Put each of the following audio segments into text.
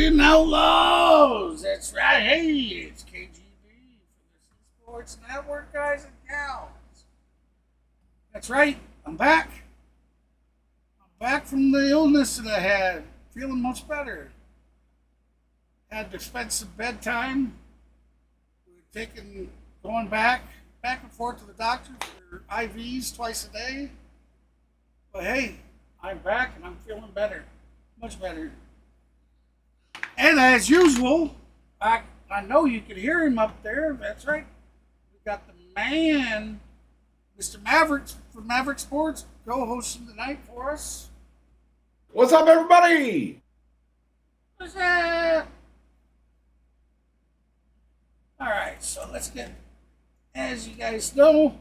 Talking Outlaws. That's right. Hey, it's KGB from the Sports Network, guys and gals. That's right. I'm back. I'm back from the illness that I had. Feeling much better. Had to spend some bedtime. We were going back and forth to the doctor for IVs twice a day. But hey, I'm back and I'm feeling better. Much better. And as usual, I know you can hear him up there. That's right. We got the man, Mr. Maverick from Maverick Sports, co-hosting tonight for us. What's up, everybody? What's that? All right, so let's get, as you guys know,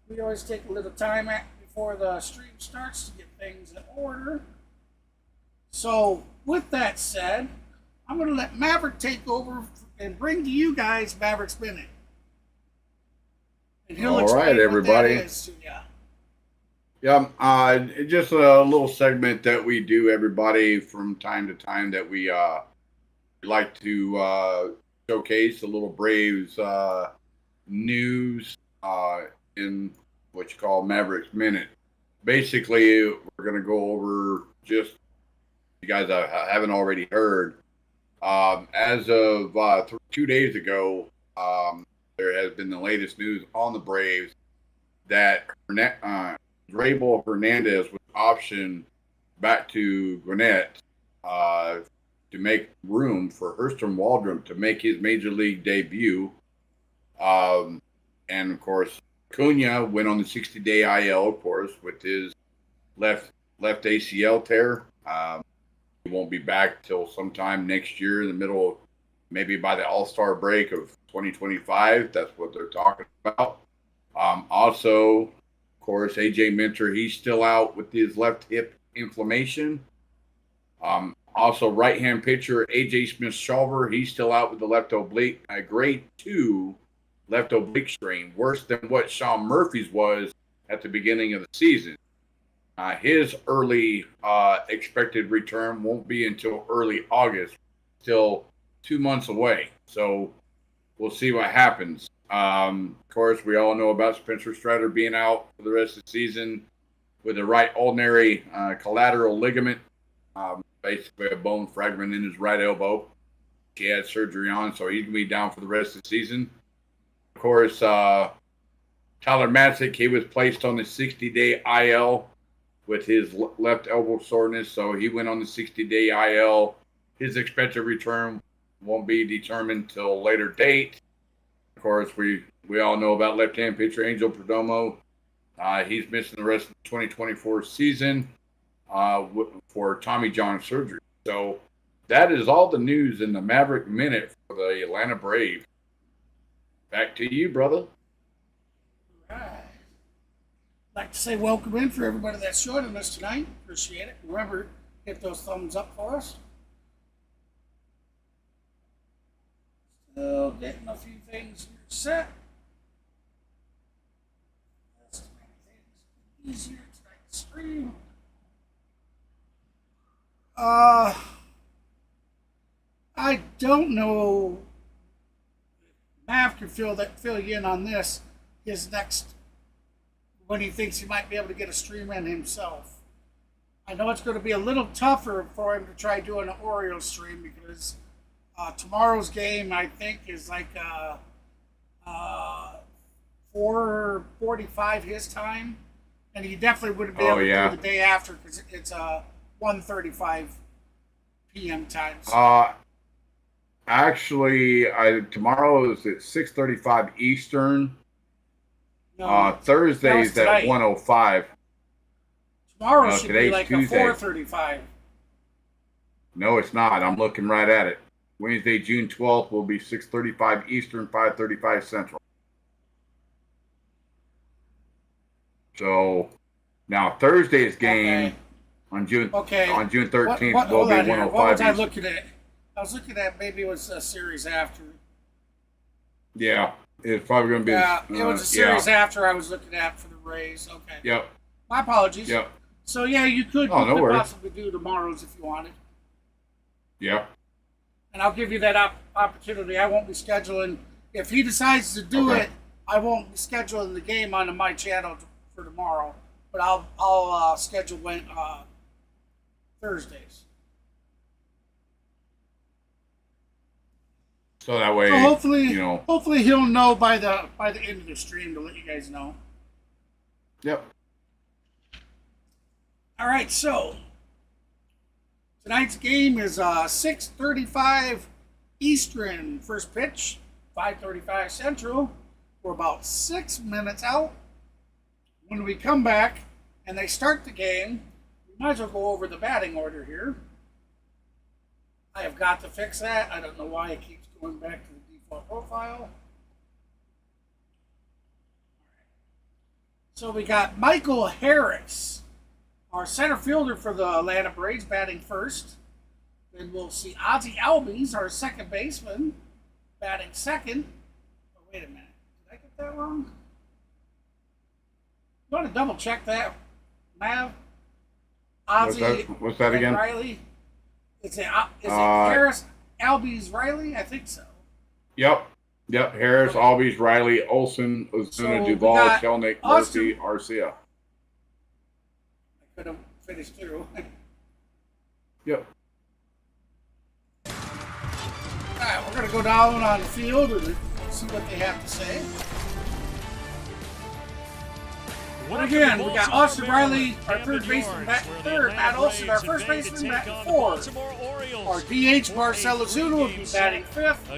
we always take a little time before the stream starts to get things in order. So with that said, I'm going to let Maverick take over and bring to you guys Maverick's Minute. And he'll All explain right, everybody. what that is to you. Yeah, just a little segment that we do, everybody, from time to time that we like to showcase a little Braves news in what you call Maverick's Minute. Basically, we're going to go over just, you guys haven't already heard, as of 2 days ago, there has been the latest news on the Braves that Raybal Hernandez was optioned back to Gwinnett to make room for Hurston Waldrop to make his major league debut. And of course, Cunha went on the 60-day IL, of course, with his left ACL tear. He won't be back till sometime next year in the middle, maybe by the All-Star break of 2025. That's what they're talking about. Also, of course, AJ Minter, he's still out with his left hip inflammation. Also, right-hand pitcher AJ Smith-Shawver, he's still out with the left oblique, a grade 2 left oblique strain, worse than what Sean Murphy's was at the beginning of the season. His early expected return won't be until early August, still 2 months away. So we'll see what happens. Of course, we all know about Spencer Strider being out for the rest of the season with a right ulnar collateral ligament, basically a bone fragment in his right elbow. He had surgery on, so he's going to be down for the rest of the season. Of course, Tyler Matzik, he was placed on the 60-day IL with his left elbow soreness, so he went on the 60-day IL. His expected return won't be determined till later date. Of course, we all know about left-hand pitcher Angel Perdomo. He's missing the rest of the 2024 season for Tommy John surgery. So that is all the news in the Maverick Minute for the Atlanta Braves. Back to you, brother. All right. I'd like to say welcome in for everybody that's joining us tonight. Appreciate it. Remember, hit those thumbs up for us. Still getting a few things here set. That's to make things easier tonight to stream. I don't know. Mav can fill you in on this. His next, when he thinks he might be able to get a stream in himself. I know it's going to be a little tougher for him to try doing an Orioles stream because tomorrow's game, I think, is like 4:45 his time, and he definitely wouldn't be able to do the day after because it's 1:35 p.m. time. So. Actually, tomorrow is at 6:35 Eastern. No, Thursday's at 1:05. Tomorrow should be like Tuesday. a 4:35. No, it's not. I'm looking right at it. Wednesday, June 12th will be 6:35 Eastern, 5:35 Central. So now Thursday's game on June 13th will be 1:05. What was I looking at? I was looking at maybe it was a series after. Yeah, it's probably going to be. Yeah, it was a series after I was looking at for the Rays. Okay. Yep. My apologies. Yep. So yeah, you could no worries. possibly do tomorrow's if you wanted. Yeah. and I'll give you that opportunity. I won't be scheduling. If he decides to do it, I won't be scheduling the game on my channel for tomorrow, but I'll schedule Thursdays. So that way, So hopefully, you know. hopefully he'll know by the end of the stream to let you guys know. Yep. All right, so tonight's game is 6:35 Eastern. First pitch, 5:35 Central. We're about 6 minutes out. When we come back and they start the game, we might as well go over the batting order here. I have got to fix that. I don't know why it keeps going back to the default profile. So we got Michael Harris, our center fielder for the Atlanta Braves, batting first. Then we'll see Ozzie Albies, our second baseman, batting second. Oh, wait a minute. Did I get that wrong? You want to double check that, Mav? Ozzie What's that again? Riley? Is it Harris, Albies, Riley? I think so. Yep. Harris, Albies, Riley, Olson, Ozuna, Duvall, Kelnick, Murphy, Arcia. I could have finished through. Yep. All right, we're going to go down on the field and see what they have to say. But again, we got Austin Riley, our third baseman, batting third. Matt Olson, our first baseman, batting fourth. Our DH, Marcell Ozuna, will be batting fifth.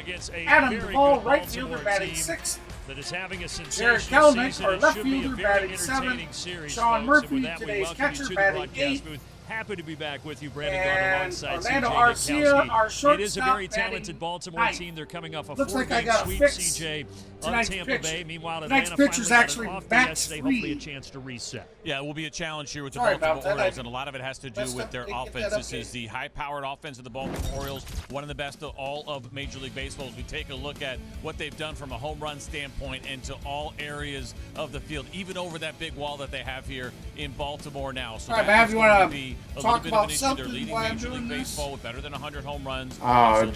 Adam Duvall, right fielder, batting sixth. Jared Kelnick, our left fielder, batting seventh. Sean Murphy, today's catcher, batting eighth. Happy to be back with you, Brandon And Gardner alongside Orlando CJ Arcia, our Gakowski. shortstop, It is a very batting talented Baltimore ninth. team. They're coming off a Looks like I 4-game gotta sweep, fix CJ, on tonight's Tampa pitch. Bay. Meanwhile, Tonight's Atlanta pitch is finally actually got an off back day yesterday. Hopefully a three. chance to reset. Yeah, it will be a challenge here with the Sorry Baltimore about that. Orioles, and a lot of it has to do Let's with their get that offense. This update. is the high-powered offense of the Baltimore Orioles, one of the best of all of Major League Baseball. As we take a look at what they've done from a home run standpoint into all areas of the field, even over that big wall that they have here in Baltimore now. So All right, that Mav, is you going wanna to be a talk little bit about of an issue. something They're leading while I'm Major doing League this? Baseball with better than 100 home runs.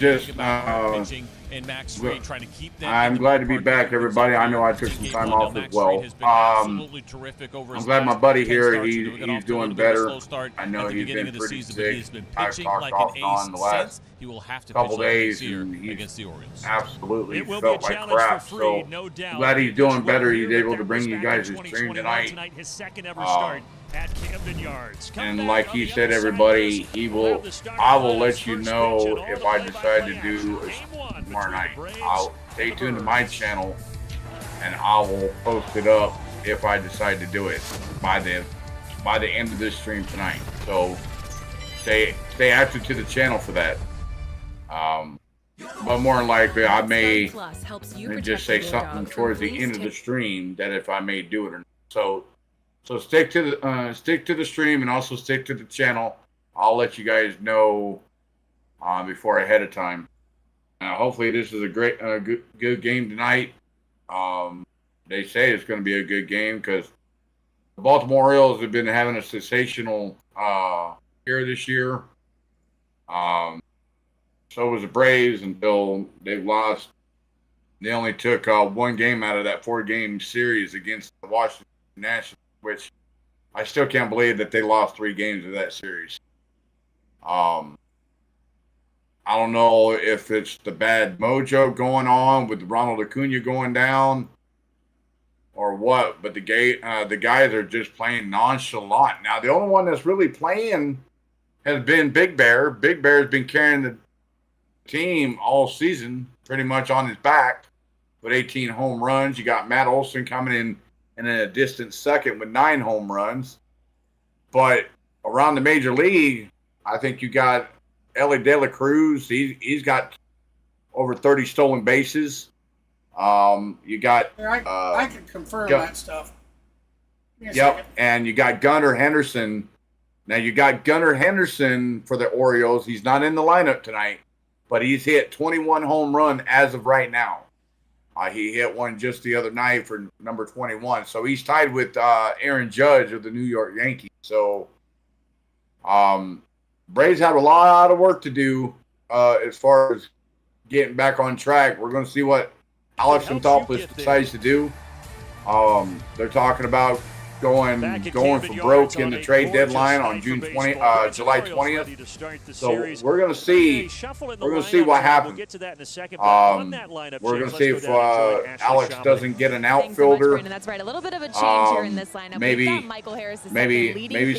Just, pitching and Max Fried trying to keep them. I'm glad to be back, everybody. I know I took some time off as well. Absolutely terrific over I'm his glad my last buddy 10 here, starts. he's You know, we got off to a doing little bit of a better. slow start I know at the he's beginning been of the pretty season, but he sick. has been I've pitching talked like off an and on ace the last since. He will have to couple pitch like days, this here and he's against the Orioles. absolutely It will felt be a like challenge crap. for So Fried, no doubt. glad he's doing better. Here, He's able but to that bring was you back guys in his stream 2021 tonight. his second ever start at Camden Yards. And like he said, everybody, I will let you know if I decide to do a tomorrow night. I'll stay tuned to my channel, and I will post it up if I decide to do it by the end of this stream tonight. So stay active to the channel for that. But more than likely, I may just say something towards the end of the stream that if I may do it or not. So stick to the stream and also stick to the channel. I'll let you guys know before ahead of time. Hopefully this is a great good game tonight. They say it's going to be a good game because the Baltimore Orioles have been having a sensational year this year. So was the Braves until they've lost. They only took one game out of that 4-game series against the Washington Nationals, which I still can't believe that they lost 3 games of that series. I don't know if it's the bad mojo going on with Ronald Acuna going down or what, but the guys are just playing nonchalant. Now, the only one that's really playing has been Big Bear. Big Bear has been carrying the team all season, pretty much on his back with 18 home runs. You got Matt Olson coming in a distant second with 9 home runs. But around the major league, I think you got Ellie De La Cruz. He's got over 30 stolen bases. You got I can confirm that stuff. Yep, and you got Gunnar Henderson. Now you got Gunnar Henderson for the Orioles. He's not in the lineup tonight, but he's hit 21 home run as of right now. He hit one just the other night for number 21. So he's tied with Aaron Judge of the New York Yankees. So Braves have a lot of work to do as far as getting back on track. We're going to see what Alex Anthopoulos decides to do. They're talking about going for broke in the trade deadline on July 20th. So we're going to see what happens. We're going to see if Alex doesn't get an outfielder. That's right. A little bit of a change here in this lineup. Maybe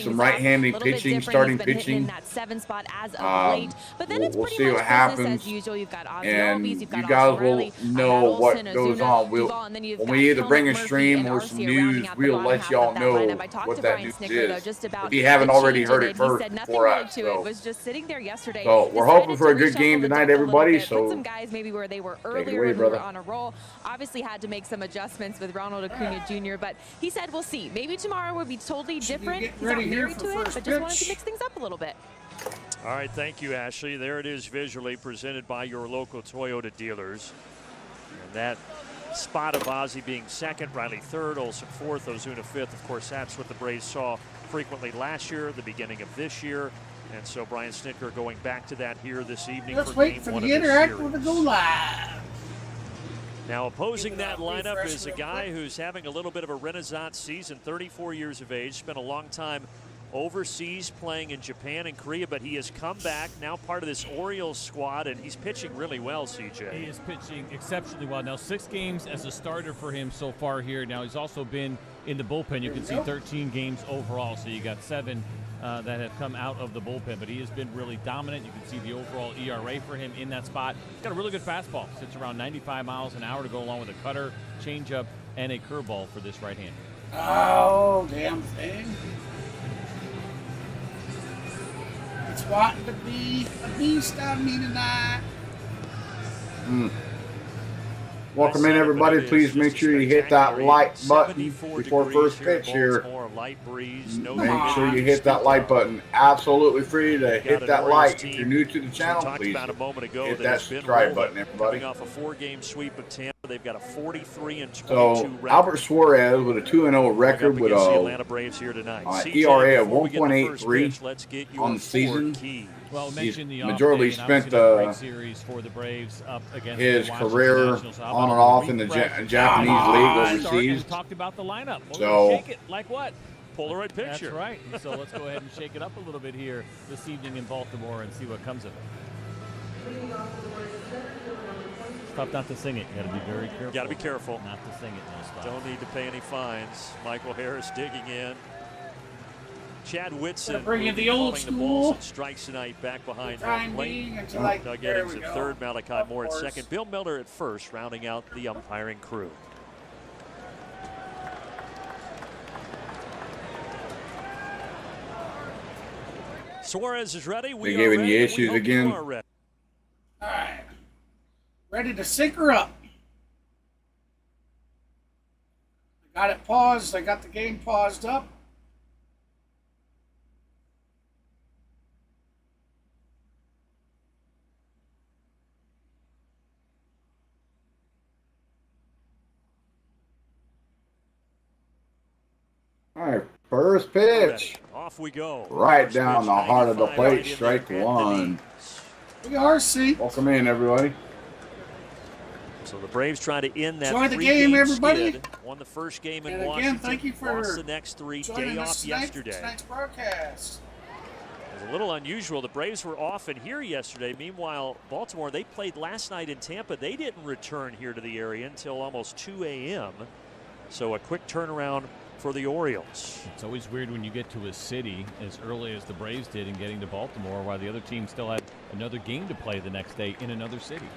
some right-handed pitching, starting pitching. In that 7 spot as of late. But then it's pretty see much what happens. as usual. You've got And you guys will know what goes on. When we either bring a stream or some news, we'll let y'all know what that news is. If you haven't already heard it first before us. So we're hoping for a good game tonight, everybody. So some guys maybe where they were earlier when we were on a roll. Obviously had to make some adjustments with Ronald Acuna Jr., but he said we'll see. Maybe tomorrow will be totally different. He's not married to it, but just wanted to mix things up a little bit. All right, thank you, Ashley. There it is visually presented by your local Toyota dealers. And that spot of Ozzie being second, Riley third, Olsen fourth, Ozuna fifth. Of course, that's what the Braves saw frequently last year, the beginning of this year. And so Brian Snitker going back to that here this evening. Let's wait for the interactive to go live. Now opposing that lineup is a guy who's having a little bit of a renaissance season, 34 years of age, spent a long time overseas playing in Japan and Korea, but he has come back, now part of this Orioles squad, and he's pitching really well, CJ. He is pitching exceptionally well. Now 6 games as a starter for him so far here. Now he's also been in the bullpen. You can see 13 games overall, so you got 7 that have come out of the bullpen, but he has been really dominant. You can see the overall ERA for him in that spot. He's got a really good fastball. Sits around 95 miles an hour to go along with a cutter, changeup, and a curveball for this right-hander. Oh, damn thing. It's wanting to be a beast on me tonight. Welcome in, everybody. Please make sure you hit that like button before first pitch here. Make sure you hit that like button. Absolutely free to hit that like. If you're new to the channel, please hit that subscribe button, everybody. Off a 4-game sweep of Tampa, they've got a 43-22 So Albert Suárez with a 2-0 record with a ERA of 1.83 on the season. Well, He's the majorly spent series for the Braves up against his career on and off in the Japanese league overseas. Talked about the lineup. So shake it like what? Polaroid picture. That's right. So let's go ahead and shake it up a little bit here this evening in Baltimore and see what comes of it. It's tough not to sing it. You got to be very careful. Got to be careful. Not to sing it in those spots. Don't need to pay any fines. Michael Harris digging in. Chad Whitson bringing the old school. And strikes tonight back behind home plate. Doug Eddings at third, Malachi Moore at second, Bill Miller at first, rounding out the umpiring crew. Suarez is ready. They're giving you issues again. All right. Ready to sync her up. I got it paused. I got the game paused up. All right, first pitch. Off we go. Right down the heart of the plate, strike one. We are see. Welcome in, everybody. So the Braves try to end that. Enjoy the game, everybody. Skid. Won the first game in and Washington. Again, thank you for lost the next 3. Day off yesterday. Tonight's broadcast. It was a little unusual. The Braves were off in here yesterday. Meanwhile, Baltimore, they played last night in Tampa. They didn't return here to the area until almost 2 a.m. So a quick turnaround for the Orioles. It's always weird when you get to a city as early as the Braves did in getting to Baltimore, while the other team still had another game to play the next day in another city.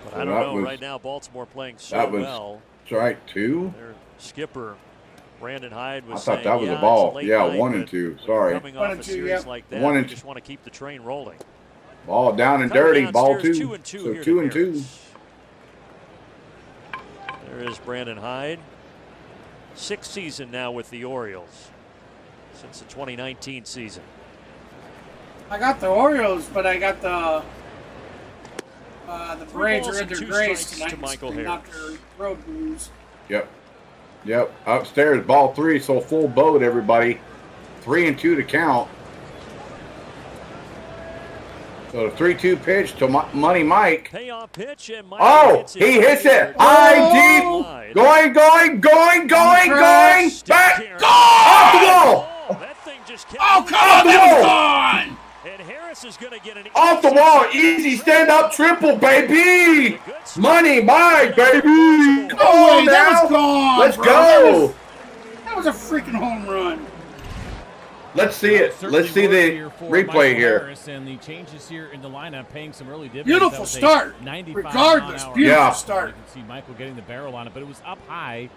But I don't know. Right now, Baltimore playing so well. Strike 2. Their skipper, Brandon Hyde, was I thought that was a ball. Yeah, 1 and 2. Sorry. Coming off a series like that, 1 and 2. Just want to keep the train rolling. Ball down and dirty. Ball 2. So 2 and 2. There is Brandon Hyde. 6th season now with the Orioles since the 2019 season. I got the Orioles, but I got the Braves are in their grace tonight. To Michael Harris. Not Harris. their road blues. Yep. Upstairs, ball 3. So full boat, everybody. 3 and 2 to count. So the 3-2 pitch to Money Mike. Payoff pitch and Mike He hits it. High, deep. Going. Back. Off the wall. That thing just kept Oh, come on, that was gone. And Harris is going to get an Off the wall. Easy stand-up triple, baby. Money Mike, baby. Come on that now. was gone. Let's bro. go. That was a freaking home run. Let's see it. Let's see the replay here. Harris, and the changes here in the lineup paying some early dividends. Beautiful start. Regardless, beautiful start. You can see Michael getting the barrel on it, but it was up high.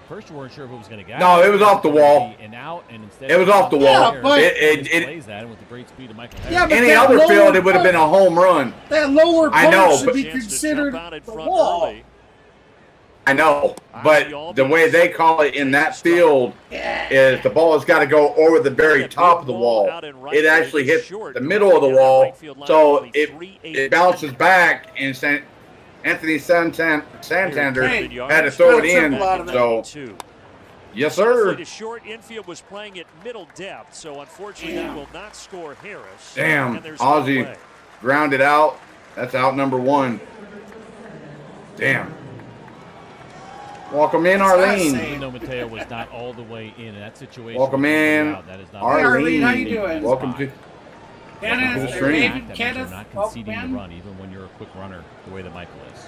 First, you weren't sure if it was going to get. No, it was off the wall. And out, and instead it was off the wall. Yeah, but it that with the great speed of Michael. Yeah, but any other field, it would have been a home run. That lower I know, part should but be considered the wall. I know, but the way they call it in that field is the ball has got to go over the very top of the wall. It actually hit the middle of the wall, so it bounces back, and Anthony Santander had to throw it in. So, yes, sir. The short infield was playing at middle depth, so unfortunately that will not score Harris. Damn, Ozzie grounded out. That's out number 1. Damn. Welcome in, Arlene. Even though Mateo was not all the way in that situation. Welcome in, Arlene. How you doing? Welcome to the stream. Kenneth, not conceding the run, even when you're a quick runner, the way that Michael is.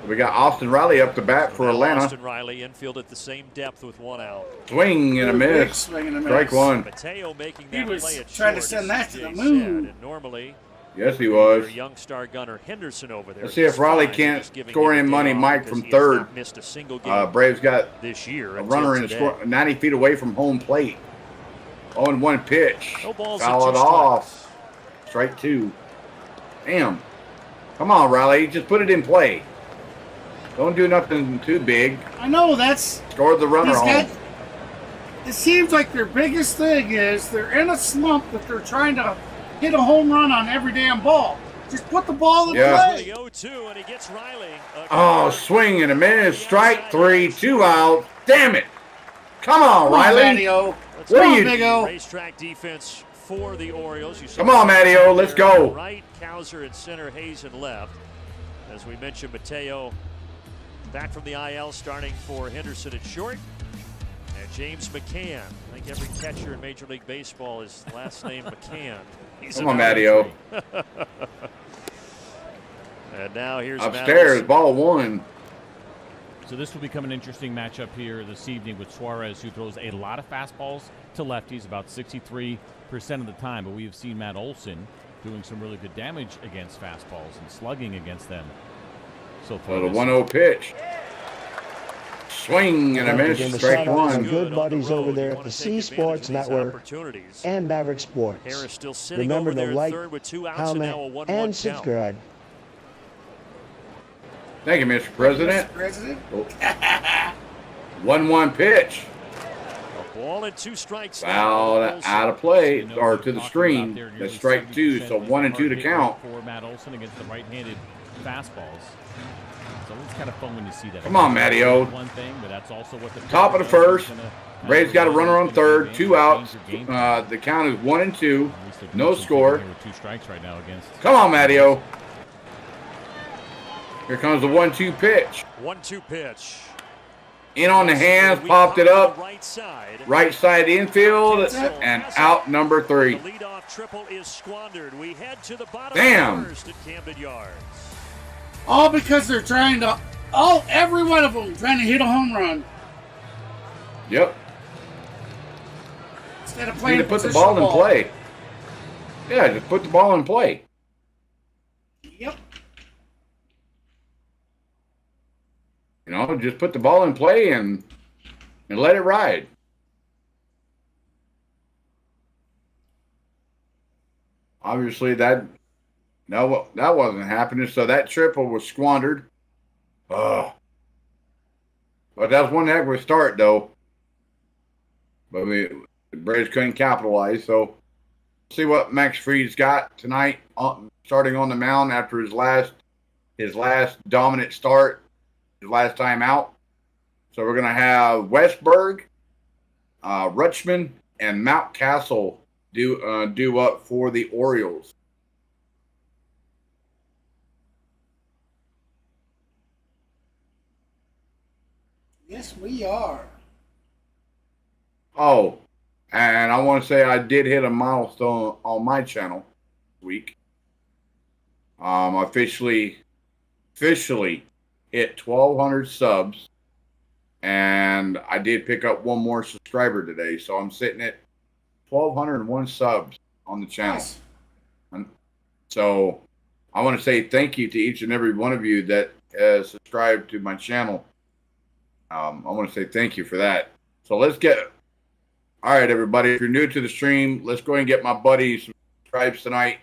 We got Austin Riley up the bat for Atlanta. Austin Riley infield at the same depth with 1 out. Swing and a miss. Strike 1. Mateo making he that was play at trying short, to send that to the Jake moon. said, and normally, yes, he was. your young star gunner Henderson over there. Let's see if Riley can't score in Money Mike from third. Missed a single game Braves got this year a runner in 90 feet away from home plate. 0-1 pitch. No balls. Foul it off. Strike 2. Damn. Come on, Riley. Just put it in play. Don't do nothing too big. I know that's. Score the runner home. It seems like their biggest thing is they're in a slump that they're trying to hit a home run on every damn ball. Just put the ball in play. And he gets Riley. Oh, swing and a miss. Strike 3. 2 out. Damn it. Come on, Riley. Matteo. What are you? Big O. Racetrack defense for the Orioles. Come on, Matteo. Let's go. Right, Kowser at center, Hayes at left. As we mentioned, Mateo back from the IL, starting for Henderson at short. And James McCann. I think every catcher in Major League Baseball is last name McCann. Come on, Matteo. And now here's upstairs, ball 1. So this will become an interesting matchup here this evening with Suarez, who throws a lot of fastballs to lefties, about 63% of the time. But we have seen Matt Olson doing some really good damage against fastballs and slugging against them. So the 1-0 pitch. Swing and a miss. Strike 1. Good buddies over there at the C Sports Network and Maverick Sports. Harris still sitting Remember over there to like, third with 2 outs comment, and now a 1-1 and count. subscribe. Thank you, Mr. President. 1-1 pitch. A ball and 2 strikes. Foul out of play, or to the screen. That's strike 2, so 1 and 2 to count. For Matt Olson against the right-handed fastballs. So it's kind of fun when you see that. Come on, Matteo. One thing, but that's also what the top of the first. Braves got a runner on third, 2 outs. The count is 1 and 2. No score. 2 strikes right now against. Come on, Matteo. Here comes the 1-2 pitch. 1-2 pitch. In on the hands, popped it up. Right side infield, and out number 3. The leadoff triple is squandered. We head to the bottom Damn. of the first at Camden Yards. All because they're trying to, every one of them trying to hit a home run. Yep. Instead of playing to put the ball in play. Yeah, just put the ball in play. Yep. You know, just put the ball in play and let it ride. Obviously, that wasn't happening, so that triple was squandered. But that was one heck of a start, though. But the Braves couldn't capitalize, so see what Max Fried's got tonight, starting on the mound after his last dominant start. His last time out. So we're going to have Westberg, Rutschman, and Mountcastle do up for the Orioles. Yes, we are. Oh, and I want to say I did hit a milestone on my channel this week. Officially hit 1,200 subs, and I did pick up one more subscriber today, so I'm sitting at 1,201 subs on the channel. Nice. So I want to say thank you to each and every one of you that has subscribed to my channel. I want to say thank you for that. So let's get, all right, everybody, if you're new to the stream, let's go ahead and get my buddy some subscribes tonight.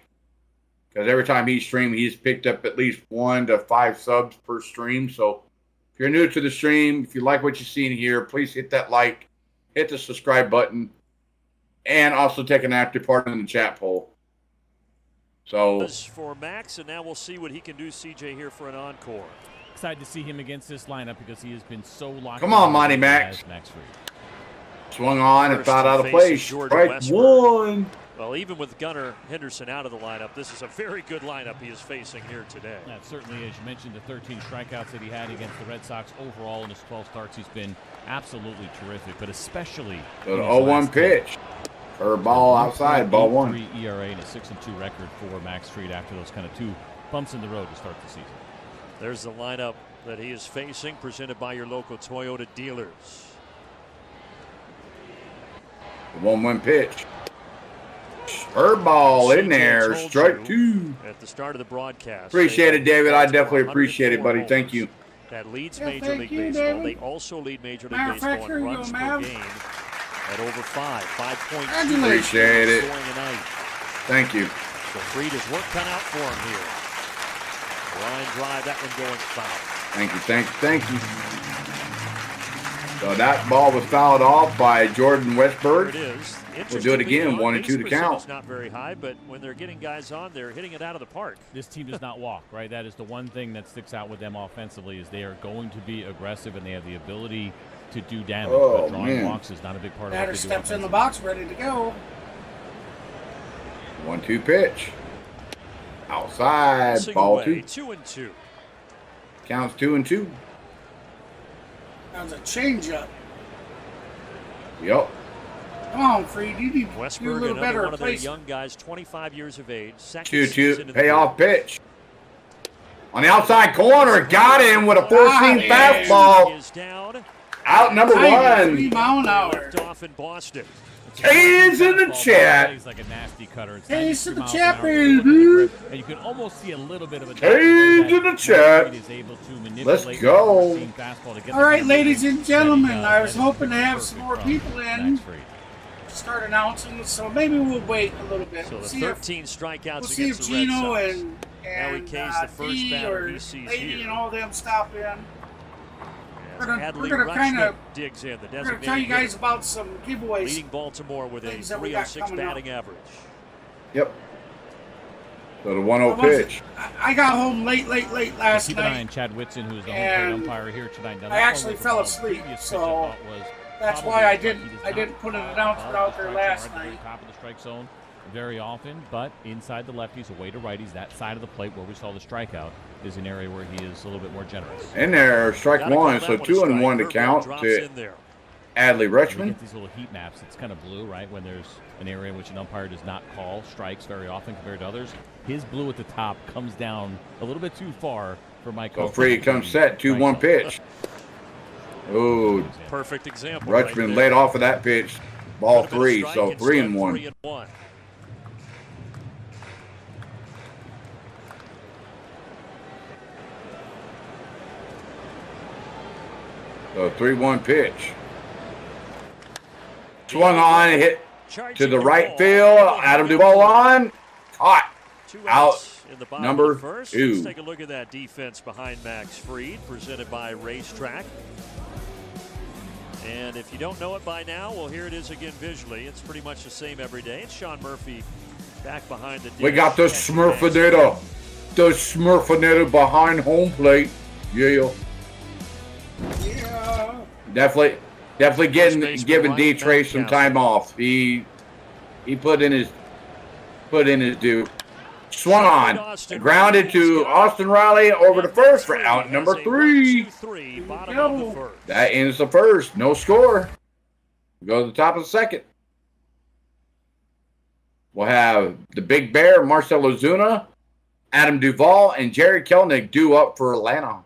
Because every time he streams, he's picked up at least 1 to 5 subs per stream. So if you're new to the stream, if you like what you're seeing here, please hit that like, hit the subscribe button, and also take an active part in the chat poll. So for Max, and now we'll see what he can do, CJ, here for an encore. Excited to see him against this lineup because he has been so locked. Come on, Monty Max. Max Fried. Swung on and thought out of place. Strike one. Well, even with Gunnar Henderson out of the lineup, this is a very good lineup he is facing here today. That certainly, as you mentioned, the 13 strikeouts that he had against the Red Sox overall in his 12 starts, he's been absolutely terrific, but especially the 0-1 pitch. Curveball outside, ball 1. 3 ERA and a 6-2 record for Max Fried after those kind of 2 bumps in the road to start the season. There's the lineup that he is facing, presented by your local Toyota dealers. The 1-1 pitch. Curveball in there, strike 2. At the start of the broadcast. Appreciate it, David. I definitely appreciate it, buddy. Thank you. That leads Yeah, Major League Baseball. David. They also lead Major League Matter of fact, Baseball in here you runs go, per Mav. game at over 5.2. Appreciate it. Scoring a night. Thank you. So Fried has work cut out for him here. Line drive, that one going foul. Thank you, thank you, thank you. So that ball was fouled off by Jordan There Westberg. it is. We'll do it again, 1 and 2 to count. It's not very high, but when they're getting guys on, they're hitting it out of the park. This team does not walk, right? That is the one thing that sticks out with them offensively is they are going to be aggressive and they have the ability to do damage. Oh, but drawing man. walks is not a big part Batter of what they do. steps in the box, ready to go. 1-2 pitch. Outside, Missing ball away, 2. 2-2. Counts 2 and 2. That was a changeup. Yep. Come on, Fried. You need to do a Westberg, little another better one of their replacement. young guys, 25 years of age. Second season 2-2 in the payoff league. pitch. On the outside corner, got him with a 4-seam He fastball. Is down. Out number 93 1. mile an hour. Left off in Boston. He's in the chat. He's like a nasty cutter. It's Hey, he's 93 in the miles chat, an hour. You look at the baby. grip, and you can almost see a little bit of a He's in the chat. Is able to manipulate Let's that go. four-seam fastball to get All the right, ball ladies moving and gentlemen, that he I does. was That is hoping to have perfect some more from people in. Max Fried. Start announcing, so maybe we'll wait a little bit. So the See if 13 strikeouts we'll see if against the Red Gino Sox. and Now he K's the first D batter or he sees Lady here. and all them stop in. As We're Adley gonna kinda- Rutschman digs in, the We're going to designated tell you guys hitter, about some giveaways. leading Baltimore with a things that we got 306 coming up. batting average. Yep. So the 1-0 What was it? pitch. I got home late last Keep an eye on night. Chad Whitson, who's the home plate And umpire here tonight. Now, I that actually one was fell the asleep, previous pitch so I thought was that's probably why I a strike. didn't- He does I not didn't put an call announcement out there strike last zone, at the very night. top of the strike zone very often, but inside the lefties, away to righties, that side of the plate where we saw the strikeout is an area where he is a little bit more generous. In there, strike Gotta call 1. that So one a 2 and strike. 1 to Curveball count drops to in there. Adley You Rutschman. get these little heat maps. It's kind of blue, right? When there's an area in which an umpire does not call strikes very often compared to others. His blue at the top comes down a little bit too far for Mike. So Fried comes set, 2-1 pitch. Oh, Perfect example. right Rutschman there. laid off of that pitch. Ball Could've been a 3, strike, so instead 3 and 1. 3-1. So 3-1 pitch. Swung on, hit to the right field. Adam Duvall on. Caught. Two Out. outs in the bottom Number of the first. 2. Let's take a look at that defense behind Max Fried, presented by Racetrack. And if you don't know it by now, well, here it is again visually. It's pretty much the same every day. It's Sean Murphy back behind the dish. We got the Smurfinator. The Smurfinator behind home plate. Yeah. Yeah. Definitely First giving baseman D Ryan Trey some Mountcastle. time off. He put in his due. Swung on. Grounded to Austin Riley over to first for out number 3. That ends the first. No score. We go to the top of the second. We'll have the Big Bear, Marcell Ozuna, Adam Duvall, and Jerry Kelnick due up for Atlanta.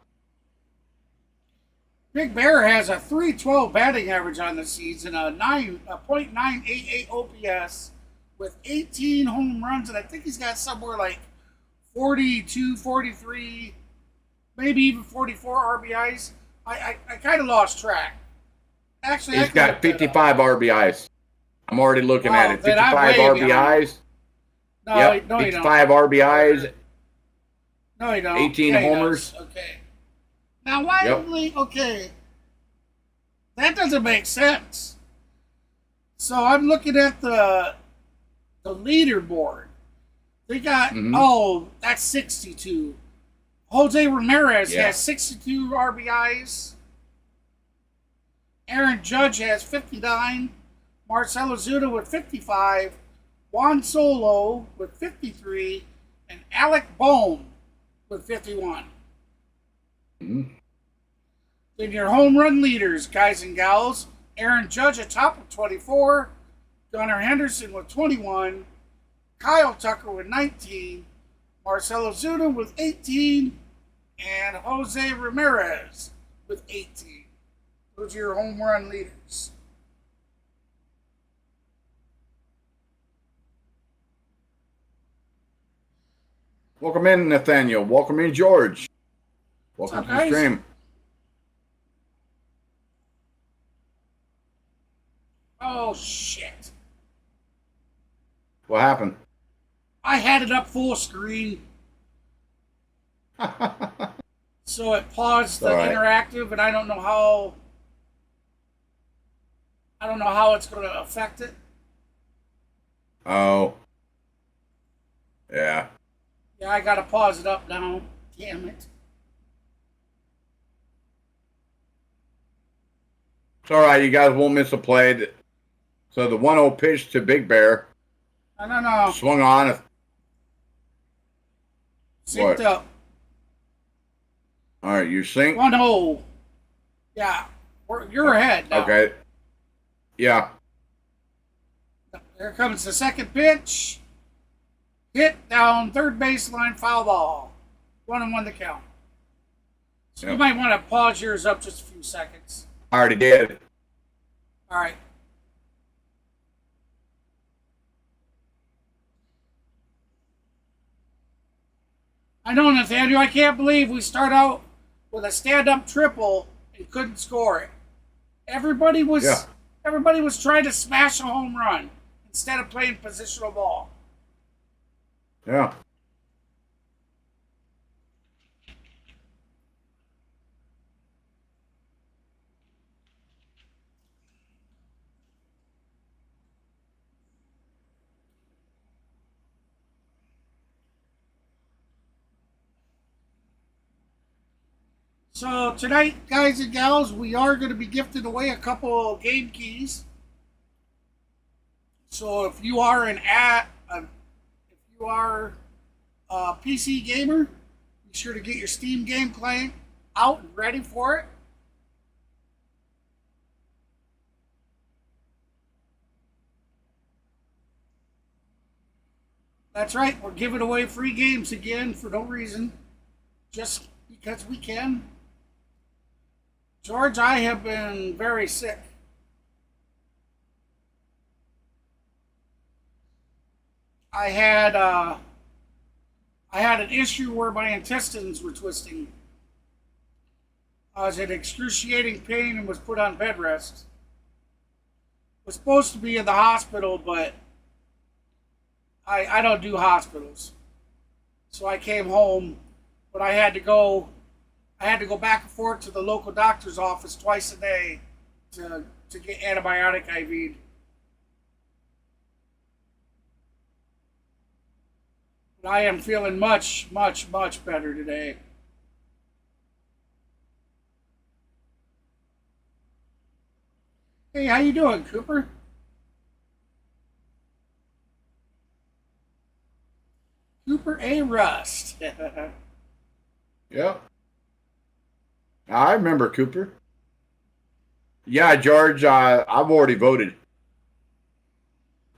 Big Bear has a .312 batting average on the season, a .988 OPS with 18 home runs, and I think he's got somewhere like 42, 43, maybe even 44 RBIs. I kind of lost track. Actually, he's got 55 RBIs. I'm already looking at it. 55 RBIs. No, yep, no, 55 RBIs. No, you don't. 18 homers. Okay. Now, why? Okay. That doesn't make sense. So I'm looking at the leaderboard. They got, that's 62. Jose Ramirez has 62 RBIs. Aaron Judge has 59. Marcell Ozuna with 55. Juan Solo with 53. And Alec Bohm with 51. Then your home run leaders, guys and gals. Aaron Judge atop with 24. Gunnar Henderson with 21. Kyle Tucker with 19. Marcell Ozuna with 18. And Jose Ramirez with 18. Those are your home run leaders. Welcome in, Nathaniel. Welcome in, George. Welcome to the stream. Oh, shit. What happened? I had it up full screen. So it paused the interactive, and I don't know how it's going to affect it. Oh. Yeah. Yeah, I got to pause it up now. Damn it. It's all right. You guys won't miss a play. So the 1-0 pitch to Big Bear. No. Swung on. Synced up. All right, you sync. 1-0. Yeah. You're ahead now. Okay. Yeah. Here comes the second pitch. Hit down third baseline, foul ball. 1-1 to count. So you might want to pause yours up just a few seconds. I already did. All right. I know, Nathaniel, I can't believe we start out with a stand-up triple and couldn't score it. Everybody was trying to smash a home run instead of playing positional ball. Yeah. So tonight, guys and gals, we are going to be gifting away a couple of game keys. So if you are a PC gamer, be sure to get your Steam game client out and ready for it. That's right, we're giving away free games again for no reason, just because we can. George, I have been very sick. I had an issue where my intestines were twisting. I was in excruciating pain and was put on bed rest. Was supposed to be in the hospital, but I don't do hospitals. So I came home, but I had to go back and forth to the local doctor's office twice a day to get antibiotic IV'd. But I am feeling much, much, much better today. Hey, how you doing, Cooper? Cooper A. Rust. Yeah. I remember Cooper. Yeah, George, I've already voted.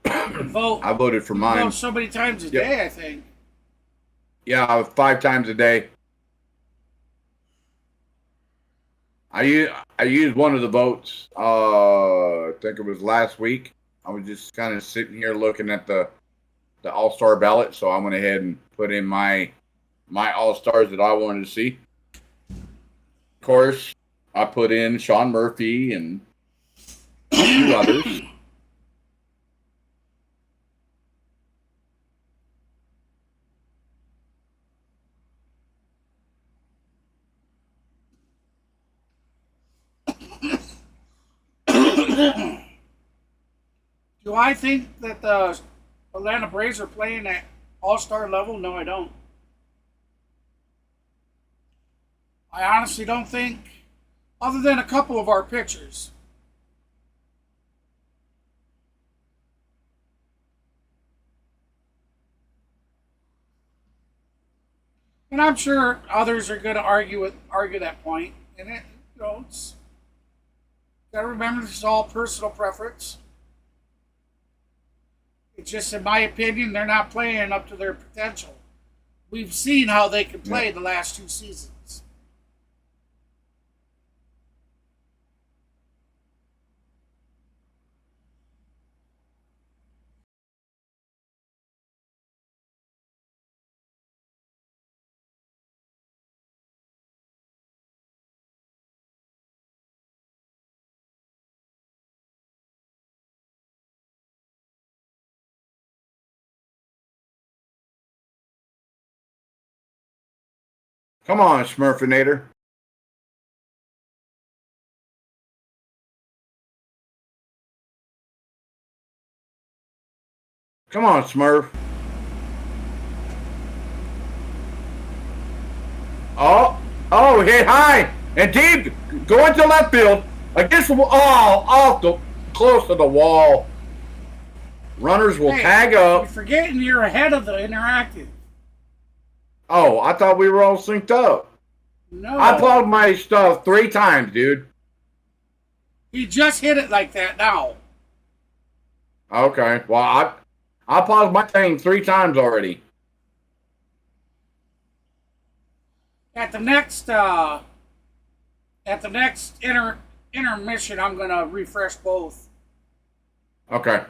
Vote. I voted for mine. Vote so many times a day, I think. Yeah, 5 times a day. I used one of the votes. I think it was last week. I was just kind of sitting here looking at the All-Star ballot, so I went ahead and put in my All-Stars that I wanted to see. Of course, I put in Sean Murphy and a few others. Do I think that the Atlanta Braves are playing at all-star level? No, I don't. I honestly don't think, other than a couple of our pitchers. And I'm sure others are going to argue that point. And it's got to remember this is all personal preference. It's just, in my opinion, they're not playing up to their potential. We've seen how they can play the last 2 seasons. Come on, Smurfinator. Come on, Smurf. Hit high and deep. Go into left field. Against the wall. Close to the wall. Runners will tag up. You're forgetting you're ahead of the interactive. Oh, I thought we were all synced up. No. I plugged my stuff 3 times, dude. He just hit it like that now. Okay. Well, I paused my thing 3 times already. At the next intermission, I'm gonna refresh both. Okay.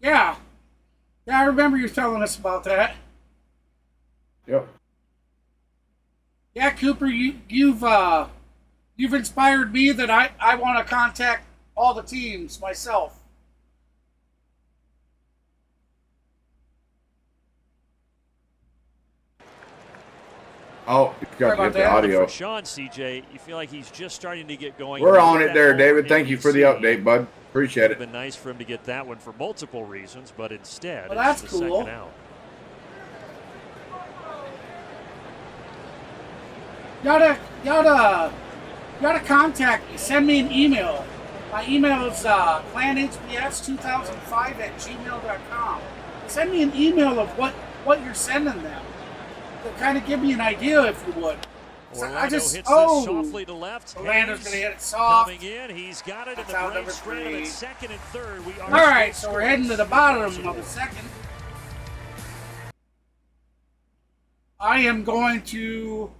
Yeah, I remember you telling us about that. Yep. Yeah, Cooper, you've inspired me that I want to contact all the teams myself. Oh, you got to get the audio. For Sean, CJ, you feel like he's just starting to get going. We're on it there, David. Thank you for the update, bud. Appreciate it. It would have been nice for him to get that one for multiple reasons, but instead, well, that's it's the cool. second out. You gotta contact me. Send me an email. My email is clanhps2005@gmail.com. Send me an email of what you're sending them. To kind of give me an idea, if you would. Orlando hits this softly to left. Orlando's going to hit it soft. Coming in, he's got it. That's in the out right number 3. at second and third. We are all right, so we're heading to the bottom of the second. I am going to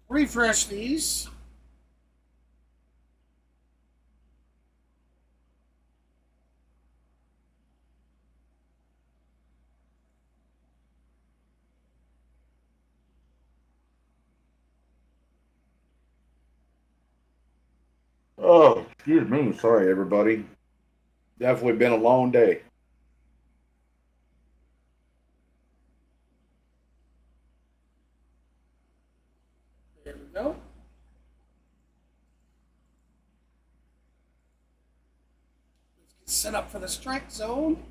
refresh these. Oh, excuse me. Sorry, everybody. Definitely been a long day. There we go. Let's get set up for the strike zone.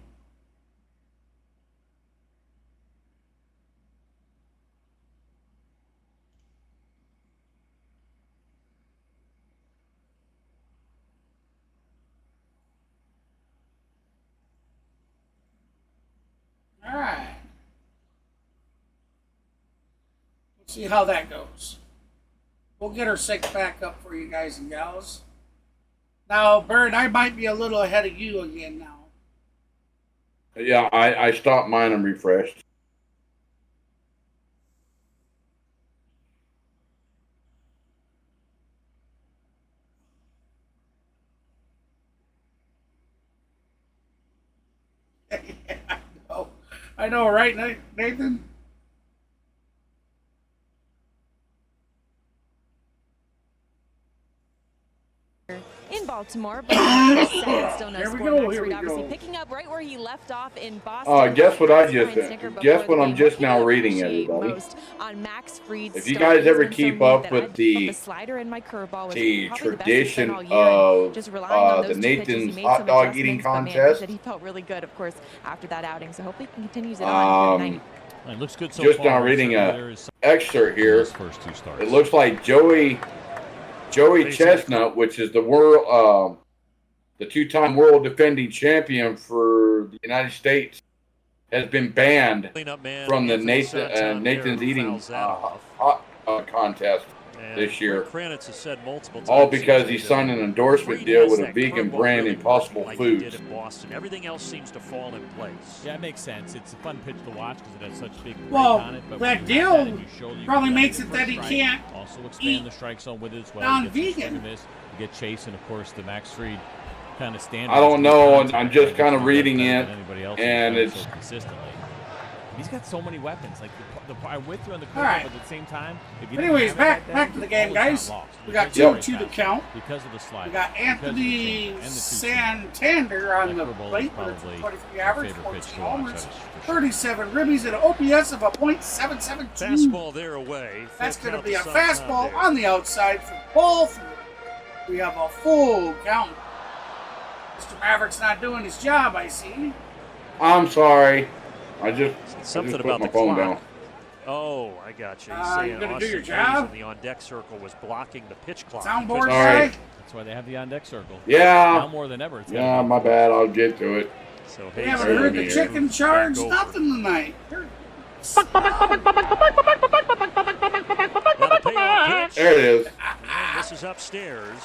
See how that goes. We'll get our sync back up for you guys and gals. Now, Bird, I might be a little ahead of you again now. Yeah, I stopped mine and refreshed. Yeah, I know, right, Nathan? In Baltimore, but still no Here we score. go, Max here Fried we obviously go. picking up right where he left off in Boston. Guess what I just Ryan said? Snicker Guess before what the I'm game. just What now can you reading, appreciate everybody. most on Max Fried's If you start? guys He's ever been so keep neat up that with I the felt slider and my curveball was the probably the best he's tradition been all year. of Just relying on those the two pitches, he Nathan's made hot some dog eating adjustments, but man, he contest, said he felt really good, of course, after that outing. So hopefully he continues it on here tonight. It looks good so just far. now reading a excerpt here. His first two starts. It looks like Joey Chestnut, which is the world, the two-time world defending champion for the United States, has been banned from the Nathan's eating hot contest this year. Kranitz has said multiple times All because he signed an endorsement Fried deal has with a that vegan curveball brand, really Impossible working like he did Foods. in Boston. Everything else seems to fall in place. Yeah, it makes sense. It's a fun pitch to watch because it has such big break Well, on it. But that when you have deal and you show that you probably can makes get it the that he strike, can't also eat expand the strike zone with it as well. You get some non-vegan. swing and miss, you get chase, and of course the Max Fried kind of standard. I don't know, and I'm just kind of reading it, and it's so consistently. He's got so many weapons. Like I'm with you on the curve, right. but at the same time, if you Anyways, didn't have it back to the game, guys. We got 2-2 to count. because of the slide. We got Anthony Santander on the plate with a 23 average, 14 homers, 37 ribbies, and an OPS of a .772. Fastball there away. That's Full going to count be a Santander. fastball on the outside for ball 3. We have a full count. Mr. Maverick's not doing his job, I see. I'm sorry. I just Something put about my the phone clock. down. Oh, I got you. He's You're saying gonna do your Austin job? Hayes in the on-deck circle was blocking the pitch clock. Soundboard Sorry. guy? That's why they have the on-deck circle. Yeah. Now more than ever. It's Yeah, my bad. I'll get to it. So We Hayes haven't heard the Hayes chicken back charge over. nothing tonight. Now the payoff pitch. There it is. And this is upstairs.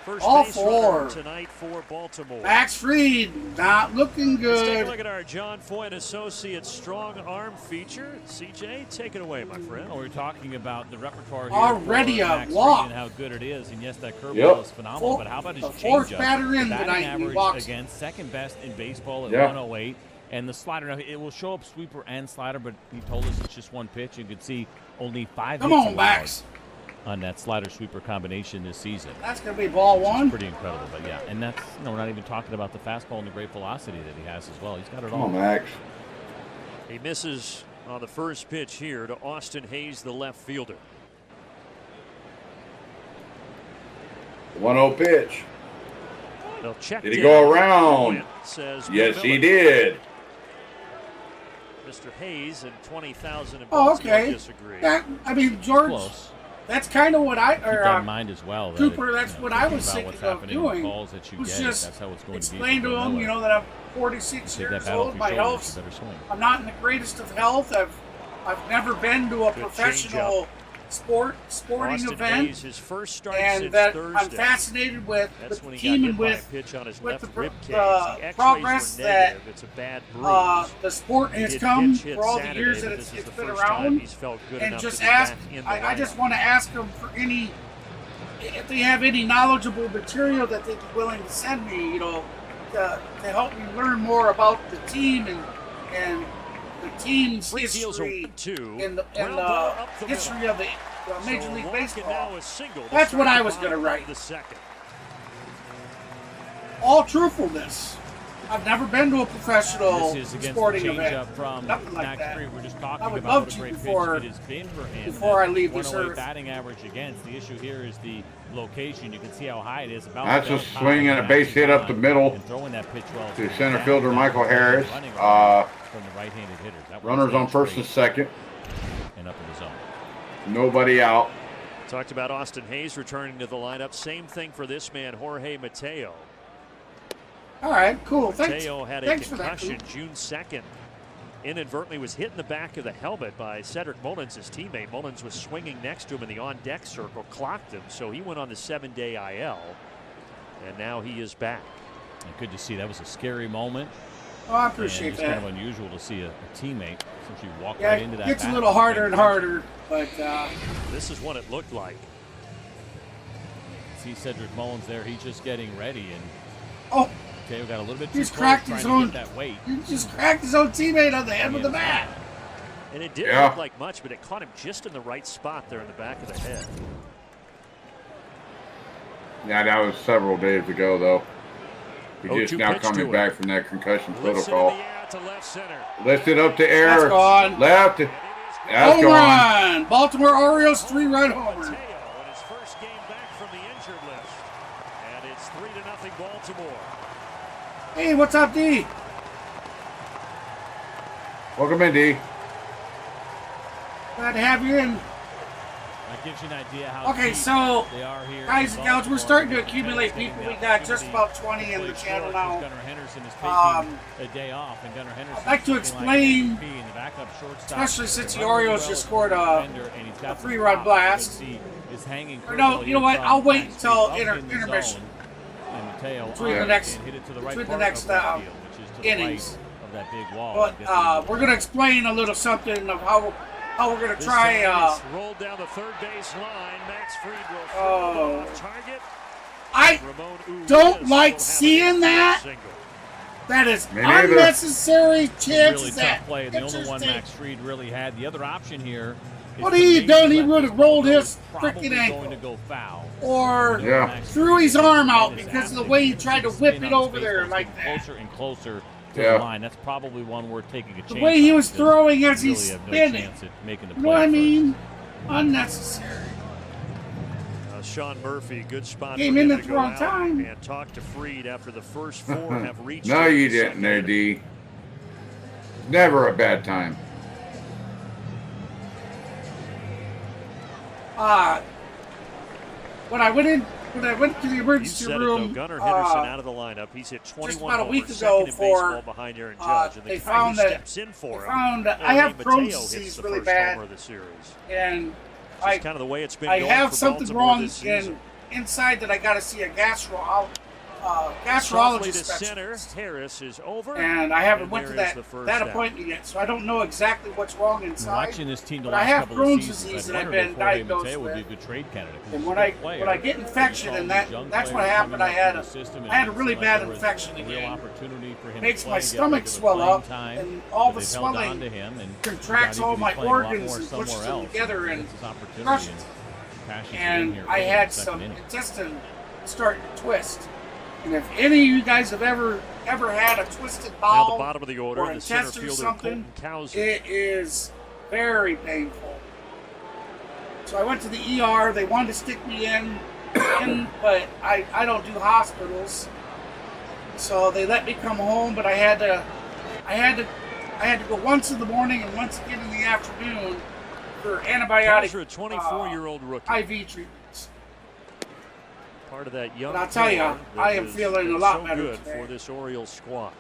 First All base four. runner tonight for Baltimore. Max Fried, not looking Let's take a good. look at our John Foy and Associates strong arm feature. CJ, take it away, my friend. We're talking about the repertoire here Already for a Max walk. Fried and how good it is. And yes, that curveball Yep. is phenomenal. But how about his The fourth changeup? batter in The batting tonight, and he average walks. again, second best in baseball at Yeah. 108. And the slider, now it will show up sweeper and slider, but he told us it's just one pitch. You could see only 5 Come hits on, allowed Max. on that slider sweeper combination this season. That's going to be ball It's 1. pretty incredible, but yeah, and that's we're not even talking about the fastball and the great velocity that he has as well. He's got it Come all. on, Max. He misses on the first pitch here to Austin Hayes, the left fielder. 1-0 pitch. They'll check. Did he go around? Win, says Yes, he Miller. did. Mr. Hayes and 20,000 in Oh, Baltimore okay. disagree. George, Close. that's kind of what I, Keep or that in mind as well. that Cooper, if, that's you know, what I thinking was about thinking what's of happening, the doing. calls that you was get, just that's how it's going explain to to be. him, you know, that I'm 46 Take that years battle old. off My your shoulders, health's, you better swing. I'm not in the greatest of health. I've never been to a Good professional sporting Austin event, Hayes, his first start and since that Thursday. I'm fascinated with That's the when he team got and hit by a with pitch on his with left the rib cage. the The X-rays progress were that negative. It's a bad bruise. the sport He has did come pinch hit for all the Saturday, years that but it's this is the been first time around. he's felt good And enough just to be ask, back in the I just lineup. want to ask them for any, if they have any knowledgeable material that they'd be willing to send me, you know, to help me learn more about the team and the team's Three deals history a 2. and the Ground ball up the history middle. of the Major So a League walk and Baseball. now a single to That's start what I the was gonna bottom of write. The second. All truthfulness. I've never been to a professional This is against sporting the event. changeup from Nothing like Max that. Fried. We're just I talking would about love what a to great before- pitch it has been for him. before I leave this 108 earth. batting average against. The issue here is the location. You can see how high it is. About That's a belt high, swing and a base hit up the on, middle and throwing that pitch well to the center down fielder down Michael low, Harris. running around from the right-handed hitters. That one's Runners on straight first and second. and up in the zone. Nobody out. Talked about Austin Hayes returning to the lineup. Same thing for this man, Jorge Mateo. All right, cool. Thanks. Mateo had a Thanks for that. concussion June 2nd inadvertently was hit in the back of the helmet by Cedric Mullins, his teammate. Mullins was swinging next to him in the on-deck circle, clocked him, so he went on the 7-day IL, and now he is back. And good to see. That was a scary moment. Oh, I appreciate it's that. Kind of unusual to see a teammate essentially walk Yeah, right into that. It gets a little harder and harder, but this is what it looked like. See Cedric Mullins there. He's just getting ready, and Mateo got a little bit too he's close cracked trying his to own. get that weight. He just cracked his own teammate on the head with the bat. And it didn't look like much, but it caught him just in the right spot there in the back of the head. Yeah, that was several days ago, though. He's just 0-2 now pitch coming to back from that concussion Lifts it in protocol. the air to left center. Lifted up to air. That's gone. Left. That's Home gone. run! Baltimore Orioles 3-run homer. Mateo in his first game back from the injured list. And it's 3-0 Baltimore. Hey, what's up, D? Welcome in, D. Glad to have you in. That gives you an idea how Okay, deep so they are here. guys and gals, we're starting to accumulate people. We got just about 20 in the channel now. Gunnar Henderson is taking a day off, and Gunnar Henderson. I'd like to explain, especially since the Orioles just scored a 3-run blast. Or no, you know what? I'll wait until intermission. Between the next innings. But we're going to explain a little something of how we're going to try. Rolled down the third base line. Max Fried will target. I don't like seeing that. That is unnecessary chances. Really tough play. The only one Max Fried really had. The other option here. What he done? He would have rolled his freaking ankle, going to go foul, or threw his arm out because of the way he tried to whip it over there like that. Closer and closer to the line. That's probably one worth taking a chance. The way he was throwing as he's really spinning. You know what I mean? Unnecessary. Sean Murphy, good spot. Came in at the wrong time. And talked to Fried after the first 4 have reached. No, you didn't there, D. Never a bad time. When I went to the emergency room, Gunnar Henderson out of the lineup. He's hit 21 just about a week homers, ago second in baseball behind Aaron Judge, and they found that I have Crohn's disease really bad, and I kind of the way it's been. I going have for something Baltimore wrong inside that I got to see a gastrologist specialist. Harris is over, and I haven't went to that appointment yet, so I don't know exactly what's wrong inside. Watching this team the but I last have couple of Crohn's seasons, disease I'd that I've wondered been if Jorge diagnosed Mateo would be a with. good trade candidate. And when I get infection, and that's what happened. I had a really bad infection again. Makes my stomach swell up, and all the swelling contracts all my organs and pushes them together and crushes them. And I had some intestine starting to twist. And if any of you guys have ever had a twisted bowel, now the bottom of the order, or the center intestine or fielder, something, Colton it is very painful. So I went to the ER. They wanted to stick me in but I don't do hospitals. So they let me come home, but I had to go once in the morning and once again in the afternoon for antibiotic a 24-year-old rookie. IV treatments. Part of that young. But I'll tell you, I am feeling a lot better good today. for this Orioles squad.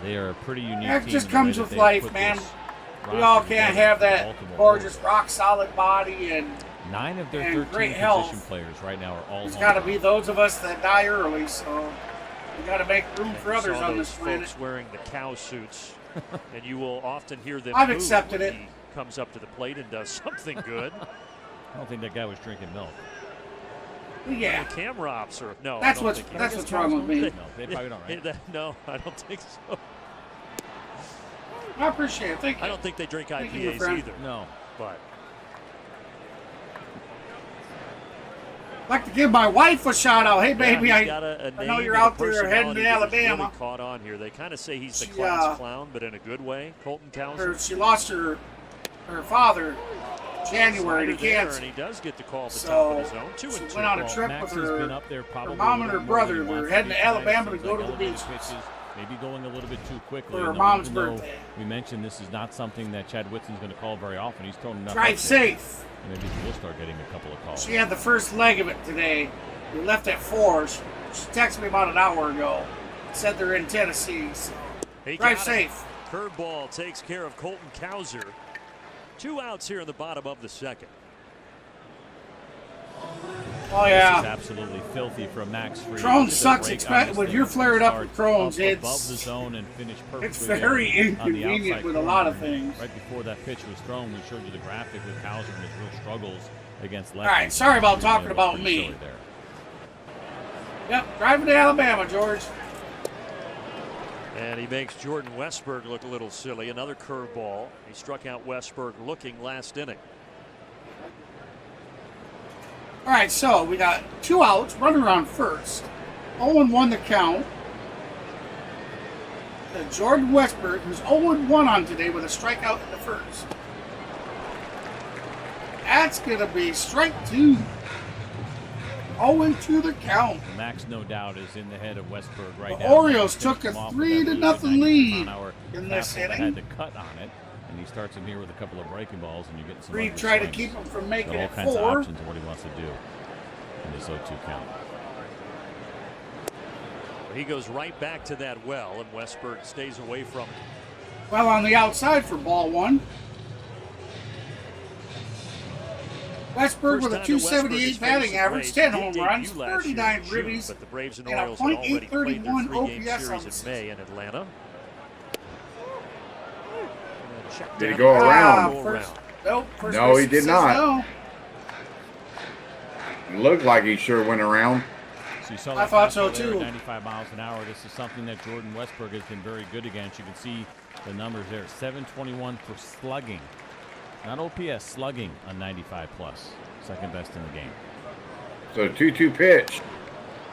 They are a pretty unique That team. just comes with life, man. We all can't have that gorgeous, rock-solid body and 9 of their 13 great position health. players right now are all. There's got to be those of us that die early, so we got to make room for others on this planet. Folks wearing the cow suits, and you will often hear them. I've boo accepted when it. He comes up to the plate and does something good. I don't think that guy was drinking milk. Yeah. The camera ops are no. That's what's wrong with me. No, they probably don't, right? No, I don't think so. I appreciate it. Thank you. I don't think they drink Thank you, IPAs friend. either. No. But I'd like to give my wife a shout out. Hey, baby, yeah, I know you're out there heading to Alabama. Really caught on here. They kind of say he's the class clown, but in a good way. Colton Townsend. She lost her father January to cancer. And he does get the call at the top of his own. 2 and 2. She went on a trip Max with has been up there her mom and her brother. They're heading to Alabama to go to the beach. Maybe going a little bit too quickly. For her mom's birthday. We mentioned this is not something that Chad Whitson's going to call very often. He's thrown enough. Drive safe. Maybe he will start getting a couple of calls. She had the first leg of it today. We left at 4. She texted me about an hour ago. Said they're in Tennessee. So Drive safe. Curveball takes care of Colton Cowser. 2 outs here in the bottom of the second. Oh, yeah. This is absolutely filthy from Max Fried. Crone sucks. When you're flared up with Crohn's, above the zone and finish perfectly. It's very inconvenient with a lot of things. Right before that pitch was thrown, we showed you the graphic with Cowser and his real struggles against lefties. All right, sorry about talking about me. Yep, driving to Alabama, George. And he makes Jordan Westberg look a little silly. Another curveball. He struck out Westberg looking last inning. All right, so we got 2 outs, runner on first. 0-1 the count. Jordan Westberg, who's 0-1 on today with a strikeout in the first. That's going to be strike 2. 0-2 the count. Max, no doubt, is in the head of Westberg right now. The Orioles took a 3-0 lead in this inning. Had to cut on it, and he starts in here with a couple of breaking balls, and you get some. Reed tried to keep him from making it 4. All kinds of options of what he wants to do in this 0-2 count. He goes right back to that well, and Westberg stays away from it. Well, on the outside for ball 1. Westberg with a .278 batting average, 10 home runs, 39 ribbies, but the Braves and and a Orioles had already played their .831 3-game OPS series on in May in Atlanta. Did he go around? Nope. No, he did not. No. It looked like he sure went around. So you saw I thought so too. 95 miles an hour. This is something that Jordan Westberg has been very good against. You can see the numbers there. 721 for slugging. Not OPS, slugging on 95 plus. Second best in the game. So 2-2 pitch.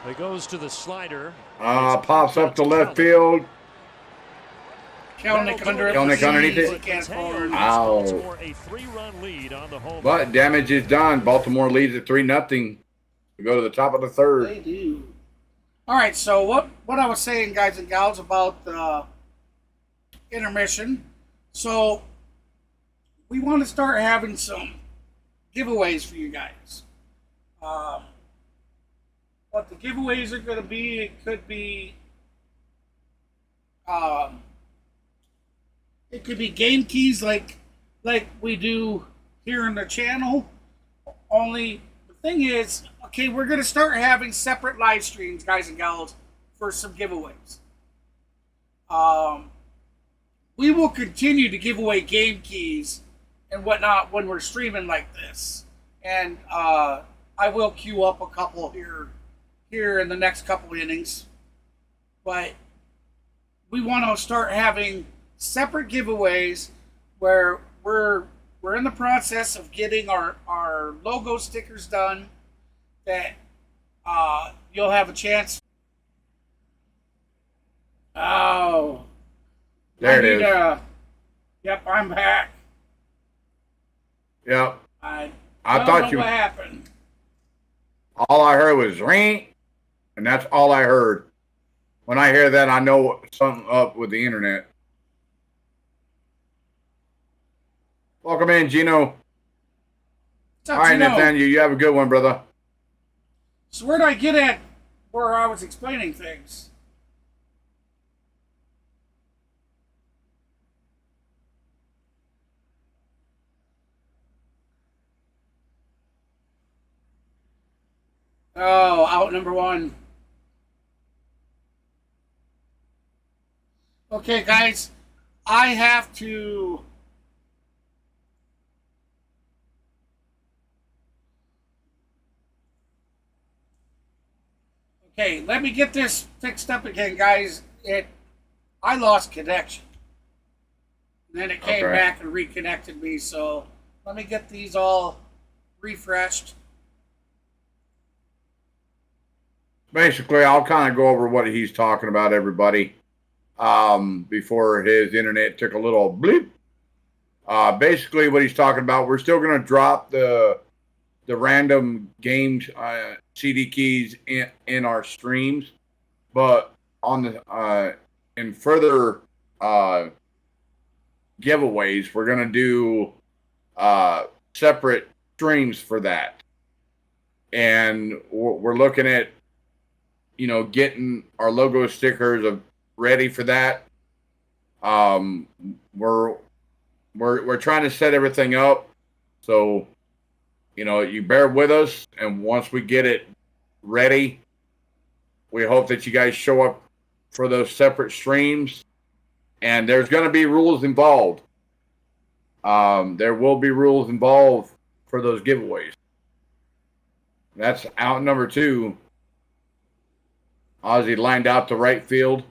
It goes to the slider. Pops up to left field. Kelnick underneath it. Ow. A 3-run lead on the home. But damage is done. Baltimore leads at 3-0. We go to the top of the third. They do. All right, so what I was saying, guys and gals, about the intermission. So we want to start having some giveaways for you guys. What the giveaways are going to be, it could be game keys like we do here in the channel. Only the thing is, okay, we're going to start having separate live streams, guys and gals, for some giveaways. We will continue to give away game keys and whatnot when we're streaming like this. And I will queue up a couple here in the next couple innings. But we want to start having separate giveaways where we're in the process of getting our logo stickers done, that you'll have a chance. Oh. There it is. Yep, I'm back. Yep. I thought you. What happened? All I heard was ring, and that's all I heard. When I hear that, I know something up with the internet. Welcome in, Gino. All right, Nathaniel, you have a good one, brother. So where did I get at where I was explaining things? Oh, out number 1. Okay, guys, I have to. Okay, let me get this fixed up again, guys. I lost connection. And then it came back and reconnected me, so let me get these all refreshed. Basically, I'll kind of go over what he's talking about, everybody, before his internet took a little bleep. Basically, what he's talking about, we're still going to drop the random games CD keys in our streams, but on the in further giveaways, we're going to do separate streams for that, and we're looking at getting our logo stickers ready for that. We're trying to set everything up. So, you bear with us. And once we get it ready, we hope that you guys show up for those separate streams. And there's going to be rules involved. There will be rules involved for those giveaways. That's out number 2. Ozzy lined out to right field.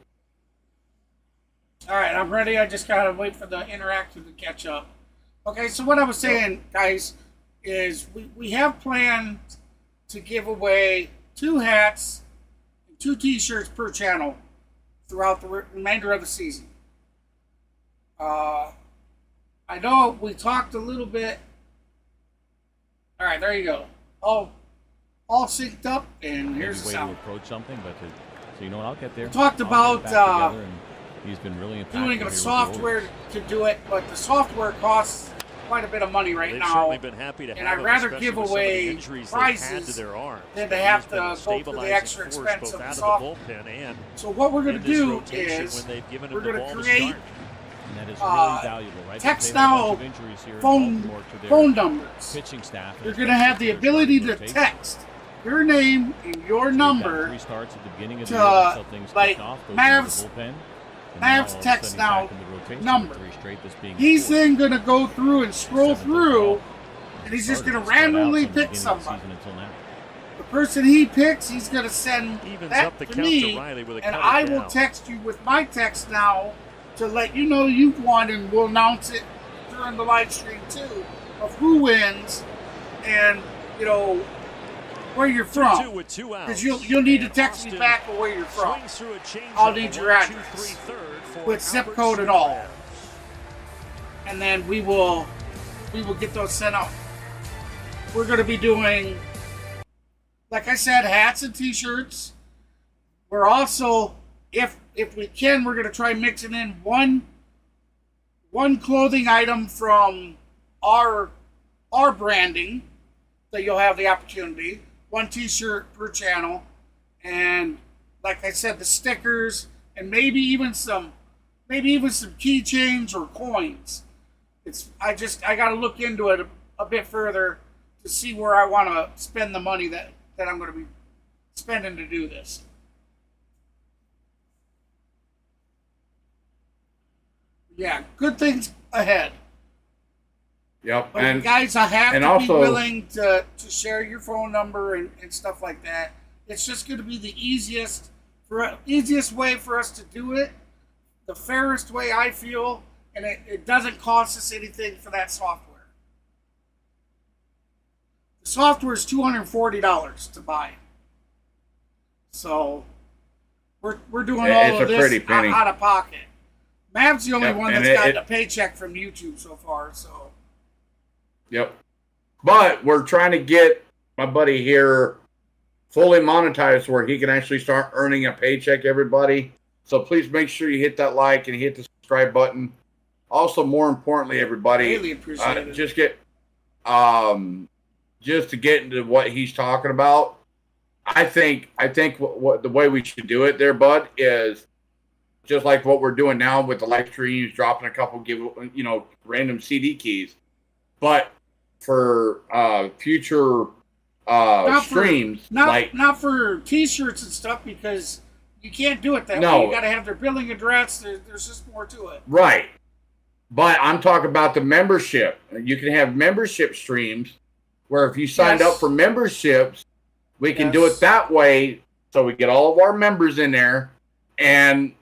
All right, I'm ready. I just got to wait for the interactive to catch up. Okay, so what I was saying, guys, is we have planned to give away 2 hats and 2 T-shirts per channel throughout the remainder of the season. I know we talked a little bit. All right, there you go. All synced up, and here's the sound. To approach something, but so you know what, I'll get there. We talked about he's been really doing a software to do it, but the software costs quite a bit of money right now. Been happy to and I'd rather give away prizes than to have to go through the extra expense of the software. So what we're going to do is we're going to create and that is really valuable, right? Text now phone numbers. Pitching staff. You're going to have the ability to text your name and your number to, like, Mavs text now number. He's then going to go through and scroll through, and he's just going to randomly pick somebody. The person he picks, he's going to send that to me, and I will text you with my text now to let you know you've won, and we'll announce it during the live stream too of who wins and where you're from, because you'll need to text me back of where you're from. I'll need your address with zip code and all, and then we will get those sent out. We're going to be doing, like I said, hats and T-shirts. We're also, if we can, we're going to try mixing in one clothing item from our branding that you'll have the opportunity. 1 T-shirt per channel, and like I said, the stickers, and maybe even some keychains or coins. I got to look into it a bit further to see where I want to spend the money that I'm going to be spending to do this. Yeah, good things ahead. Yep. But and guys, I have to also be willing to share your phone number and stuff like that. It's just going to be the easiest way for us to do it, the fairest way I feel, and it doesn't cost us anything for that software. The software is $240 to buy. So we're doing all of this out of pocket. Mav's the only one that's gotten a paycheck from YouTube so far, so. Yep. But we're trying to get my buddy here fully monetized where he can actually start earning a paycheck, everybody. So please make sure you hit that like and hit the subscribe button. Also, more importantly, everybody, really appreciate it. Just to get into what he's talking about, I think what the way we should do it there, bud, is just like what we're doing now with the live streams, dropping a couple random CD keys. But for future streams, not for T-shirts and stuff, because you can't do it that way. You got to have their billing address. There's just more to it. Right. But I'm talking about the membership. You can have membership streams where if you signed up for memberships, we can do it that way. So we get all of our members in there, and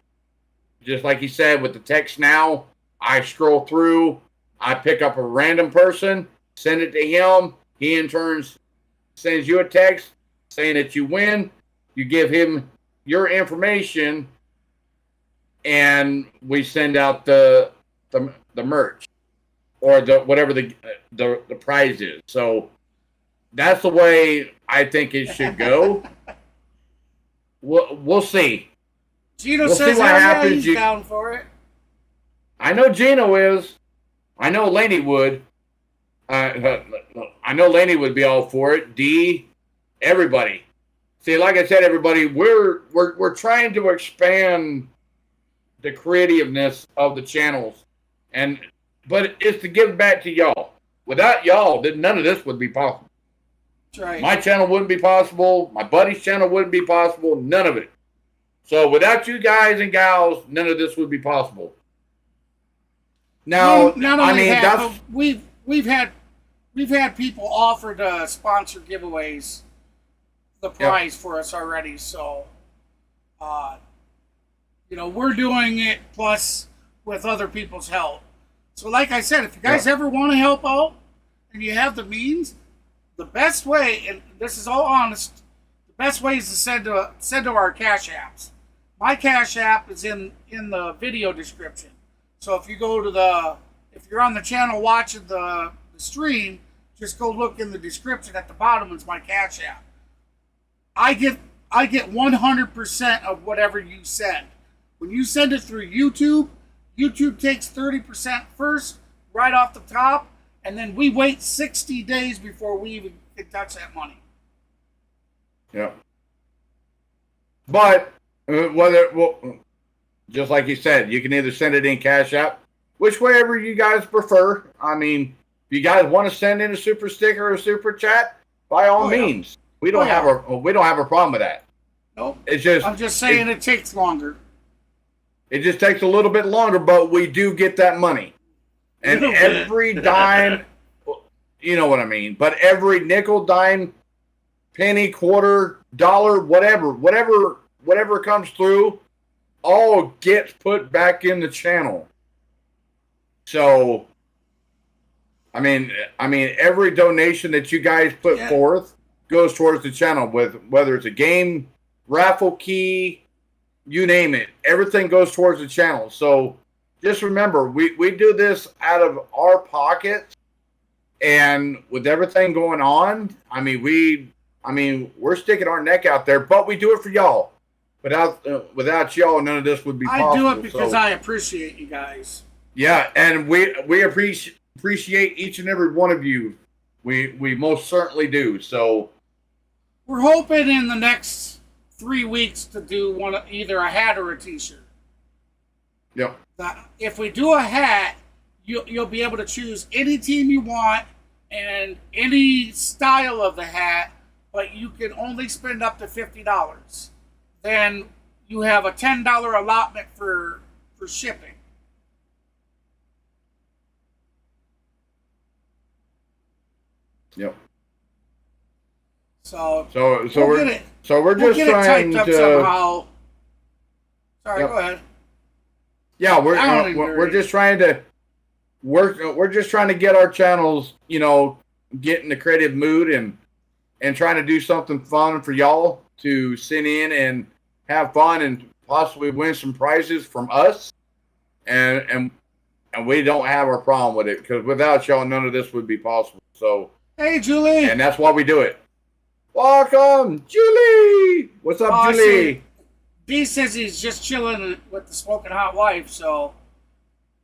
just like you said with the text now, I scroll through. I pick up a random person, send it to him. He in turn sends you a text saying that you win. You give him your information, and we send out the merch or whatever the prize is. So that's the way I think it should go. We'll see. Gino says he's down for it. I know Gino is. I know Laney would. I know Laney would be all for it. D, everybody. See, like I said, everybody, we're trying to expand the creativeness of the channels, but it's to give back to y'all. Without y'all, then none of this would be possible. That's right. My channel wouldn't be possible. My buddy's channel wouldn't be possible. None of it. So without you guys and gals, none of this would be possible. Now, we've had people offer to sponsor giveaways, the prize for us already. So, we're doing it plus with other people's help. So, like I said, if you guys ever want to help out and you have the means, the best way, and this is all honest, the best way is to send to our Cash Apps. My Cash App is in the video description. So if you go to if you're on the channel watching the stream, just go look in the description at the bottom. It's my Cash App. I get 100% of whatever you send. When you send it through YouTube, YouTube takes 30% first, right off the top, and then we wait 60 days before we even can touch that money. Yeah. But just like you said, you can either send it in Cash App, whichever you guys prefer. I mean, if you guys want to send in a super sticker or a super chat, by all means. We don't have a problem with that. Nope. It's just I'm just saying it takes longer. It just takes a little bit longer, but we do get that money. And every dime, you know what I mean, but every nickel, dime, penny, quarter, dollar, whatever comes through, all gets put back in the channel. So, I mean, every donation that you guys put forth goes towards the channel, whether it's a game, raffle key, you name it. Everything goes towards the channel. So just remember, we do this out of our pockets, and with everything going on, we're sticking our neck out there, but we do it for y'all. Without y'all, none of this would be possible. I do it because I appreciate you guys. Yeah, and we appreciate each and every one of you. We most certainly do. So we're hoping in the next 3 weeks to do either a hat or a T-shirt. Yep. If we do a hat, you'll be able to choose any team you want and any style of the hat, but you can only spend up to $50. Then you have a $10 allotment for shipping. Yep. So we're just trying to somehow. Sorry, go ahead. Yeah, we're just trying to work. We're just trying to get our channels, get in the creative mood and trying to do something fun for y'all to send in and have fun and possibly win some prizes from us. And we don't have a problem with it, because without y'all, none of this would be possible. So. Hey, Julie. And that's why we do it. Welcome, Julie. What's up, Julie? B says he's just chilling with the smoking hot wife, so.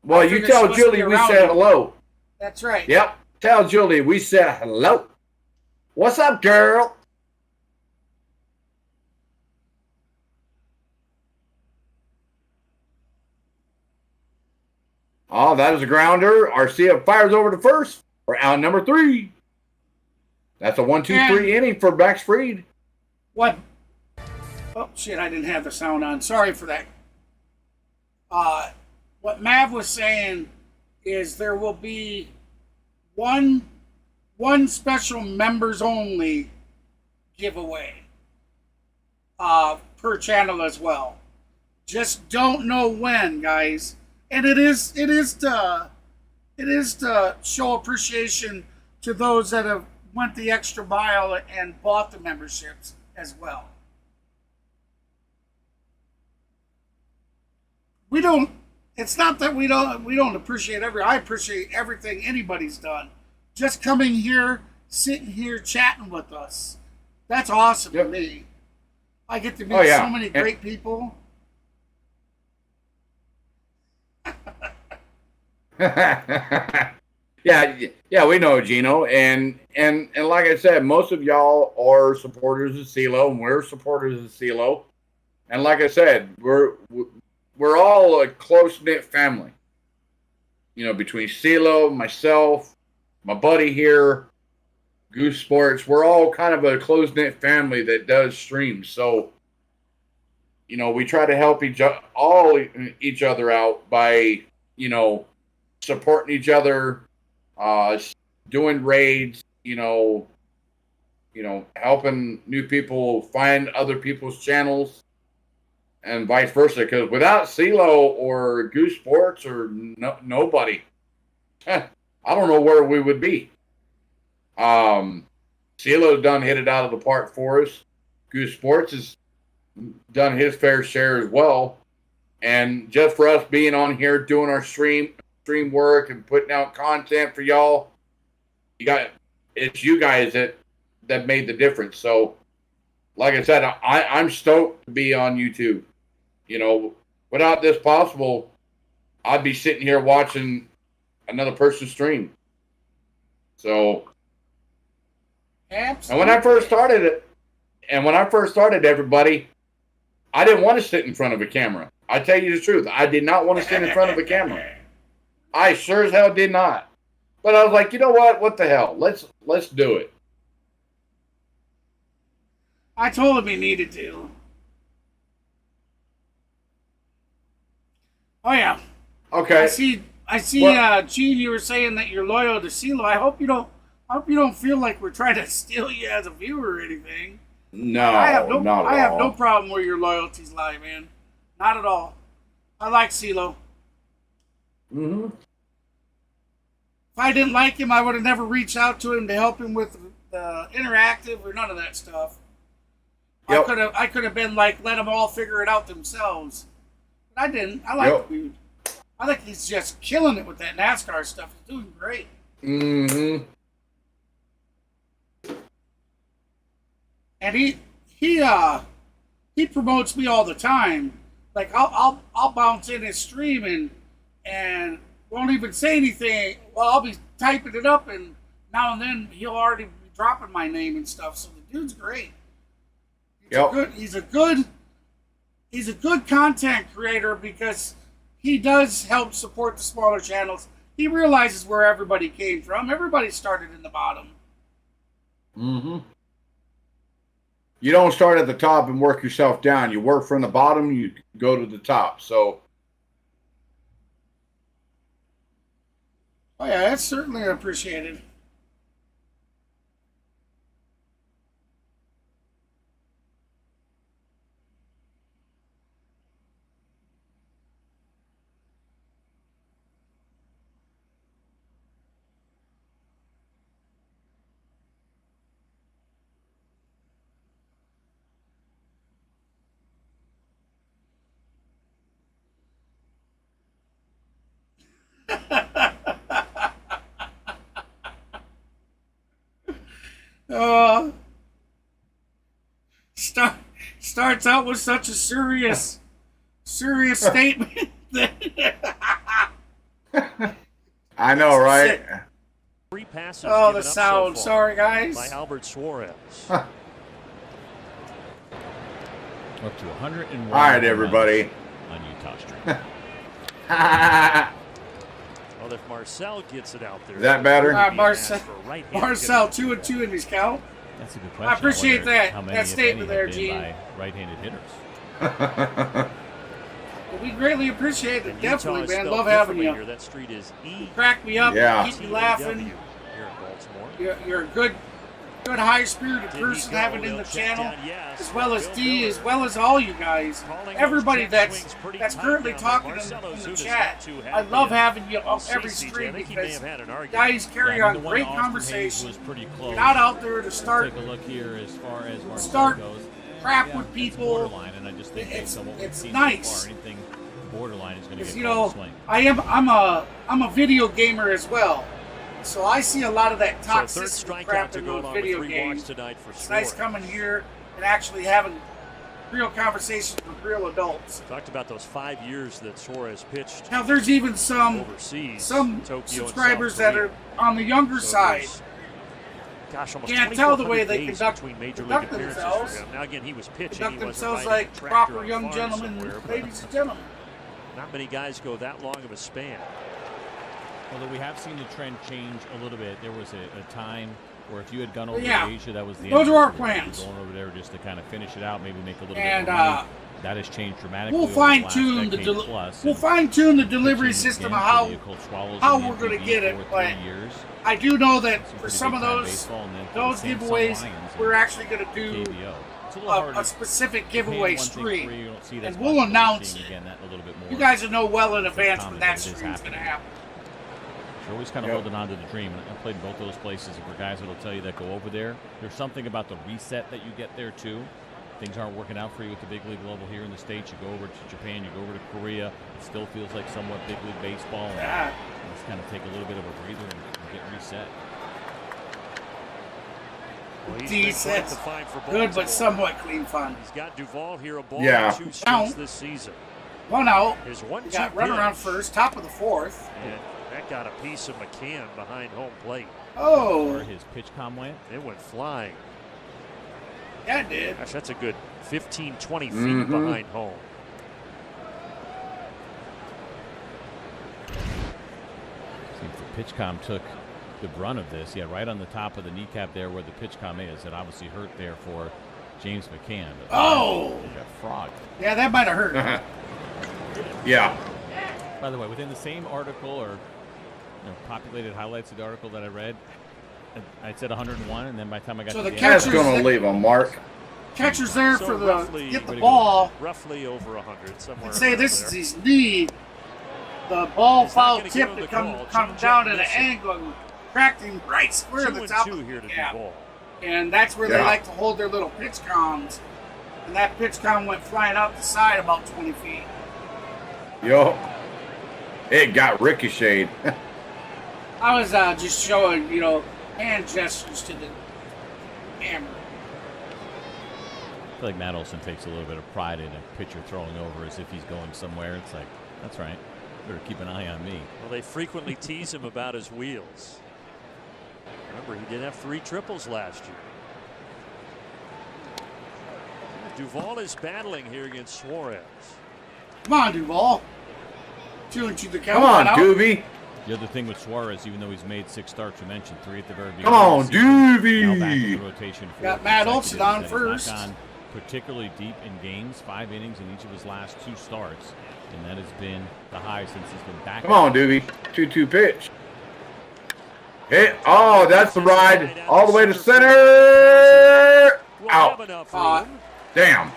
Well, you tell Julie we said hello. That's right. Yep. Tell Julie we said hello. What's up, girl? Oh, that is a grounder. Arcia fires over to first for out number 3. That's a 1-2-3 inning for Max Fried. What? Oh, shit, I didn't have the sound on. Sorry for that. What Mav was saying is there will be one special members only giveaway per channel as well. Just don't know when, guys. And it is to show appreciation to those that have went the extra mile and bought the memberships as well. It's not that we don't appreciate I appreciate everything anybody's done. Just coming here, sitting here, chatting with us. That's awesome to me. I get to meet so many great people. Yeah, we know, Gino, and like I said, most of y'all are supporters of CeeLo, and we're supporters of CeeLo, and like I said, we're all a close-knit family. You know, between CeeLo, myself, my buddy here, Goose Sports, we're all kind of a close-knit family that does streams. So, you know, we try to help each other out by, you know, supporting each other, doing raids, you know, helping new people find other people's channels and vice versa. Because without CeeLo or Goose Sports or nobody, I don't know where we would be. CeeLo's done hit it out of the park for us. Goose Sports has done his fair share as well. And just for us being on here doing our stream work and putting out content for y'all, it's you guys that made the difference. So, like I said, I'm stoked to be on YouTube. You know, without this possible, I'd be sitting here watching another person stream. So, absolutely. And when I first started, everybody, I didn't want to sit in front of a camera. I tell you the truth, I did not want to sit in front of a camera. I sure as hell did not. But I was like, you know what? What the hell? Let's do it. I told him he needed to. Oh yeah. Okay. I see. Gene, you were saying that you're loyal to CeeLo. I hope you don't feel like we're trying to steal you as a viewer or anything. No, I have not no problem where your loyalties lie, man. Not at all. I like CeeLo. Mm-hmm. If I didn't like him, I would have never reached out to him to help him with the interactive or none of that stuff. Yep. I could have been like, let them all figure it out themselves. But I didn't. I like the dude. I think he's just killing it with that NASCAR stuff. He's doing great. Mm-hmm. And he promotes me all the time. Like I'll bounce in his stream and won't even say anything. Well, I'll be typing it up, and now and then he'll already be dropping my name and stuff. So the dude's great. He's a good content creator because he does help support the smaller channels. He realizes where everybody came from. Everybody started in the bottom. Mm-hmm. You don't start at the top and work yourself down. You work from the bottom, you go to the top. So, oh yeah, that's certainly appreciated. Starts out with such a serious statement. I know, right? Three passes the sound. So sorry, guys. By Albert Suárez. Up to 101. All right, everybody. On Utah Street. Well, if Marcel gets it out there, is that better? Marcel 2-2 in his count. That's a good question. I appreciate that. Many, that statement there, Gene. By right-handed hitters. Well, we greatly appreciate it. Definitely, man. Love having you. Here. That street is You crack me up. Yeah. Keep me laughing. Here in Baltimore. You're a good high-spirited person having in the channel, as well as D, as well as all you guys. Everybody that's currently talking in the chat. I love having you on every stream because guys carry on great conversations. You're not out there to start crap with people. It's nice. Because, you know, I'm a video gamer as well. So I see a lot of that toxicity crap in those video games. It's nice coming here and actually having real conversations with real adults. Talked about those 5 years that Suárez pitched. Now there's even some subscribers that are on the younger side. Gosh, almost can't tell the way they conduct themselves. Now again, he was pitching. Conduct themselves like proper young gentlemen, ladies and gentlemen. Not many guys go that long of a span. Although we have seen the trend change a little bit. There was a time where if you had gone over Yeah. to Asia, that was the Those end. are our of the career. plans. Going over there just to kind of finish it out, maybe make a little And, bit more money. That has changed dramatically. We'll over the fine last tune the decade plus, we'll and fine tune the delivery pitching system of again how for the Occult Swallows how in the we're going to MPB get it. for But 3 years. I do know that Some for pretty some of big-time those baseball, and then for those the Samsung giveaways, Lions we're and actually going to do KBO. It's a little harder a specific to pay giveaway one thing stream, free, you don't see it as and much, we'll but we're announce seeing it. again that a little bit more. You guys will know well in It's advance common, when but that it is stream's going to happening. happen. You're always kind of holding on to the dream. And I played both those places. For guys that'll tell you that go over there, there's something about the reset that you get there too. Things aren't working out for you at the big league level here in the States. You go over to Japan, you go over to Korea. It still feels like somewhat big league baseball. And Yeah. just kind of take a little bit of a breather and get reset. Well, he's Decent. been quite the find for Good, Baltimore. but somewhat clean fun. He's got Duvall here, a ball Yeah. and 2 strikes this season. 1 out. His We 1-2 got run around pitch, first, top of the 4th. and that got a piece of McCann behind home plate. Where Oh, his pitch com went. It went flying. yeah, it did. Gosh, that's a good 15, 20 feet Mhm. behind home. Seems the pitch com took the brunt of this. Yeah, right on the top of the kneecap there where the pitch com is. It obviously hurt there for James McCann. But Oh! he got frogged. Yeah, that might have hurt. Yeah. By the way, within the same article or populated highlights of the article that I read, I said 101, and then by the time I got So to the the catcher's That's going to leave a mark. Catcher's there So for the roughly- get the Way to ball. Roughly over 100, somewhere. I'd say around this there. is his knee. The ball He's not foul gonna give tip him that the comes call. down Changeup at an missing. angle and cracked him right square in the 2 top and of 2 here the to gap. Duvall. And that's where they Yeah. like to hold their little pitch coms. And that pitch com went flying out the side about 20 feet. Yo. It got ricocheted. I was just showing, hand gestures to the camera. I feel like Matt Olson takes a little bit of pride in a pitcher throwing over as if he's going somewhere. It's like, that's right. Better keep an eye on me. Well, they frequently tease him about his wheels. Remember, he did have 3 triples last year. Duvall is battling here against Suárez. Come on, Duvall. 2-2 the count. Come on, out. Doobie. The other thing with Suárez, even though he's made 6 starts, we mentioned 3 at the very beginning. Come on, of the season, now back in Doobie. the rotation. Got Matt Olson on He's first. not gone particularly deep in games, 5 innings in each of his last 2 starts, and that has been the high since he's been back. Come on, Doobie. 2-2 pitch. Hit. Oh, that's the ride all the way to center. Will have Out. enough room. Damn.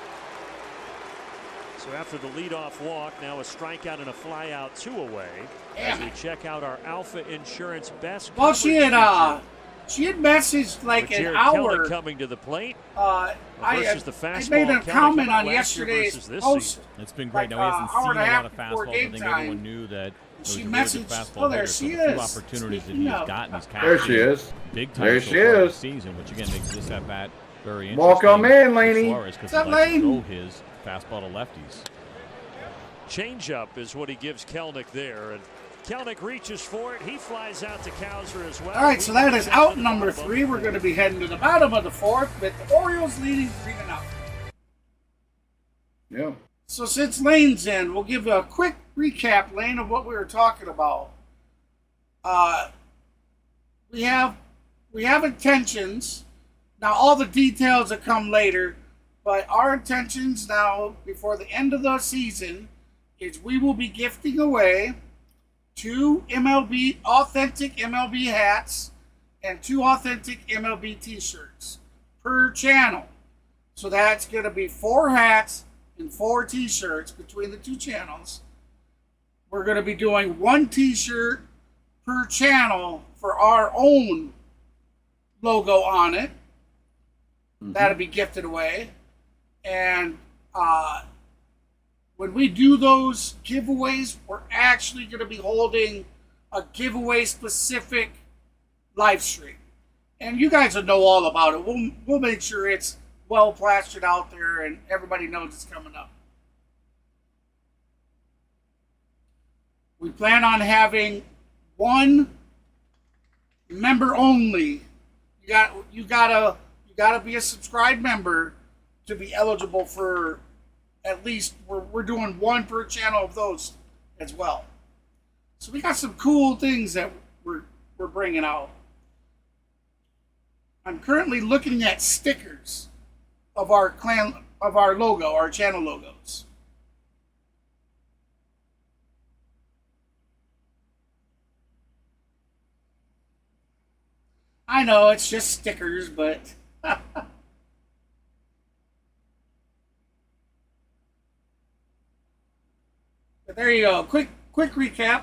So after the leadoff walk, now a strikeout and a fly out 2 away. As we check out our Alpha Insurance best. Well, she coverage had messaged like with an Jared hour. Kelnick coming to the plate I versus the I fastball. made a Kelnick comment on last year yesterday's versus this post. season. It's been great. Like, Now, he hasn't hour seen and a a half lot of before fastballs. I game think time. everyone knew that She he was a really good messaged, fastball oh, there hitter, she so the few is. opportunities that Speaking he's of. gotten, he's There she captured is. big time There so she far is. this season, which again makes this at bat very interesting. Welcome in, for Laney. Suárez, 'cause What's he up, likes to Lane? throw his fastball to lefties. Changeup is what he gives Kelnick there, and Kelnick reaches for it. He flies out to Kowser as well. All right, so that is out number 3. We're going to be heading to the bottom of the 4th with the Orioles leading 3-0. Yeah. So since Lane's in, we'll give a quick recap, Lane, of what we were talking about. We have intentions. Now, all the details will come later, but our intentions now, before the end of the season, is we will be gifting away 2 authentic MLB hats and 2 authentic MLB t-shirts per channel. So that's going to be 4 hats and 4 t-shirts between the 2 channels. We're going to be doing 1 t-shirt per channel for our own logo on it. That'll be gifted away. And when we do those giveaways, we're actually going to be holding a giveaway specific live stream. And you guys will know all about it. We'll make sure it's well plastered out there and everybody knows it's coming up. We plan on having 1 member only. You gotta be a subscribed member to be eligible for at least we're doing 1 per channel of those as well. So we got some cool things that we're bringing out. I'm currently looking at stickers of our logo, our channel logos. I know it's just stickers, but but there you go. Quick recap.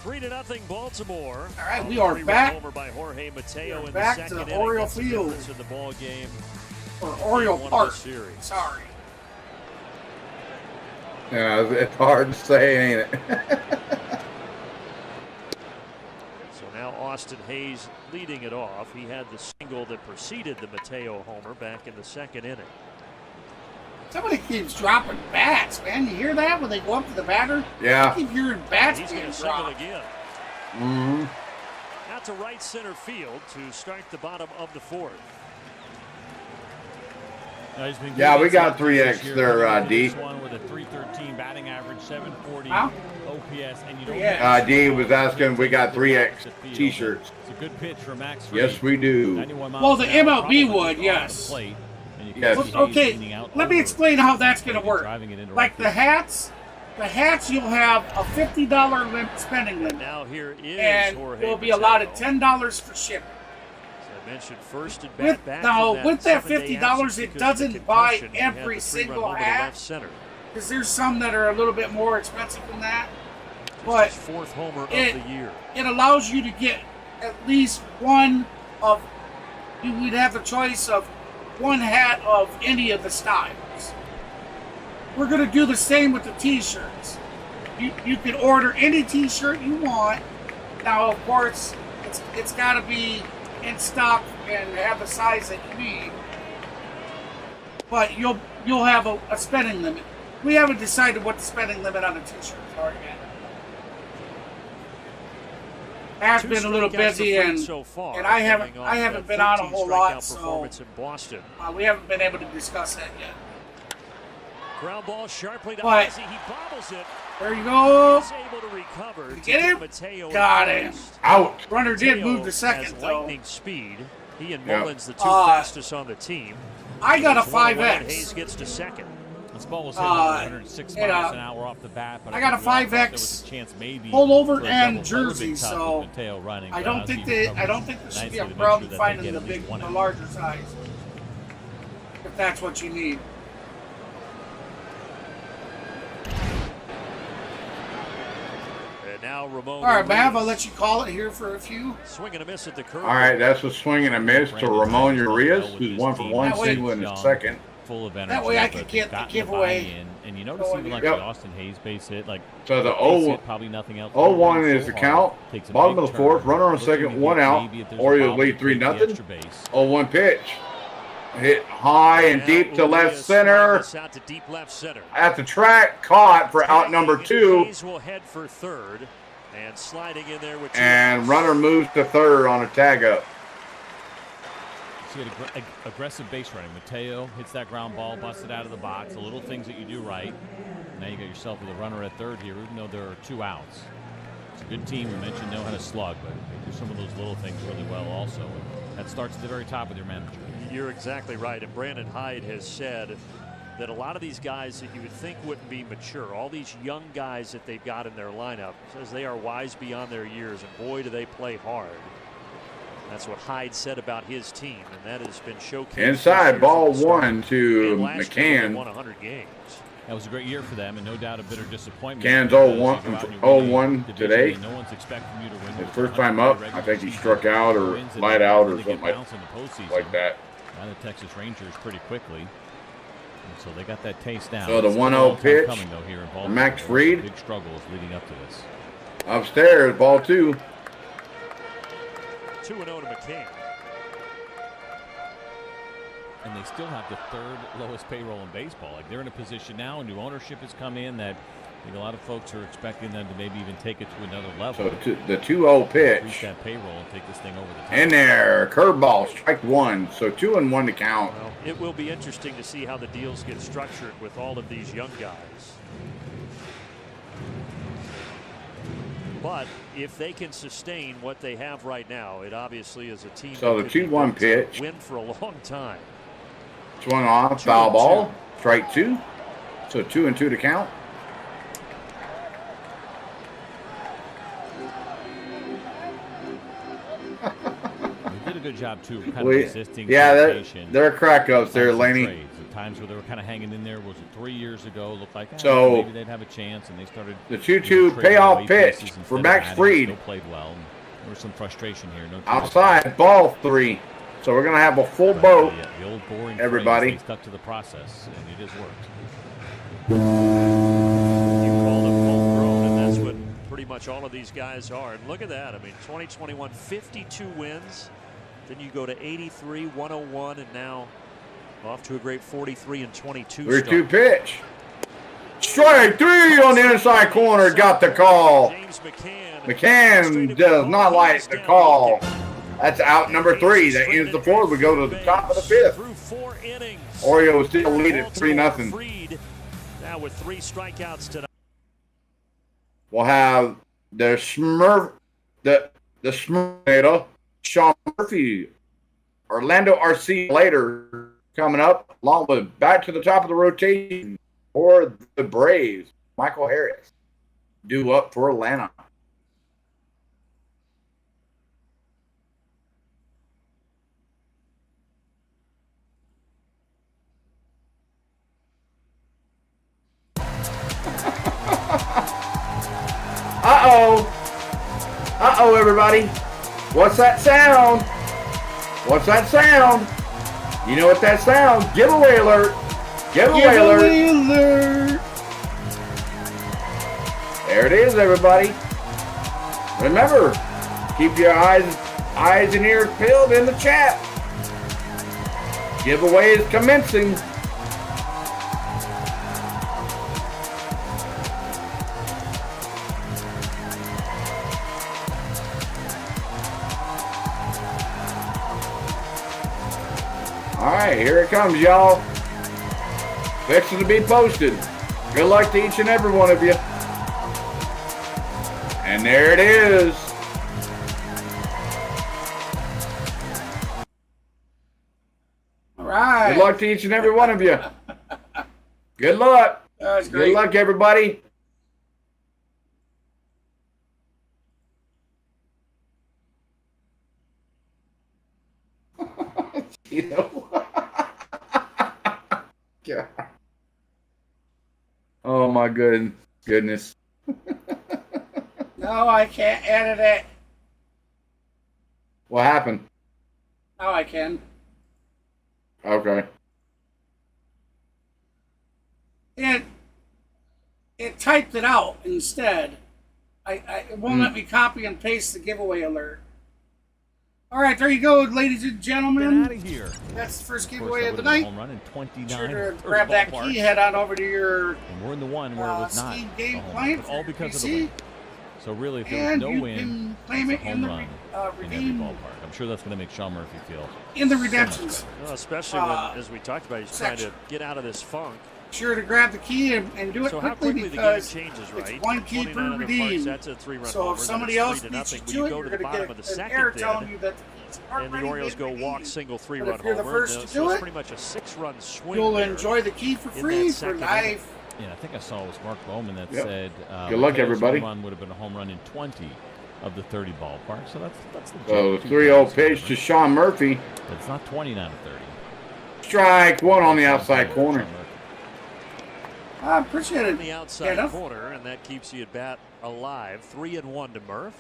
3-0 Baltimore. All right, we are back. Over by Jorge Mateo in back the to second Oriole inning. Field. In the ball game. Or Oriole Park. Sorry. Yeah, it's hard to say, ain't it? So now Austin Hayes leading it off. He had the single that preceded the Mateo homer back in the second inning. Somebody keeps dropping bats, man. You hear that when they go up to the batter? Yeah. I keep hearing bats He's being going to single dropped. again. Mm-hmm. Out to right center field to start the bottom of the fourth. Yeah, we got 3X there, D. One with a 313 batting average, 740 huh? OPS, and you don't. D was asking, we got 3X T-shirts. It's a good pitch for Max. Yes, we do. Well, the MLB would, yes. Yes. Okay, let me explain how that's going to work. Like the hats you'll have a $50 spending limit. Now here is and Jorge will be Mateo. allotted $10 for shipping. As I mentioned, first at With, bat now, with that seven-day $50, absence it because of the doesn't buy concussion. He had every the single three-run homer to hat. left center. Because there's some that are a little bit more expensive than that. Just But his fourth homer of the year. It allows you to get at least one of, you would have the choice of one hat of any of the styles. We're going to do the same with the t-shirts. You can order any t-shirt you want. Now, of course, it's got to be in stock and have the size that you need. But you'll have a spending limit. We haven't decided what the spending limit on the t-shirts are yet. I've been a little busy and I haven't been on a whole lot, so we haven't been able to discuss that yet. Ground ball sharply to But Ozzie. He bobbles it. there you go. He's able to recover. Get him? Mateo Got him. Out. Runner did Mateo move to second, has though. lightning speed. He and Mullins, the two fastest on the team. I got a There's 1-1, 5X. Hayes gets to second. This ball was hitting 106 miles an hour off the bat. But I got a 5X there was a chance maybe pullover for a and double. That would've been jersey, tough so with Mateo running, I but don't think Ozzie there recovered should be nicely a to make problem sure that they finding get the at least one the out. larger size. If that's what you need. And now Ramon. All right, Mav, I'll let you call it here for a few. Swing and a miss at the curve. All right, that's a swing and a miss to Ramon Urias, who's 1 for 1 That way- single in the second. Full of energy. That way I but could get the got giveaway. buy-in. And you notice even like Yep. the Austin Hayes base hit, like So the base 0-1 hit, probably nothing else. 0-1 is the count. Takes a Bottom big of the fourth, turn. runner on Looking second, to one get out. maybe if there's a Orioles foul, lead 3-0. take the extra base. 0-1 pitch. Hit high and Now deep to left Urias center. this out to deep left center. At the track, caught for out number 2. Hayes will head for third and sliding in there with And runner moves to third on a tag up. So you had aggressive base running. Mateo hits that ground ball, busted out of the box. The little things that you do right. Now you got yourself with a runner at third here, even though there are 2 outs. It's a good team. We mentioned know how to slug, but they do some of those little things really well also. And that starts at the very top with your manager. You're exactly right. And Brandon Hyde has said that a lot of these guys that you would think wouldn't be mature, all these young guys that they've got in their lineup, says they are wise beyond their years, and boy, do they play hard. That's what Hyde said about his team, and that has been showcased. Inside, ball 1 to and last year they McCann. won 100 games. That was a great year for them, and no doubt a bitter disappointment. McCann's because 0-1 you go out and you win 0-1 the today. division, and no one's expecting you to win. His first time up, I think he struck out or light out or something like that. Now the Texas Rangers pretty quickly. And so they got that taste down. So the It's still a 1-0 long time pitch coming, though, here in Baltimore. Max Fried. Big struggles leading up to this. Upstairs, ball 2. 2-0 to McCann. And they still have the 3rd lowest payroll in baseball. Like they're in a position now, new ownership has come in that I think a lot of folks are expecting them to maybe even take it to another level. So the 2-0 Increase pitch. that payroll and take this thing over the top. In there, curveball, strike 1. So 2-1 to count. Well, it will be interesting to see how the deals get structured with all of these young guys. But if they can sustain what they have right now, it obviously is a team. So the 2-1 pitch. Win for a long time. Swung on, foul ball, strike 2. So 2-2 to count. They did a good job too, kind of resisting. Yeah, they're crack-ups there, Laney. The times where they were kind of hanging in there, was it 3 years ago? Looked like so maybe they'd have a chance, and they started the 2-2 payoff pitch for Max Fried. Still played well. There was some frustration here. No outside, ball 3. So we're gonna have a full boat. The old boring everybody. They stuck to the process, and it has worked. You called them homegrown, and that's what pretty much all of these guys are. And look at that. I mean, 2021, 52 wins. Then you go to 83, 101, and now off to a great 43 and 22. 3-2 pitch. Strike 3 on the inside corner. Got the call. McCann does not like the call. That's out number 3. That ends the 4th. We go to the top of the 5th. Orioles still lead at 3-0. Now with 3 strikeouts tonight. We'll have the Smurf, Sean Murphy, Orlando RC later coming up, along with back to the top of the rotation for the Braves, Michael Harris, due up for Atlanta. Uh-oh, everybody. What's that sound? What's that sound? You know what that sounds? Giveaway alert. Giveaway alert. There it is, everybody. Remember, keep your eyes and ears peeled in the chat. Giveaway is commencing. All right, here it comes, y'all. Fixing to be posted. Good luck to each and every one of you. And there it is. All right. Good luck to each and every one of you. Good luck. That was great. Good luck, everybody. You know. God. Oh my goodness. No, I can't edit it. What happened? Now I can. Okay. It typed it out instead. It won't let me copy and paste the giveaway alert. All right, there you go, ladies and gentlemen. Get out of here. That's the first giveaway of the night. Home run in 29. Sure to grab that key, head on over to your and we're in the one where it was not Steam game client, all because PC, of the win. So really, if there was no win, can claim it in the in every redeem ballpark. I'm sure that's going to make Sean Murphy feel in the redemptions. Well, especially when, as we talked about, he's trying to get out of this funk. Sure to grab the key and do it quickly because the game changes, right? it's 1 key per redeem. That's a 3-run So homer, if somebody else beats you to it, go you're to the going to bottom of get the an error second telling you that the keys aren't and the ready Orioles to go redeem. walk single 3-run But if you're the homer. first to So do it's it, pretty much a 6-run swing. you'll enjoy the key for free for life. Yeah, I think I saw it was Mark Bowman that said good luck, everybody. Home run would have been a home run in 20 of the 30 ballpark. So that's the So 3-0 pitch to Sean Murphy. But it's not 29 of 30. Strike 1 on the outside corner. I appreciate it. On the outside corner, and that keeps you at bat alive. 3-1 to Murph.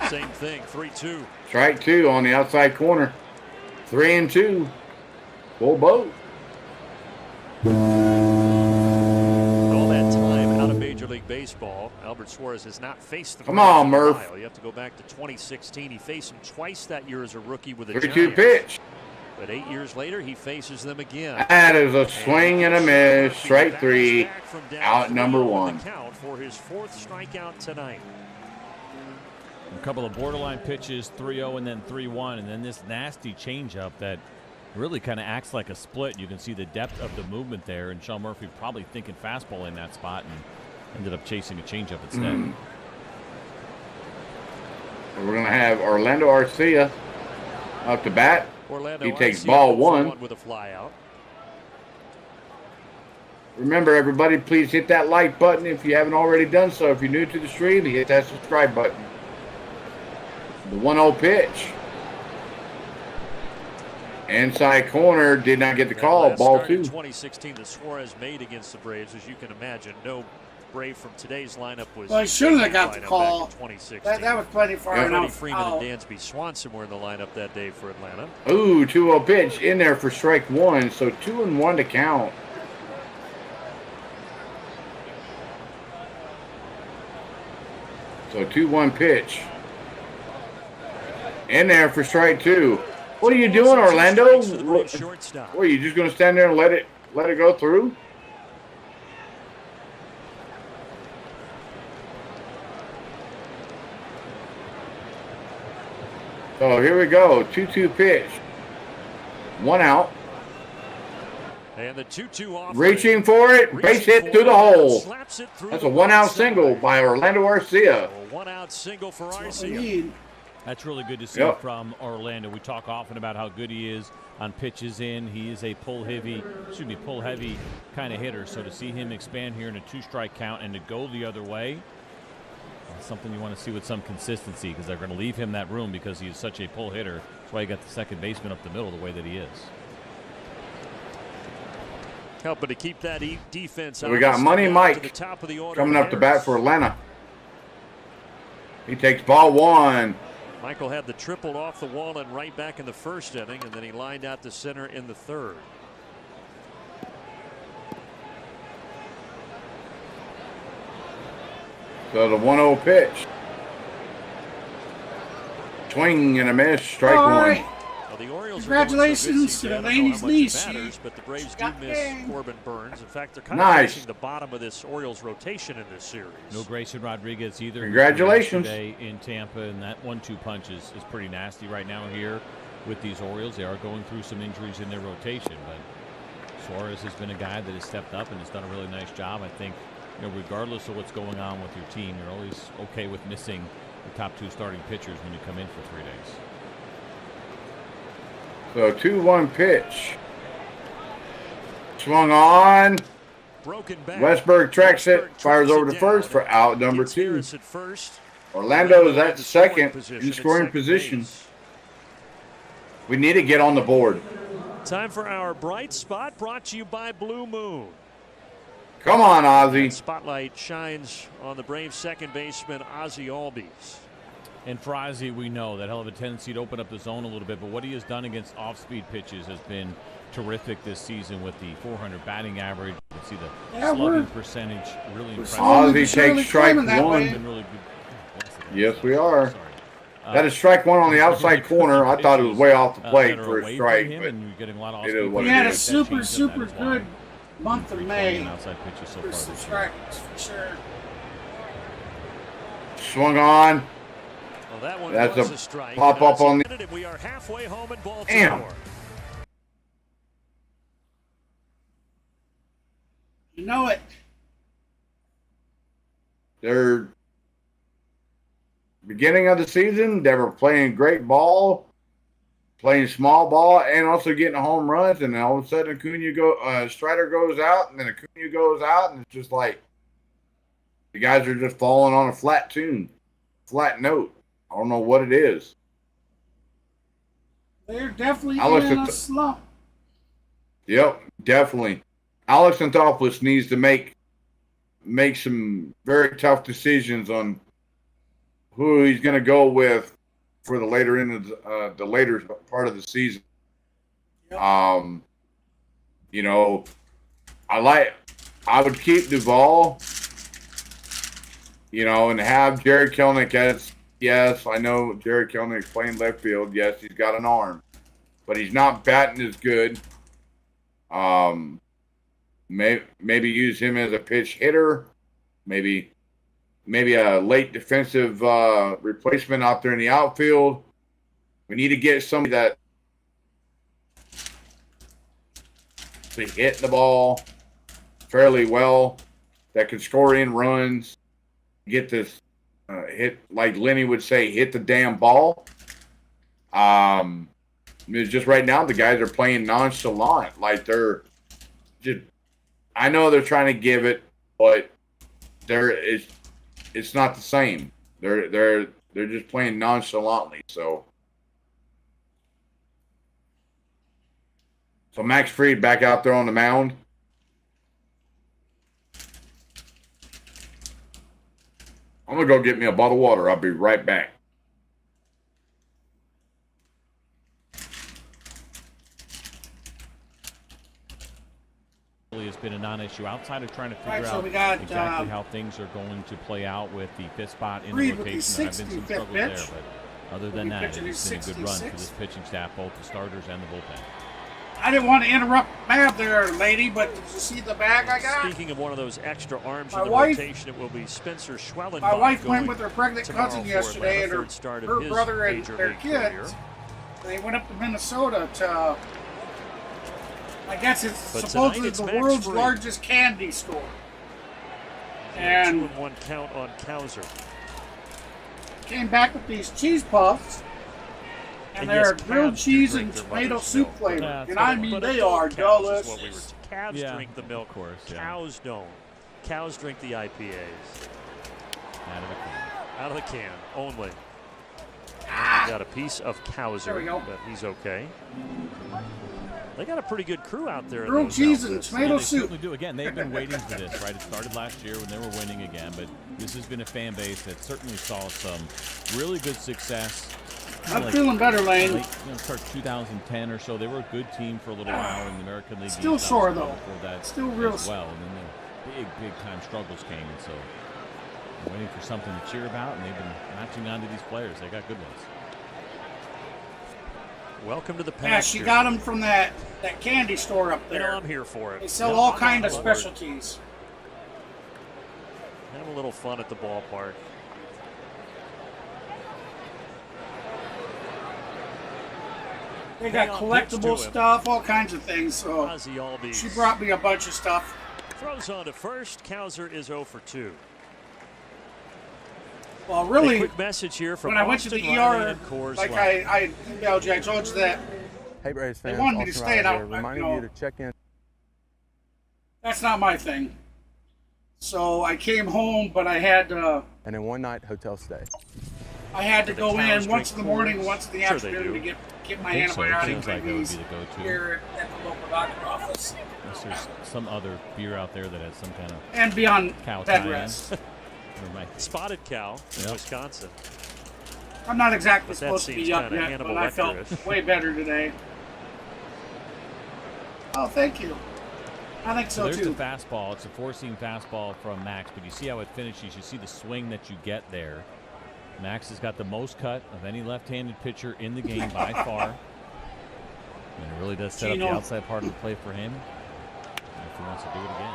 Same thing, 3-2. Strike 2 on the outside corner. 3-2. Full boat. All that time out of Major League Baseball, Albert Suárez has not faced the Come on, Murph. while. You have to go back to 2016. He faced them twice that year as a rookie with the 3-2 Giants. pitch. But 8 years later, he faces them again. That is a swing and a miss. Strike 3. Out number 1. Count for his 4th strikeout tonight. A couple of borderline pitches, 3-0 and then 3-1, and then this nasty changeup that Really kind of acts like a split. You can see the depth of the movement there, and Sean Murphy probably thinking fastball in that spot and ended up chasing a changeup instead. We're going to have Orlando Arcia up to bat. He takes ball one with a fly out. Remember, everybody, please hit that like button if you haven't already done so. If you're new to the stream, hit that subscribe button. The 1-0 pitch. Inside corner, did not get the call. Ball 2. In 2016 that Suárez made against the Braves, as you can imagine, no Brave from today's lineup was. Well, he shouldn't have got the call. 2016. That was plenty far enough. Freeman and Dansby Swanson were in the lineup that day for Atlanta. Ooh, 2-0 pitch in there for strike 1. So 2-1 to count. So 2-1 pitch. In there for strike 2. What are you doing, Orlando? What are you just going to stand there and let it go through? So here we go. 2-2 pitch. 1 out. And the 2-2 off. Reaching for it. Base hit through the hole. That's a 1-out single by Orlando Arcia. A 1-out single for Arcia. That's really good to see from Orlando. We talk often about how good he is on pitches in. He is a pull heavy kind of hitter. So to see him expand here in a 2-strike count and to go the other way, that's something you want to see with some consistency, because they're going to leave him that room because he is such a pull hitter. That's why he got the second baseman up the middle the way that he is. Helping to keep that defense out. We got Money Mike coming up to bat for Atlanta. He takes ball 1. Michael had the triple off the wall and right back in the first inning, and then he lined out to center in the third. So the 1-0 pitch. Swing and a miss, strike 1. Well, the Orioles Congratulations to the ladies' niece. But the Braves do miss Corbin Burns. In fact, they're kind of facing the bottom of this Orioles rotation in this series. No Grayson Rodriguez either. Congratulations. Today in Tampa, and that 1-2 punch is pretty nasty right now here with these Orioles. They are going through some injuries in their rotation, but Suárez has been a guy that has stepped up and has done a really nice job. I think, regardless of what's going on with your team, you're always okay with missing the top 2 starting pitchers when you come in for 3 days. So 2-1 pitch. Swung on. Broken back. Westberg tracks it, fires over to first for out number 2. Orlando is at second in scoring position. We need to get on the board. Time for our bright spot, brought to you by Blue Moon. Come on, Ozzy. Spotlight shines on the Braves second baseman, Ozzy Albies. And for Ozzy, we know that he'll have a tendency to open up the zone a little bit, but what he has done against off-speed pitches has been terrific this season with the 400 batting average. You can see the slugging percentage really impressive. Ozzy takes strike 1. Really yes, we are. That is strike 1 on the outside corner. I thought it was way off the plate for a strike, but it is what he it had is. a super good month of May. Outside pitches so far some strikes for sure. Swung on. Well, that one That's was a a strike. pop up on the. We are halfway home in Baltimore. Damn. You know it. They're beginning of the season. They were playing great ball, playing small ball, and also getting home runs. And then all of a sudden, Strider goes out, and then Acuna goes out, and it's just like the guys are just falling on a flat note. I don't know what it is. They're definitely in a slump. Yep, definitely. Alex Anthopoulos needs to make some very tough decisions on who he's going to go with for the later the later part of the season. Yep. I would keep Duvall, and have Jared Kelenic as. Yes, I know Jared Kelenic is playing left field. Yes, he's got an arm, but he's not batting as good. Maybe use him as a pitch hitter. Maybe a late defensive replacement out there in the outfield. We need to get somebody that actually hitting the ball fairly well, that can score in runs, get this hit, like Lenny would say, hit the damn ball. It's just right now the guys are playing nonchalant, like they're just. I know they're trying to give it, but it's not the same. They're just playing nonchalantly. So Max Fried back out there on the mound. I'm gonna go get me a bottle of water. I'll be right back. Has been a non-issue outside of trying to figure so out we got, exactly how things are going to play out with the fifth spot in the rotation. There have been some struggles there, but other than that, it's been a good run for this pitching staff, both the starters and the bullpen. I didn't want to interrupt Matt there, lady, but did you see the bag I got? Speaking of one of those extra arms in the rotation, it will be Spencer Schwellenbach. My wife went with her pregnant cousin yesterday, and her brother and their kids. They went up to Minnesota to, I guess it's supposedly the world's largest candy store. And 2-1 count on Cowser. Came back with these cheese puffs. And they're grilled cheese and tomato soup flavor. And I mean, they are delicious. Calves drink the milk. Of course, cows don't. Cows drink the IPAs. Out of the can. Out of the can, only. Got a piece of Cowser, there we go. but he's okay. They got a pretty good crew out there. Grilled cheese and tomato soup. Certainly do. Again, they've been waiting for this, right? It started last year when they were winning again, but this has been a fan base that certainly saw some really good success. I'm feeling better, Lane. Late, start 2010 or so. They were a good team for a little while in the American League. Still sore though. That still real as well. And then the big time struggles came, and so I'm waiting for something to cheer about. And they've been latching onto these players. They got good ones. Welcome to the pasture. Yeah, she got them from that candy store up there. You know, I'm here for it. They sell all kinds of specialties. Have a little fun at the ballpark. They got collectible stuff, all kinds of things. So she brought me a bunch of stuff. Throws on to first. Cowser is 0 for 2. Well, really, a quick message here from when I went to the ER, like I emailed you, I told you that hey, Braves fans, they wanted me to stay, and I reminding you to check in. That's not my thing. So I came home, but I had to. And a one-night hotel stay. I had to go in once in the morning, once in the afternoon to get my antibiotics here at the local doctor office. Unless there's some other beer out there that has some kind of and beyond cow bed rest. Spotted cow in Wisconsin. I'm not exactly supposed to be up yet, but I felt way better today. Oh, thank you. I think so, there's too. The fastball. It's a four-seam fastball from Max, but you see how it finishes. You see the swing that you get there. Max has got the most cut of any left-handed pitcher in the game by far. And it really does set up the outside part of the play for him if he wants to do it again.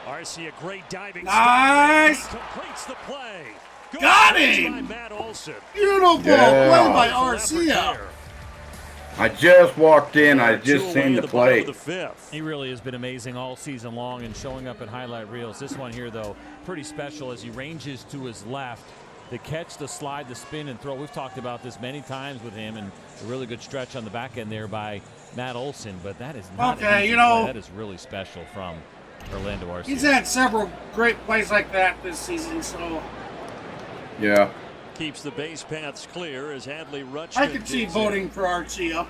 Arcia, a great diving nice. Completes the play. Good got him. By Matt Olson. Beautiful play by Arcia. I just walked in. I just seen the play. He really has been amazing all season long and showing up in highlight reels. This one here, though, pretty special as he ranges to his left. The catch, the slide, the spin, and throw. We've talked about this many times with him, and a really good stretch on the back end there by Matt Olson. But that is not an easy play. That is really special from Orlando Arcia. He's had several great plays like that this season, so. Yeah. Keeps the base paths clear as Adley Rutschman. I could see voting for Arcia.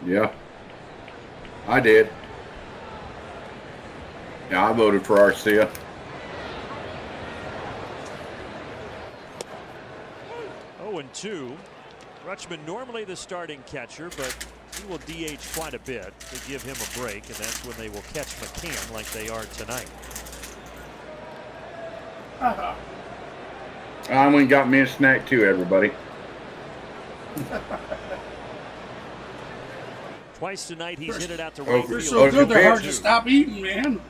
Yeah. I did. Yeah, I voted for Arcia. And 2. Rutschman normally the starting catcher, but he will DH quite a bit to give him a break, and that's when they will catch McCann like they are tonight. I went and got me a snack too, everybody. Twice tonight he's hit it out to right field. They're so good, they're hard to stop eating, man.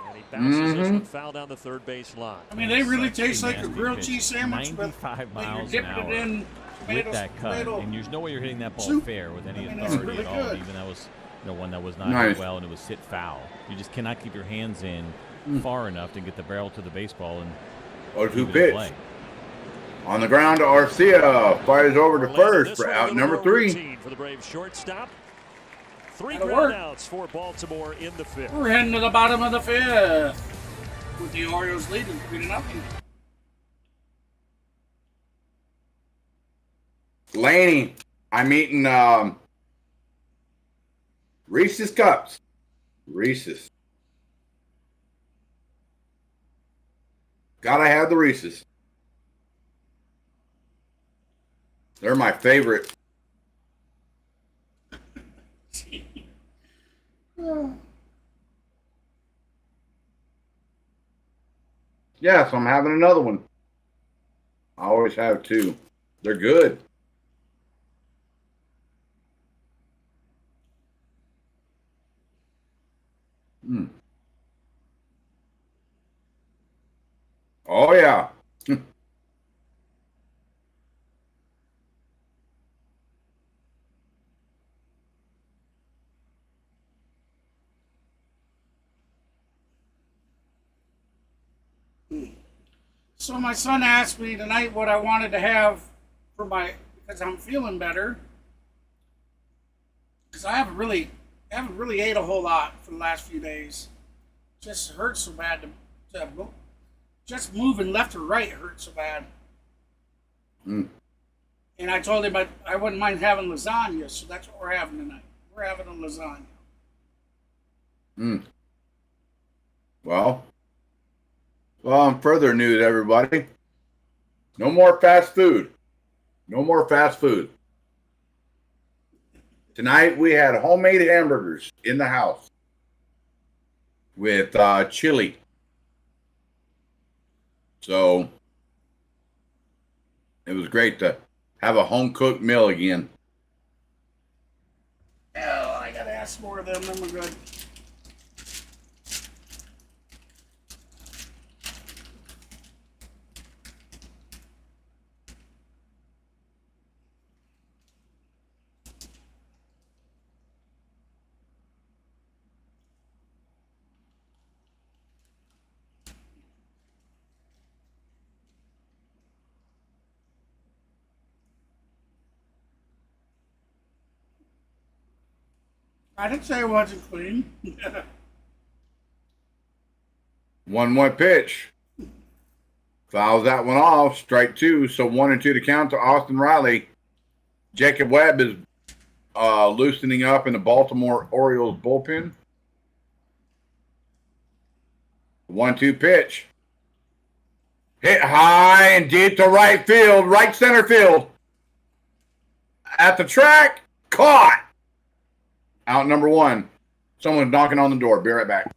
And he bounces this one foul down the third base line. I mean, they really taste like a grilled cheese sandwich, but 95 miles you're dipping it in with that cut, and there's no way you're hitting that ball fair with any authority at all. Even that was one that was not hit well, and it was hit foul. You just cannot keep your hands in far enough to get the barrel to the baseball and 0-2 pitch. On the ground to Arcia. Fires over to first for out number 3. For the Braves shortstop. 3 groundouts for Baltimore in the 5th. We're heading to the bottom of the 5th with the Orioles leading 3-0. Laney, I'm eating Reese's Cups. Reese's. Gotta have the Reese's. They're my favorite. Yes, I'm having another one. I always have 2. They're good. Oh, yeah. So my son asked me tonight what I wanted to have for because I'm feeling better. Because I haven't really ate a whole lot for the last few days. Just hurts so bad to just moving left or right hurts so bad. And I told him I wouldn't mind having lasagna, so that's what we're having tonight. We're having a lasagna. Well, on further news, everybody. No more fast food. No more fast food. Tonight we had homemade hamburgers in the house with chili. So it was great to have a home-cooked meal again. Oh, I gotta ask more of them, then we're good. I didn't say it wasn't clean. 1-1 pitch. Fouls that one off. Strike 2. So 1-2 to count to Austin Riley. Jacob Webb is loosening up in the Baltimore Orioles bullpen. 1-2 pitch. Hit high and deep to right field. Right center field. At the track. Caught. Out number 1. Someone's knocking on the door. Be right back.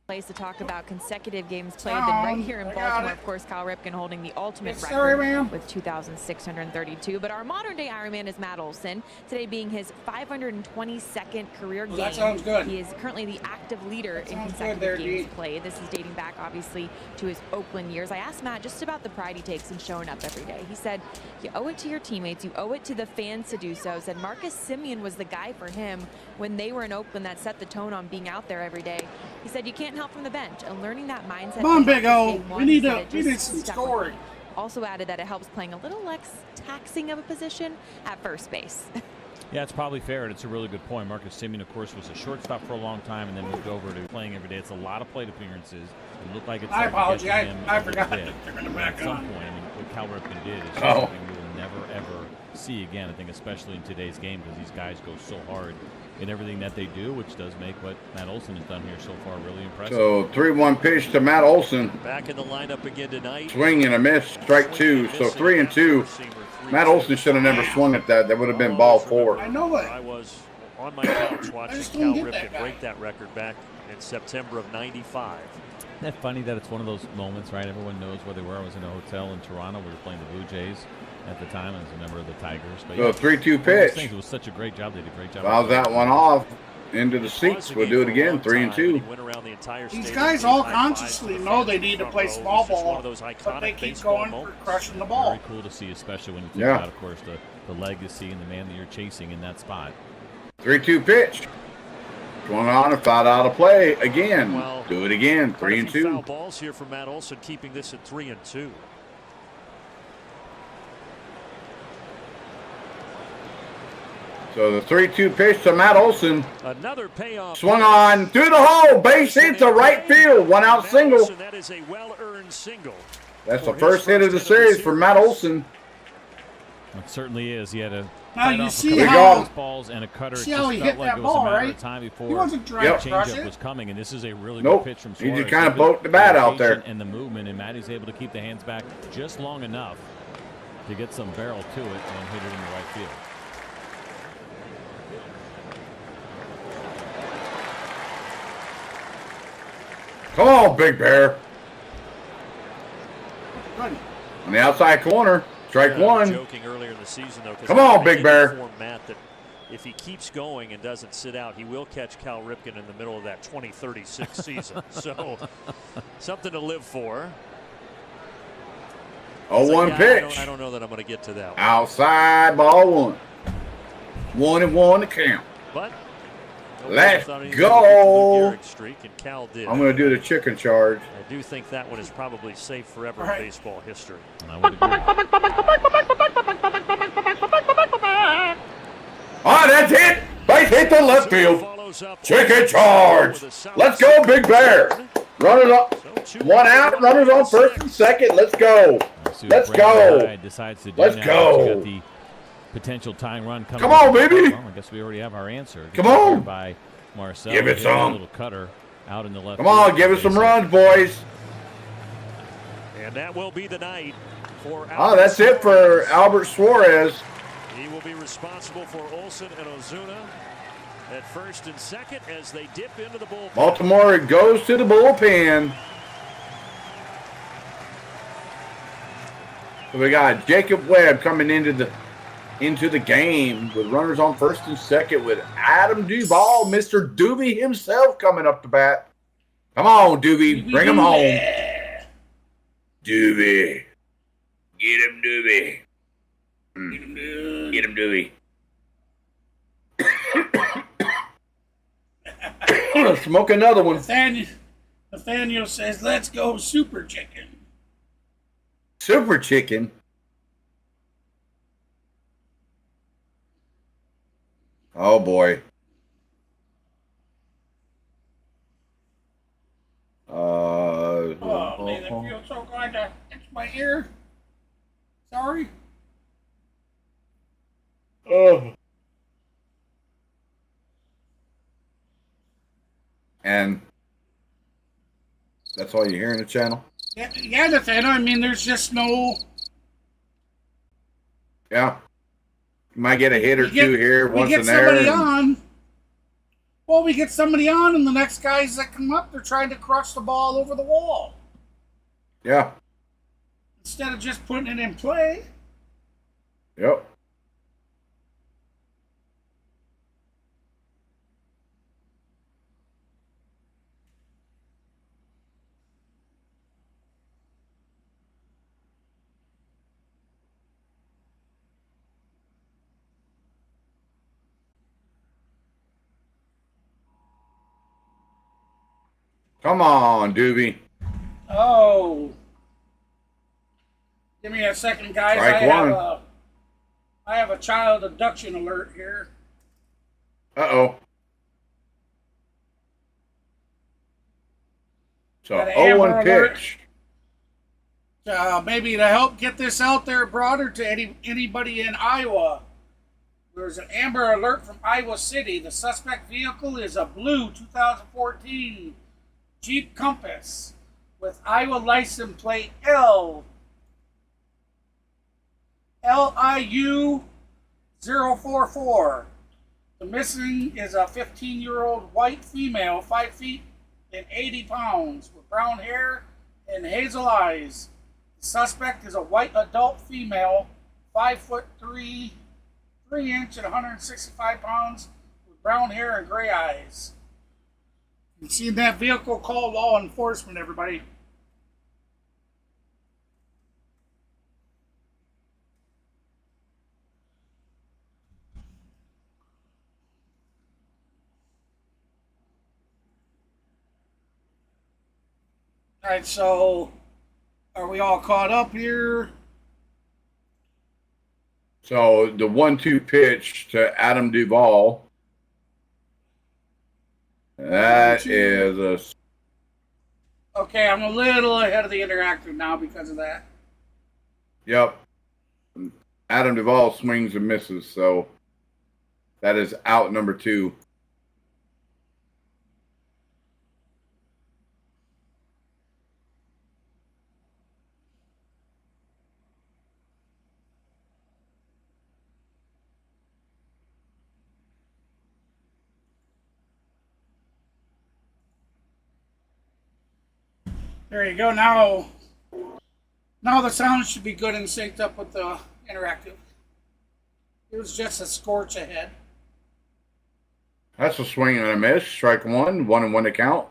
Place to talk about consecutive games played. Then right here in Baltimore, of course, Cal Ripken holding the ultimate record with 2,632. But our modern-day Ironman is Matt Olson, today being his 522nd career game. That sounds good. He is currently the active leader in consecutive games played. This is dating back, obviously, to his Oakland years. I asked Matt just about the pride he takes in showing up every day. He said, you owe it to your teammates. You owe it to the fans to do so. Said Marcus Semien was the guy for him when they were in Oakland that set the tone on being out there every day. He said, you can't help from the bench, and learning that mindset. Come on, Big O. We need some scoring. Also added that it helps playing a little less taxing of a position at first base. Yeah, it's probably fair, and it's a really good point. Marcus Semien, of course, was a shortstop for a long time and then moved over to playing every day. It's a lot of plate appearances. It looked like it's I apologize. I forgot. At some point, I mean, what Cal Ripken did is something we will never, ever see again, I think, especially in today's game, because these guys go so hard in everything that they do, which does make what Matt Olson has done here so far really impressive. So 3-1 pitch to Matt Olson. Back in the lineup again tonight. Swing and a miss, strike 2. So 3-2. Matt Olson should have never swung at that. That would have been ball 4. I know it. I was on my couch watching Cal Ripken break that record back in September of '95. Isn't that funny that it's one of those moments, right? Everyone knows where they were. I was in a hotel in Toronto. We were playing the Blue Jays at the time. I was a member of the Tigers. But so 3-2 pitch. It was such a great job. They did a great job. Fouls that one off. into the seats. We'll do it again, 3-2. These guys all consciously know they need to play small ball, but they keep going for crushing the ball. Very cool to see, especially when you think about, of course, the legacy and the man that you're chasing in that spot. 3-2 pitch. Swung on and fouled out of play again. Well, do it again, 3-2. Foul balls here for Matt Olson, keeping this at 3-2. So the 3-2 pitch to Matt Olson. Another payoff. Swung on through the hole. Base hit to right field. 1-out single. That is a well-earned single. That's the first hit of the series for Matt Olson. It certainly is. He had a now you see how balls and a cutter. See how he hit that ball, right? He wasn't trying to crush it. Was coming, and this is a really good pitch from Suárez. He just kind of poked the bat out there. And the movement, and Matty's able to keep the hands back just long enough to get some barrel to it and hit it in the right field. Come on, Big Bear. On the outside corner, strike one. Joking earlier in the season, though, come on, Big Bear. Matt, that if he keeps going and doesn't sit out, he will catch Cal Ripken in the middle of that 2036 season. So, something to live for. 0-1 pitch. I don't know that I'm going to get to that one. Outside ball 1. 1-1 to count. But let's go. I'm going to do the chicken charge. I do think that one is probably safe forever in baseball history. And I would agree. Oh, that's it. Base hit to left field. Chicken charge. Let's go, Big Bear. Runners up. 1 out. Runners on first and second. Let's go. Let's go. Let's go. The potential tying run coming. Come on, baby. Well, I guess we already have our answer. Come on. By Marcel. Give it some. A little cutter out in the left. Come on, give us some runs, boys. And that will be the night for Albert that's Suárez. It for Albert Suárez. He will be responsible for Olson and Ozuna at first and second as they dip into the bullpen. Baltimore goes to the bullpen. So we got Jacob Webb coming into the game with runners on first and second with Adam Duvall, Mr. Doobie himself coming up to bat. Come on, Doobie. Bring him home. Doobie. Get him, Doobie. Get him, Doobie. Smoke another one. Nathaniel says, let's go Super Chicken. Super Chicken? Oh, boy. Oh, man, that feels so good to itch my ear. Sorry. Oh. And that's all you hear in the channel? Yeah, Nathaniel. I mean, there's just no... Yeah. You might get a hit or two here, once in there. We get somebody on. Well, we get somebody on, and the next guys that come up, they're trying to crush the ball over the wall. Yeah. Instead of just putting it in play. Yep. Come on, Doobie. Oh. Give me a second, guys. I have a child abduction alert here. Uh-oh. So 0-1 pitch. Maybe to help get this out there broader to anybody in Iowa. There's an Amber Alert from Iowa City. The suspect vehicle is a blue 2014 Jeep Compass with Iowa license plate LIU 044. The missing is a 15-year-old white female, 5 feet and 80 pounds, with brown hair and hazel eyes. The suspect is a white adult female, 5'3" and 165 pounds, with brown hair and gray eyes. You see that vehicle, call law enforcement, everybody. All right, so are we all caught up here? So the 1-2 pitch to Adam Duvall. That is a. Okay, I'm a little ahead of the interactive now because of that. Yep. Adam Duvall swings and misses, so that is out number 2. There you go. Now the sound should be good and synced up with the interactive. It was just a scorch ahead. That's a swing and a miss. Strike 1, 1-1 to count.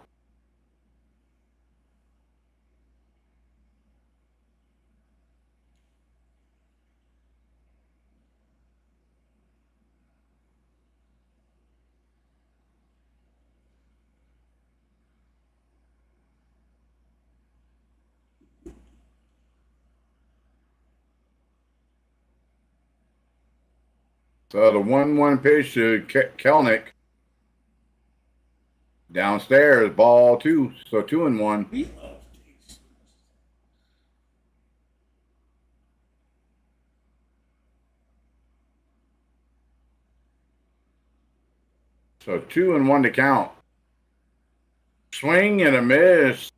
So the 1-1 pitch to Kelnick. Downstairs, ball 2. So 2-1. So 2-1 to count. Swing and a miss.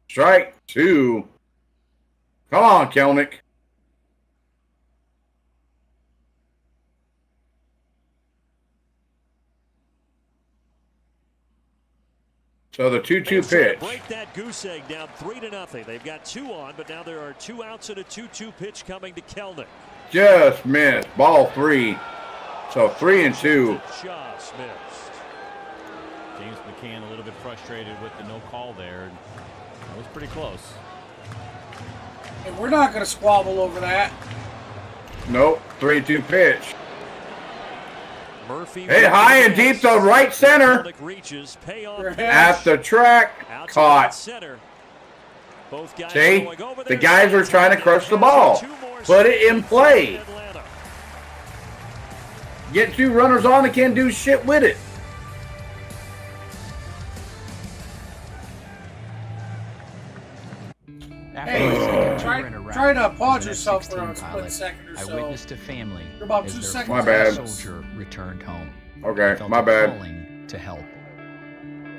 Strike 2. Come on, Kelnick. So the 2-2 pitch. Break that goose egg down 3-0. They've got 2 on, but now there are 2 outs and a 2-2 pitch coming to Kelnick. Just missed. Ball 3. So 3-2. Just missed. James McCann a little bit frustrated with the no call there. That was pretty close. Hey, we're not going to squabble over that. Nope. 3-2 pitch. Murphy Hey, high and deep to right center. Reaches, at the track. Caught. Center. Both guys See, the guys are trying to crush the ball. Put it in play. Get 2 runners on and can't do shit with it. Hey, try to pause yourself for a split second or so. I witnessed a family for about 2 seconds. My bad. Soldier returned home. Okay, my bad. Calling to help.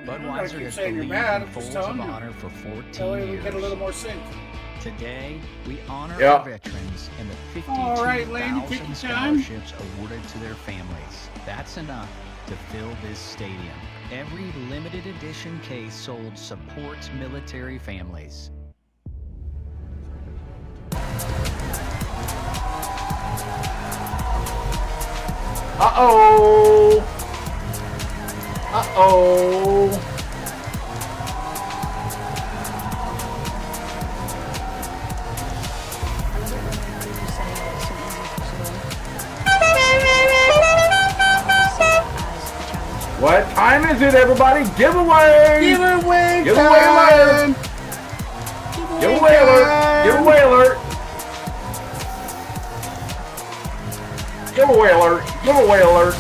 Budweiser has saying you're believed bad. in I'm just Folds of telling you. Honor for 14 That way we years. get a little more sync. Today, we honor Yep. our veterans and the All right, Landy, take 52,000 your time. scholarships awarded to their families. That's enough to fill this stadium. Every limited edition case sold supports military families. Uh-oh. Uh-oh. What time is it, everybody? Giveaway! Giveaway Giveaway alert! Giveaway alert! Giveaway alert! Giveaway alert! Giveaway alert!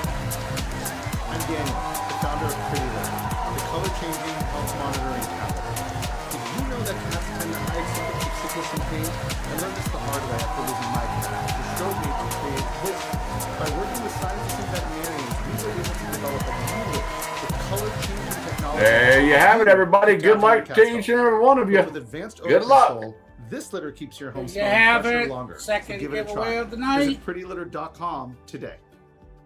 I'm Daniel, the founder of Pretty Litter, the color-changing, health-monitoring tablet. Did you know that cats tend to hide symptoms of sickness and pain? I learned this the hard way after losing my cat, which drove me to create this. By working with scientists and veterinarians, we were able to develop a new litter with color-changing technology. There you have it, everybody. Good luck to each and every one of you. With advanced Good odor luck. control, this litter keeps your home You smelling have fresher it. longer. Second So give it a giveaway try. of the night. Visit prettylitter.com today.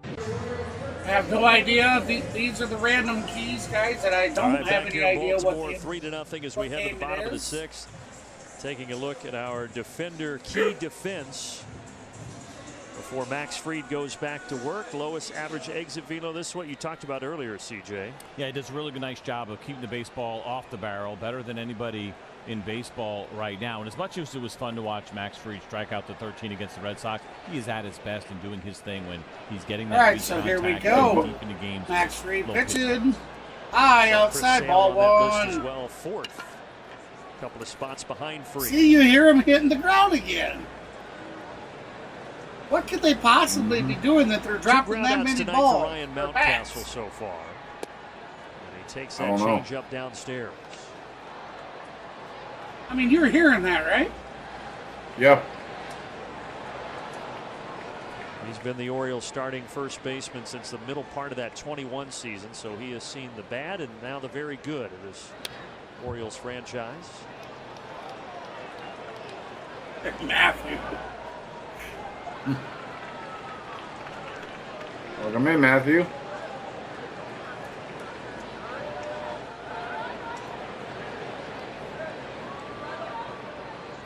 I have no idea. These are the random keys, guys, that I don't have any idea what Baltimore 3-0 as we head to the bottom of the 6th. Taking a look at our defender key defense before Max Fried goes back to work. Lowest average exit velo. This is what you talked about earlier, CJ. Yeah, he does a really good, nice job of keeping the baseball off the barrel, better than anybody in baseball right now. And as much as it was fun to watch Max Fried strike out the 13 against the Red Sox, he is at his best in doing his thing when he's getting that. All right, so here we go. Deep into games. Max Fried pitching. High outside, ball one. As well, fourth. Couple of spots behind Fried. See, you hear him hitting the ground again. What could they possibly be doing that they're dropping that many balls? For Ryan Mountcastle so far. And he takes that change up downstairs. I mean, you're hearing that, right? Yep. He's been the Orioles starting first baseman since the middle part of that 21 season, so he has seen the bad and now the very good of this Orioles franchise. Matthew. Welcome in, Matthew.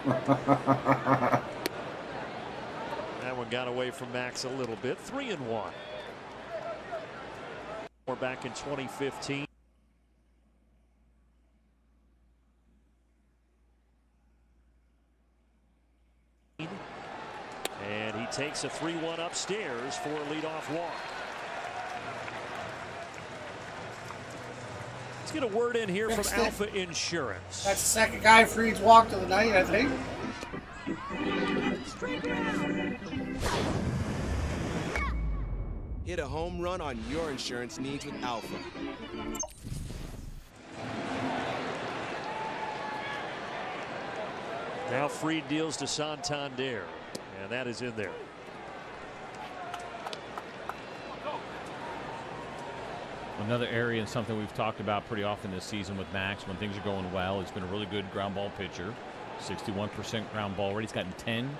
That one got away from Max a little bit. 3-1. We're back in 2015. And he takes a 3-1 upstairs for a leadoff walk. Let's get a word in here from Alpha Insurance. That's the second guy Fried's walked of the night, I think. Hit a home run on your insurance needs with Alpha. Now Fried deals to Santander, and that is in there. Another area and something we've talked about pretty often this season with Max when things are going well. He's been a really good ground ball pitcher. 61% ground ball rate. He's gotten 10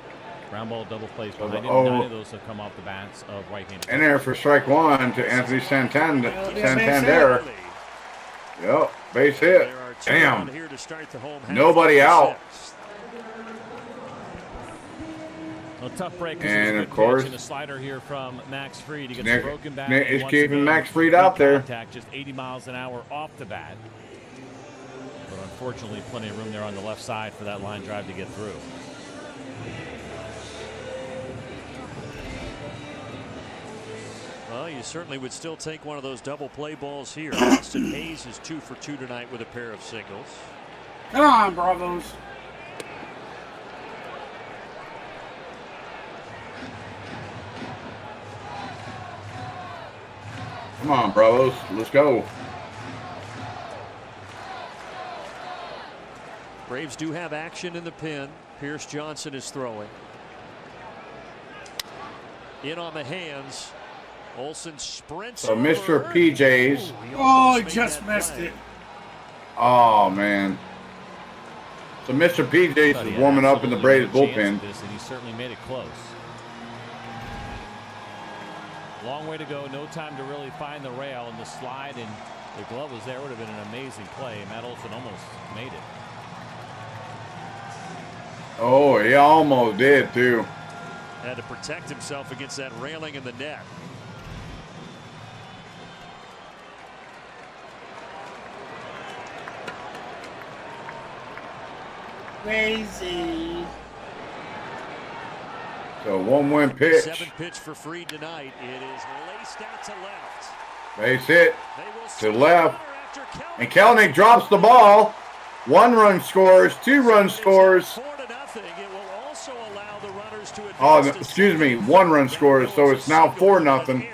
ground ball double plays behind him. 9 of those have come off the bats of right-handed. In there for strike one to Anthony Santander. Yep, base hit. Damn. Nobody out. A tough break. And of course, the slider here from Max Fried. He gets a broken bat. Nick is keeping Max Fried out there. Just 80 miles an hour off the bat. But unfortunately, plenty of room there on the left side for that line drive to get through. Well, you certainly would still take one of those double play balls here. Austin Hayes is 2 for 2 tonight with a pair of singles. Come on, Bravos. Come on, Bravos. Let's go. Braves do have action in the pen. Pierce Johnson is throwing. In on the hands. Olsen sprints. So Mr. PJs. Oh, he just missed it. Oh, man. So Mr. PJs is warming up in the Braves bullpen. And he certainly made it close. Long way to go. No time to really find the rail, and the slide and the glove was there. Would have been an amazing play. Matt Olson almost made it. Oh, he almost did too. Had to protect himself against that railing in the net. Crazy. So 1-1 pitch. 7th pitch for Fried tonight. It is laced out to left. Base hit to left. And Kelenic drops the ball. 1 run scores, 2 run scores. Oh, excuse me, 1 run scores, so it's now 4-0.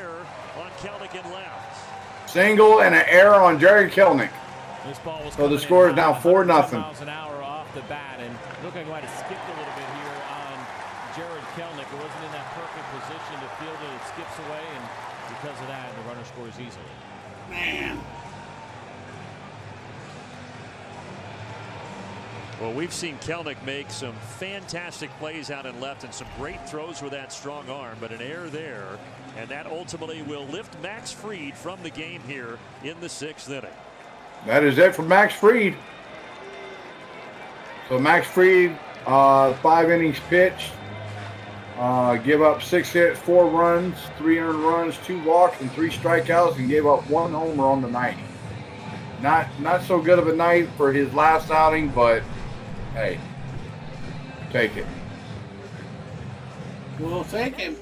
Single and an error on Jerry Kelenic. So the score is now 4-0. Miles an hour off the bat, and looked like he might have skipped a little bit here on Jared Kelenic. It wasn't in that perfect position to field it. It skips away, and because of that, the runner scores easily. Man. Well, we've seen Kelenic make some fantastic plays out in left and some great throws with that strong arm, but an error there, and that ultimately will lift Max Fried from the game here in the 6th inning. That is it for Max Fried. So Max Fried, 5 innings pitched. Give up 6 hits, 4 runs, 3 earned runs, 2 walks, and 3 strikeouts, and gave up 1 homer on the night. Not so good of a night for his last outing, but hey, take it. We'll take him.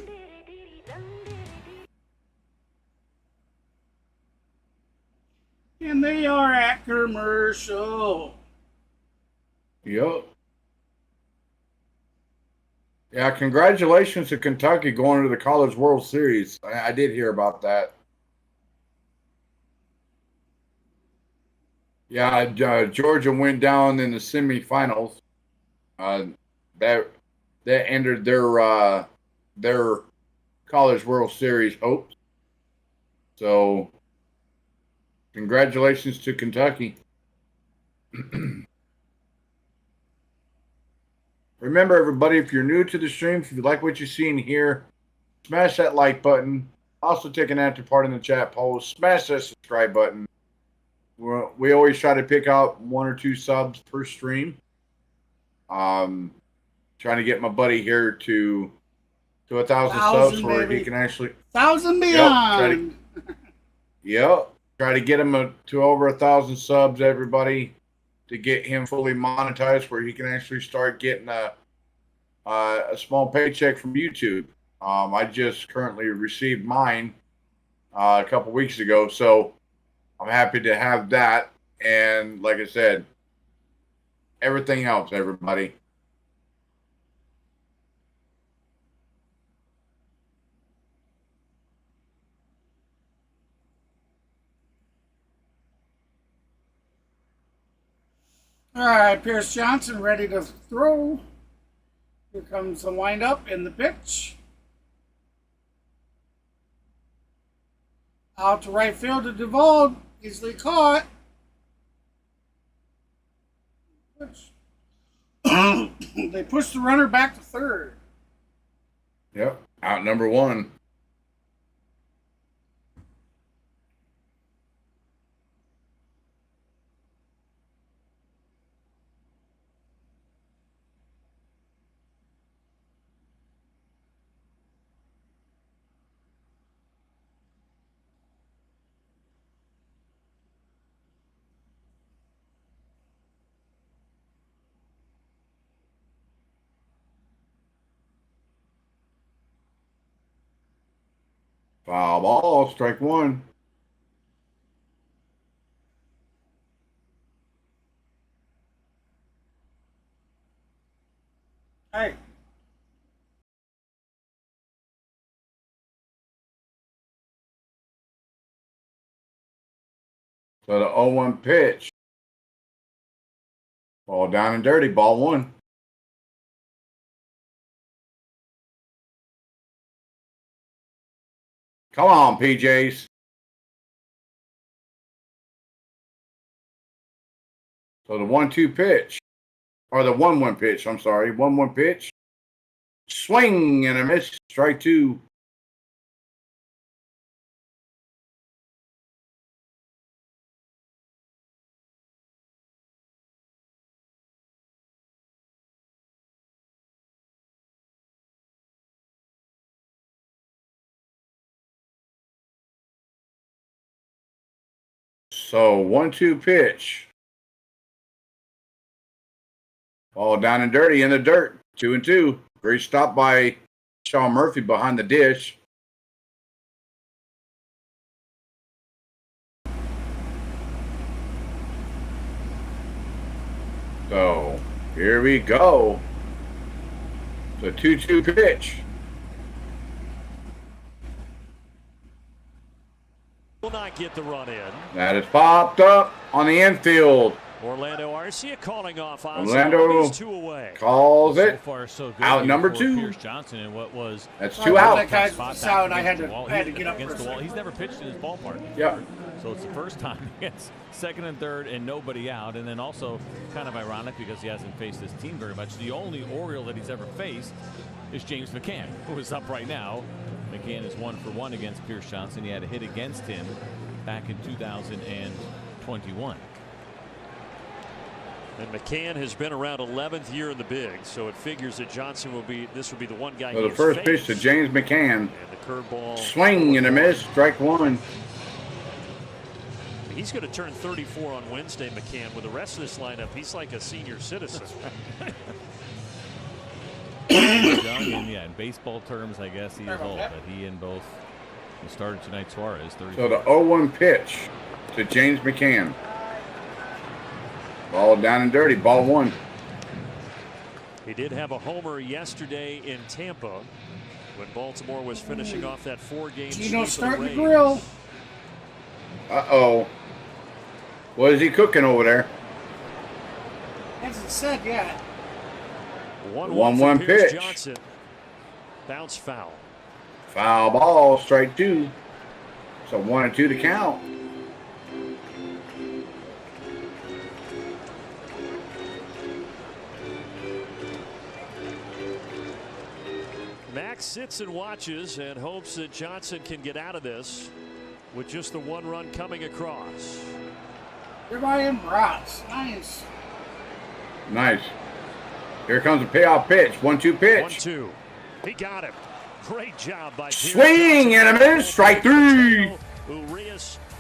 And they are at commercial. Yep. Yeah, congratulations to Kentucky going to the College World Series. I did hear about that. Yeah, Georgia went down in the semifinals. That ended their College World Series hopes. So, congratulations to Kentucky. Remember, everybody, if you're new to the stream, if you like what you're seeing here, smash that like button. Also, take an active part in the chat polls. Smash that subscribe button. We always try to pick out 1 or 2 subs per stream. Trying to get my buddy here to 1,000 subs where he can actually 1,000 beyond. Try to get him to over 1,000 subs, everybody, to get him fully monetized where he can actually start getting a small paycheck from YouTube. I just currently received mine a couple weeks ago, so I'm happy to have that. And like I said, everything helps, everybody. All right, Pierce Johnson ready to throw. Here comes the windup and the pitch. Out to right field to Duvall. Easily caught. They push the runner back to third. Yep, out number 1. Foul ball, strike 1. Hey. So the 0-1 pitch. Ball down and dirty, ball 1. Come on, PJs. So the 1-2 pitch, or the 1-1 pitch, I'm sorry, 1-1 pitch. Swing and a miss, strike 2. So 1-2 pitch. Ball down and dirty in the dirt. 2-2. Great stop by Sean Murphy behind the dish. So here we go. The 2-2 pitch. Will not get the run in. That is popped up on the infield. Orlando Arcia calling off Ozzy. Orlando 2 away. calls it. So far, so good out number 2. Pierce Johnson and what was that's 2 out. That guy's out. I had to get up against the wall. He's never pitched in his ballpark. Yeah. So it's the first time he gets second and third and nobody out. And then also kind of ironic because he hasn't faced this team very much. The only Oriole that he's ever faced is James McCann, who is up right now. McCann is 1 for 1 against Pierce Johnson. He had a hit against him back in 2021. And McCann has been around 11th year in the big, so it figures that Johnson will be. This will be the one guy. So the first pitch to James McCann. And the curveball. Swing and a miss. Strike one. He's going to turn 34 on Wednesday, McCann. With the rest of this lineup, he's like a senior citizen. Young, and yeah, in baseball terms, I guess he is old, but he and both. He started tonight, Suárez. So the 0-1 pitch to James McCann. Ball down and dirty. Ball one. He did have a homer yesterday in Tampa when Baltimore was finishing off that 4-game sweep. Gino starting to grill. Uh-oh. What is he cooking over there? Hasn't said yet. 1-1 pitch. Johnson. Bounce foul. Foul ball. Strike two. So 1-2 to count. Max sits and watches and hopes that Johnson can get out of this with just the 1 run coming across. Everybody in brats. Nice. Nice. Here comes a payoff pitch. 1-2 pitch. 1-2. He got him. Great job by Swing and a miss. Strike three.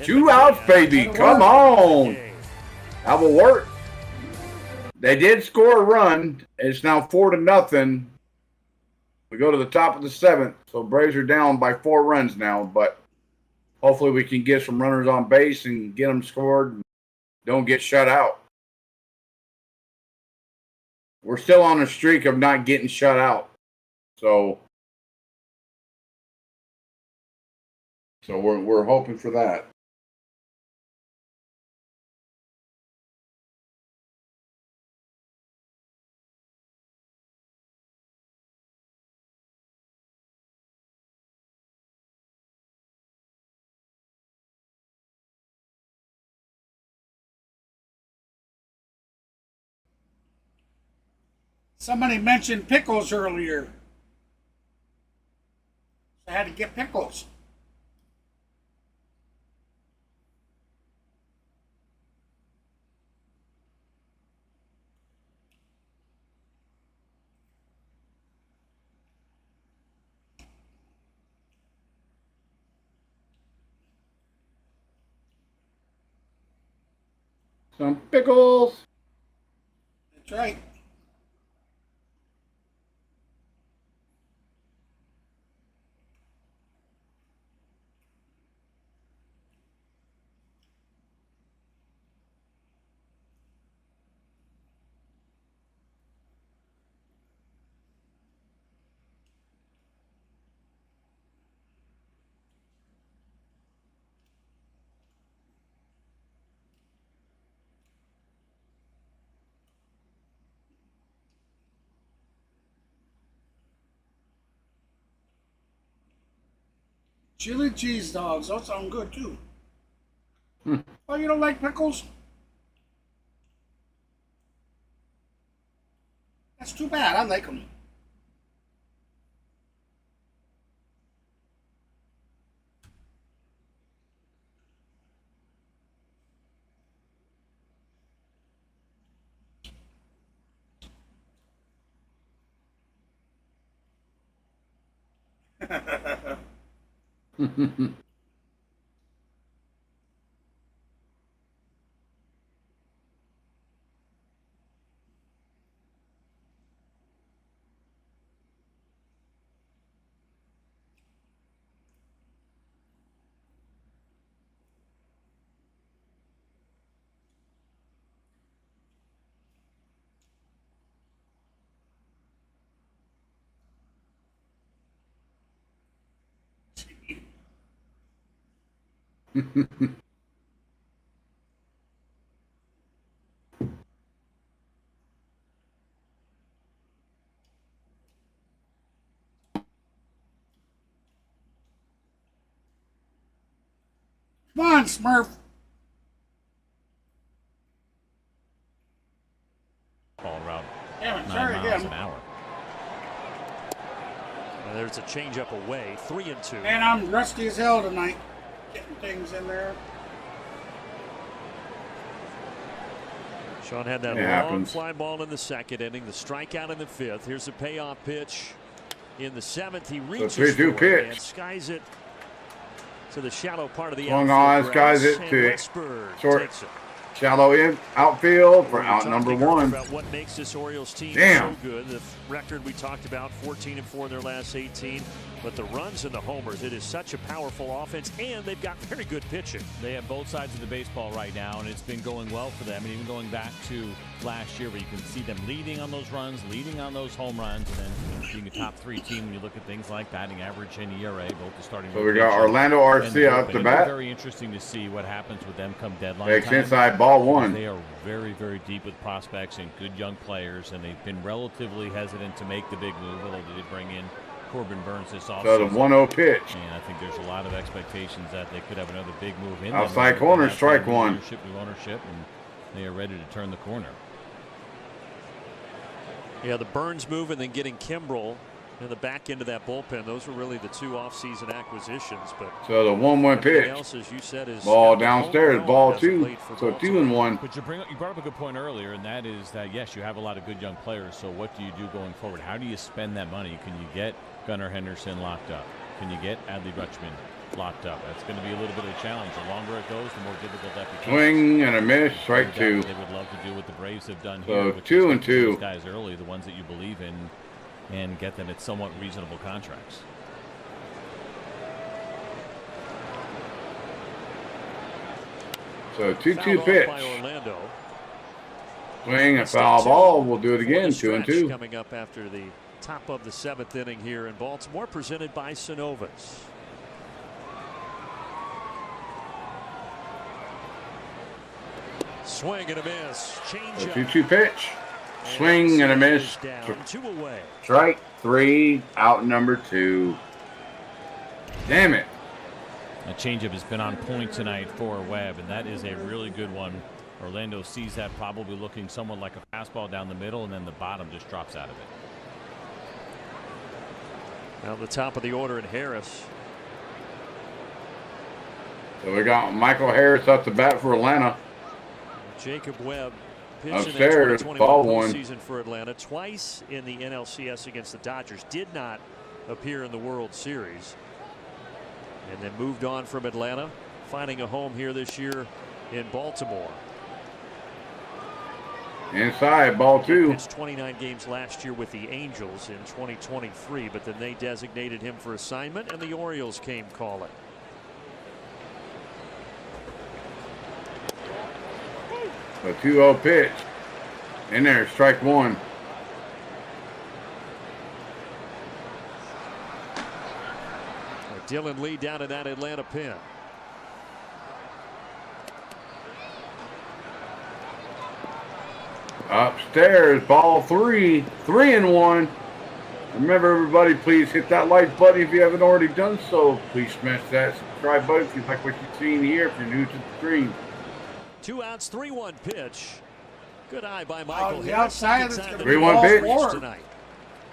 2 outs, baby. Come on. That will work. They did score a run. It's now 4-0. We go to the top of the 7th, so Braves are down by 4 runs now, but hopefully we can get some runners on base and get them scored and don't get shut out. We're still on a streak of not getting shut out. So we're hoping for that. Somebody mentioned pickles earlier. I had to get pickles. Some pickles. That's right. Chili cheese dogs. Those sound good too. Oh, you don't like pickles? That's too bad. I like them. Come on, Smurf. Ball around Damn it, 9 sorry miles again. an hour. And there's a changeup away. 3-2. Man, I'm rusty as hell tonight. Getting things in there. Sean had that long fly ball in the second inning, the strikeout in the fifth. Here's a payoff pitch in the seventh. He reaches for it and skies it to the shallow part of the outfield. Skies it to short, shallow in outfield for out number one. About what makes this Orioles team so good. The record we talked about, 14-4 in their last 18. But the runs and the homers, it is such a powerful offense, and they've got very good pitching. They have both sides of the baseball right now, and it's been going well for them. And even going back to last year, where you can see them leading on those runs, leading on those home runs, and then being a top 3 team when you look at things like batting average and ERA, both the starting. So we got Orlando Arcia up the bat. Very interesting to see what happens with them come deadline Makes time. inside ball one. They are very, very deep with prospects and good young players, and they've been relatively hesitant to make the big move, although they did bring in Corbin Burns this offseason. So the 1-0 pitch. And I think there's a lot of expectations that they could have another big move in. Outside corner, strike one. New ownership, and they are ready to turn the corner. Yeah, the Burns move and then getting Kimbrel in the back end of that bullpen. Those were really the 2 offseason acquisitions. But so the 1-1 pitch. Else, as you said, is ball downstairs, ball 2. So 2-1. But you brought up a good point earlier, and that is that yes, you have a lot of good young players. So what do you do going forward? How do you spend that money? Can you get Gunnar Henderson locked up? Can you get Adley Rutschman locked up? That's going to be a little bit of a challenge. The longer it goes, the more difficult that becomes. Swing and a miss, strike 2. They would love to do what the Braves have done so here. 2-2. Those guys early, the ones that you believe in, and get them at somewhat reasonable contracts. So 2-2 pitch. By Orlando. Swing a foul ball. We'll do it again. 2-2. Coming up after the top of the 7th inning here in Baltimore, presented by Synovus. Swing and a miss. Change up. 2-2 pitch. Swing and a miss. Down, 2 away. Strike 3, out number 2. Damn it. That changeup has been on point tonight for Webb, and that is a really good one. Orlando sees that, probably looking somewhat like a fastball down the middle, and then the bottom just drops out of it. Now the top of the order in Harris. So we got Michael Harris up the bat for Atlanta. Jacob Webb pitching upstairs, in the ball 2021 one. season for Atlanta, twice in the NLCS against the Dodgers. Did not appear in the World Series, and then moved on from Atlanta, finding a home here this year in Baltimore. Inside, ball 2. He pitched 29 games last year with the Angels in 2023, but then they designated him for assignment, and the Orioles came calling. A 2-0 pitch. In there, strike 1. Dylan Lee down in that Atlanta pen. Upstairs, ball 3. 3-1. Remember, everybody, please hit that like button if you haven't already done so. Please smash that subscribe button if you like what you're seeing here, if you're new to the stream. 2 outs, 3-1 pitch. Good eye by Michael the Harris. outside, it's going to be 3-1 pitch tonight.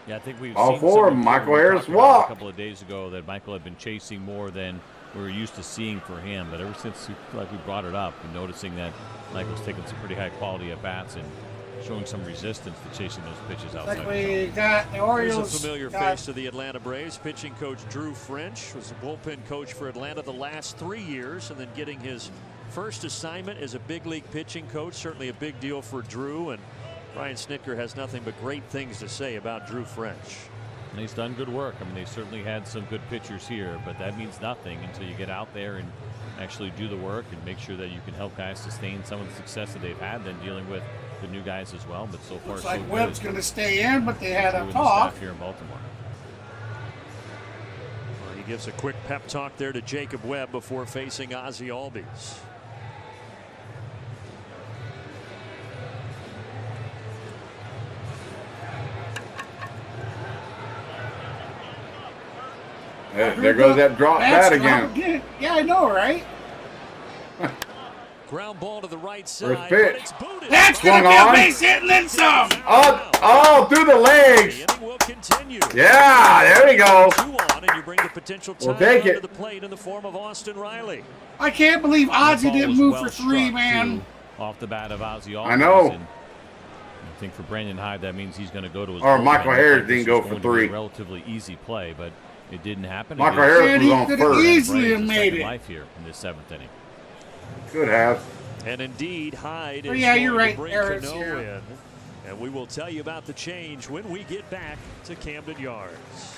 Yeah, I think we've all seen 4. Michael Harris walk. A couple of days ago that Michael had been chasing more than we were used to seeing for him. But ever since we brought it up, and noticing that Michael's taking some pretty high quality at bats and showing some resistance to chasing those pitches outside. Like we got the Orioles. Here's a familiar face to the Atlanta Braves. Pitching coach Drew French was the bullpen coach for Atlanta the last 3 years, and then getting his first assignment as a big league pitching coach. Certainly a big deal for Drew, and Brian Snitker has nothing but great things to say about Drew French. And he's done good work. I mean, they certainly had some good pitchers here, but that means nothing until you get out there and actually do the work and make sure that you can help guys sustain some of the success that they've had, then dealing with the new guys as well. But so far, Looks so like good. Webb's going to stay in, but they had a The talk. staff here in Baltimore. Well, he gives a quick pep talk there to Jacob Webb before facing Ozzie Albies. There goes that drop bat again. Yeah, I know, right? Ground ball to the right side. First pitch. It's booted. That's going to be a base hit and then some. Oh, through the legs. The inning will continue. Yeah, there we go. 2 on, and you bring the potential We'll tie take it. to the plate in the form of Austin Riley. I can't believe Ozzie That ball didn't was move well for 3, struck, man. too. off the bat of Ozzy. I know. And I think for Brandon Hyde, that means he's going to go to his. Or bullpen. Michael Harris didn't go for Going to be 3. a relatively easy play, but it didn't happen. Michael Harris was on could first. easily have made it. Life here in this 7th inning. Could have. And indeed, Hyde is yeah, you're going right. to bring Harris, Cano yeah. in. And we will tell you about the change when we get back to Camden Yards.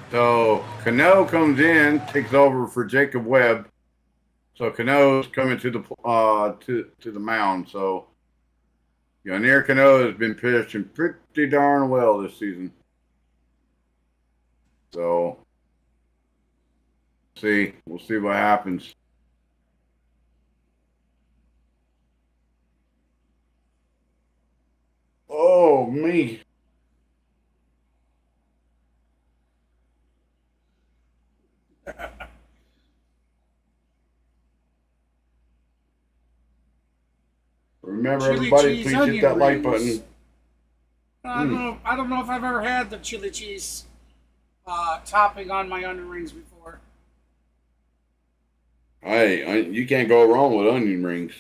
So Cano comes in, takes over for Jacob Webb. So Cano's coming to the to the mound. So Yonier Cano has been pitching pretty darn well this season. So we'll see what happens. Oh me. Remember, Chili everybody, cheese please hit onion that like rings. button. I don't know if I've ever had the chili cheese topping on my onion rings before. Hey, you can't go wrong with onion rings.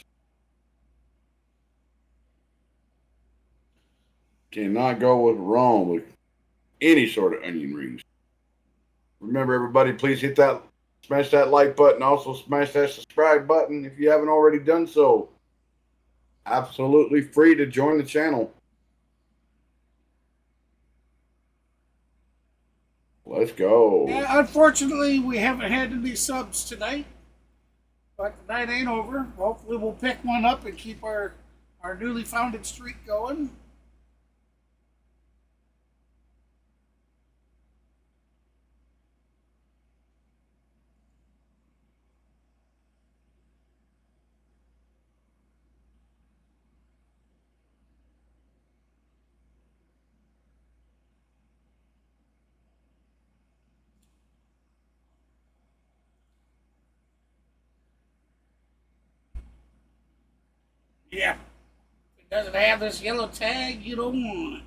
Cannot go wrong with any sort of onion rings. Remember, everybody, please smash that like button. Also, smash that subscribe button if you haven't already done so. Absolutely free to join the channel. Let's go. Yeah, unfortunately, we haven't had any subs tonight, but the night ain't over. Hopefully, we'll pick one up and keep our newly founded streak going. Yeah. If it doesn't have this yellow tag, you don't want it.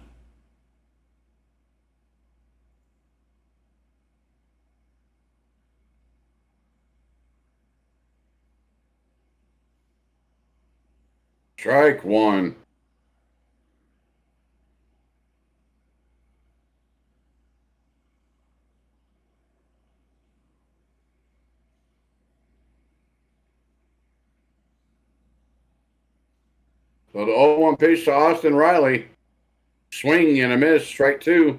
Strike one. So the 0-1 pitch to Austin Riley. Swing and a miss. Strike 2.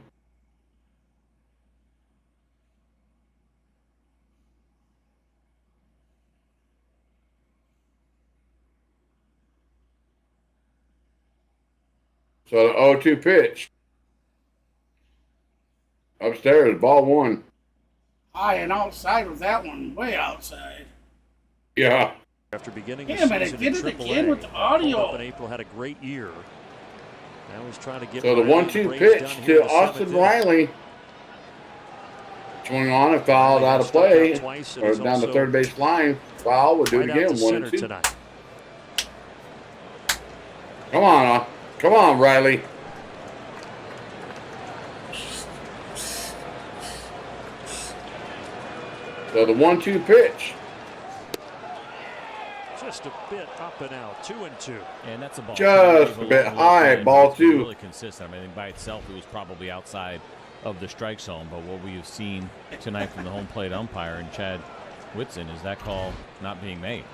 So the 0-2 pitch. Upstairs, ball 1. High and outside with that one. Way outside. Yeah. After beginning Wait the a minute, season did in it AAA, again with the pulled audio. up in April, had a great year. Now he's trying to get. So the Riley 1-2 Braves pitch done here to in the Austin 7th inning. Riley. Swing on and fouled out of Stuck out play. twice and Or is down the also third base line. Foul. We'll do right it out again. to 1 center and 2. tonight. Come on. Come on, Riley. So the 1-2 pitch. Just a bit up and out. 2-2. And that's a ball. Just a bit high. Ball 2. Really consistent. I mean, I think by itself, it was probably outside of the strike zone. But what we have seen tonight from the home plate umpire and Chad Whitson is that call not being made.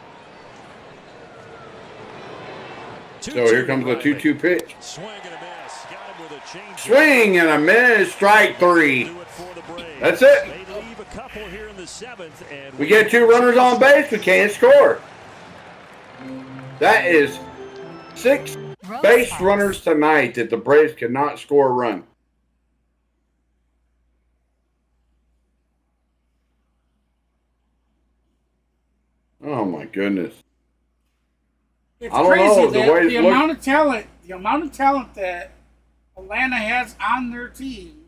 So here comes the 2-2 pitch. Swing and a miss. Got him with a change. Swing and a miss. Strike 3. That's it. They leave a couple here in the 7th, and We get 2 runners on base. We can't score. That is 6 base runners tonight that the Braves cannot score a run. Oh my goodness. It's I don't crazy know, the that way the it's amount of talent that Atlanta has on their team.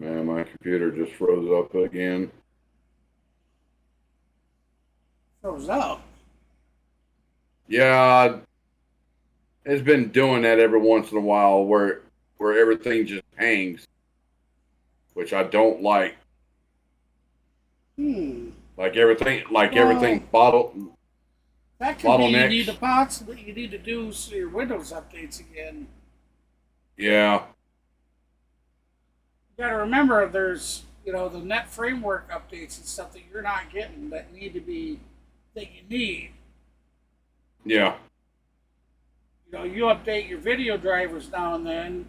Man, my computer just froze up again. Froze up. Yeah, it's been doing that every once in a while where everything just hangs, which I don't like. Like everything bottled. That could be you need to possibly you need to do your Windows updates again. Yeah. You gotta remember there's the net framework updates and stuff that you're not getting that you need. Yeah. You update your video drivers now and then.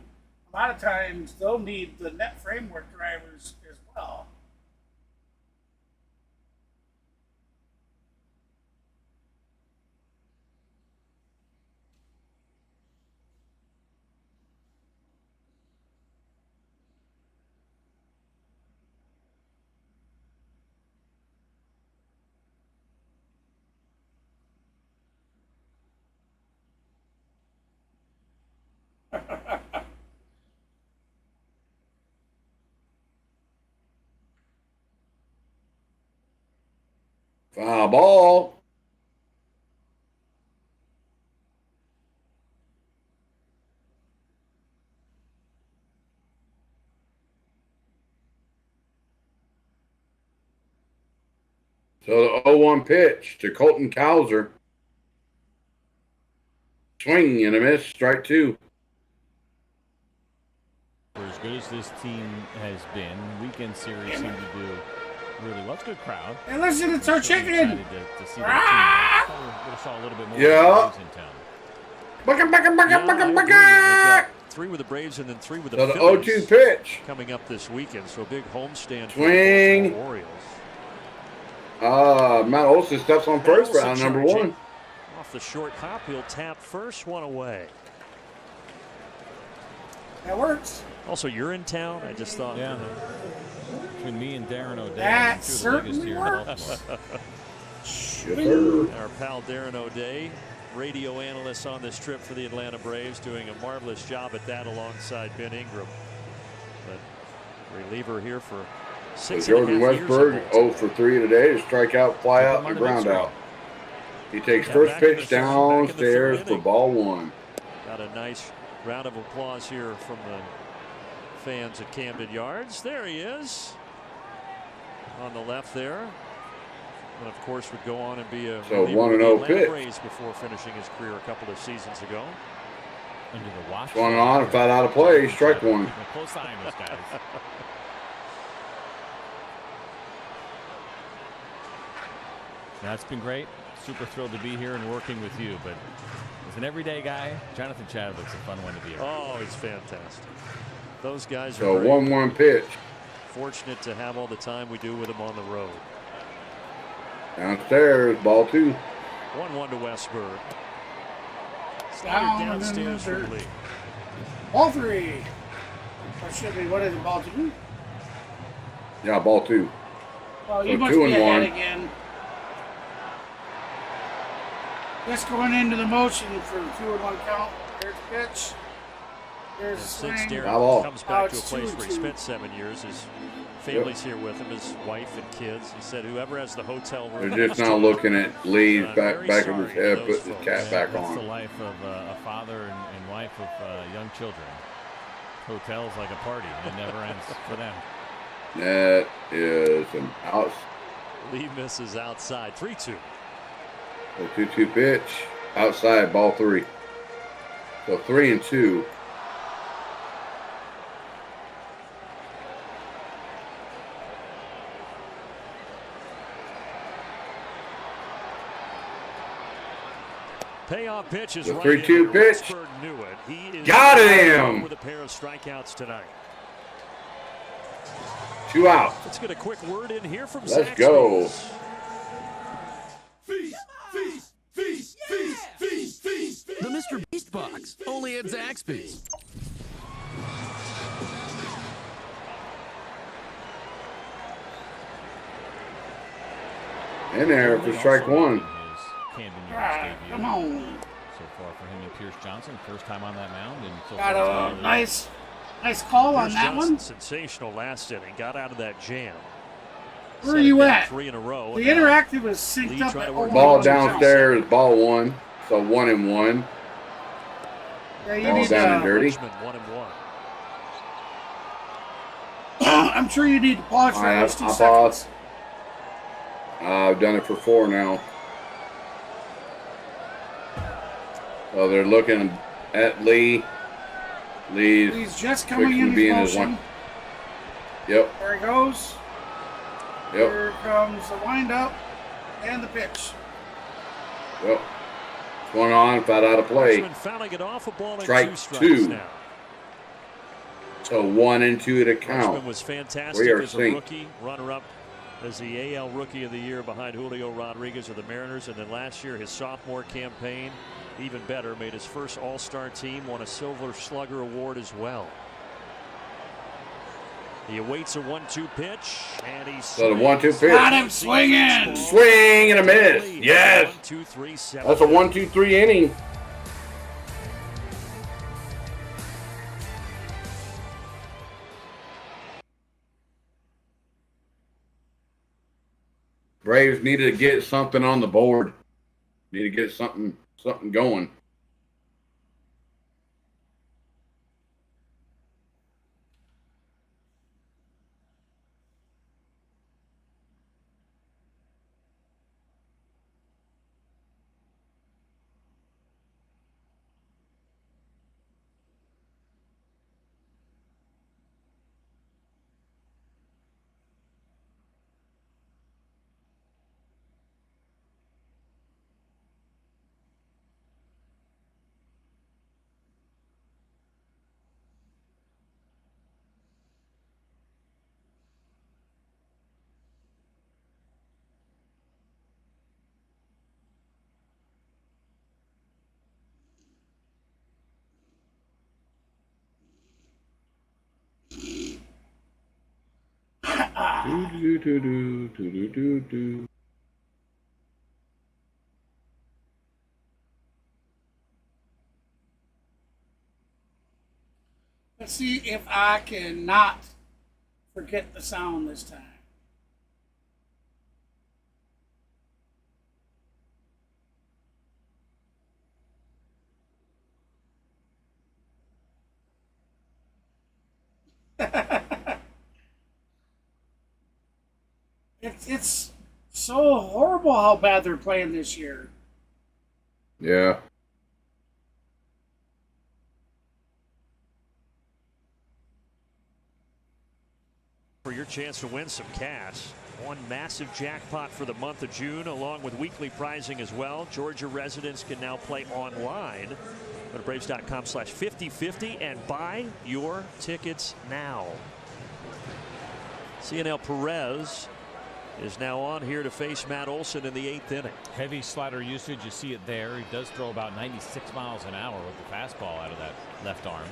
A lot of times they'll need the net framework drivers as well. Foul ball. So the 0-1 pitch to Colton Cowser. Swing and a miss, strike two. For as good as this team has been, weekend series seem to do really well. It's a good crowd. Hey, listen, it's our chicken. To see that team. Would have saw a little bit more yeah. in town. Bucket. 3 with the Braves and then 3 with the Phillies. The 0-2 pitch coming up this weekend. So a big homestand swing. For the Orioles. Matt Olson steps on first round number 1. Off the short hop, he'll tap first one away. That works. Also, you're in town. I just thought. Yeah. Between me and Darren O'Day, that certainly works. Our pal Darren O'Day, radio analyst on this trip for the Atlanta Braves, doing a marvelous job at that alongside Ben Ingram. But reliever here for 6 Jordan Westberg 0 for 3 today to strike out, fly out, and ground out. He takes first pitch downstairs for ball 1. Got a nice round of applause here from the fans at Camden Yards. There he is on the left there. And of course would go on and be a 1-0 pitch Braves before finishing his career a couple of seasons ago. Under the watch. Swung on and fouled out of play. Strike 1. Close eye on those guys. That's been great. Super thrilled to be here and working with you. But as an everyday guy, Jonathan Chadwick's a fun one to be around. Oh, he's fantastic. Those guys so are great. 1-1 pitch. Fortunate to have all the time we do with them on the road. Downstairs, ball 2. 1-1 to Westberg. Down downstairs for the lead. Ball 3. Or should be, what is it, ball 2? Yeah, ball 2. Well, you so must 2 be and ahead 1 again. Just going into the motion for the 2-1 count. There's the pitch. There's the swing. Since Darren comes back to a place where he spent 7 years, his family's here with him, his wife and kids. He said whoever has the hotel room. They're just now looking at Lee's back of his head, putting his cap back That's on. the life of a father and wife of young children. Hotel's like a party. It never ends for them. That is an out. Lee misses outside. 3-2. The 2-2 pitch. Outside, ball 3. So 3-2. Payoff pitch is The right 3-2 pitch. Westberg knew it. He is got him with a pair of strikeouts tonight. 2 out. Let's get a quick word in here from Let's go. Feast, feast, feast, feast, feast, feast. The Mr. Beast box, only at Zaxby's. In there for strike 1. Come on. So far for him and Pierce Johnson, first time on that mound. And so got a nice Nice call on Here's that Johnson, one. sensational last inning. Got out of that jam. Where are you at? 3 in a row. The interactive was synced up at ball downstairs, ball 1. So 1-1. Yeah, you Ball need down and dirty. Richmond 1-1. I'm sure you need to pause for at least 2 seconds. I've done it for 4 now. So they're looking at Lee. He's just coming in his motion. Yep. There he goes. Yep. Here comes the windup and the pitch. Yep. Swung on, fouled out of play. Fouling it off, a ball and Strike 2 strikes 2. now. So 1 and 2 to count. Richmond was fantastic as a rookie, runner-up as the AL Rookie of the Year behind Julio Rodriguez of the Mariners, and then last year his sophomore campaign, even better, made his first All-Star team, won a Silver Slugger award as well. He awaits a 1-2 pitch, and he's so the 1-2 pitch. Got him swinging. Swing and a miss. Yes. 1, 2, 3, 7. That's a 1-2-3 inning. Braves needed to get something on the board. Need to get something going. Let's see if I can not forget the sound this time. It's so horrible how bad they're playing this year. Yeah. For your chance to win some cash. One massive jackpot for the month of June, along with weekly prizing as well. Georgia residents can now play online. Go to Braves.com/5050 and buy your tickets now. CNL Perez is now on here to face Matt Olson in the 8th inning. Heavy slider usage, you see it there. He does throw about 96 miles an hour with the fastball out of that left arm.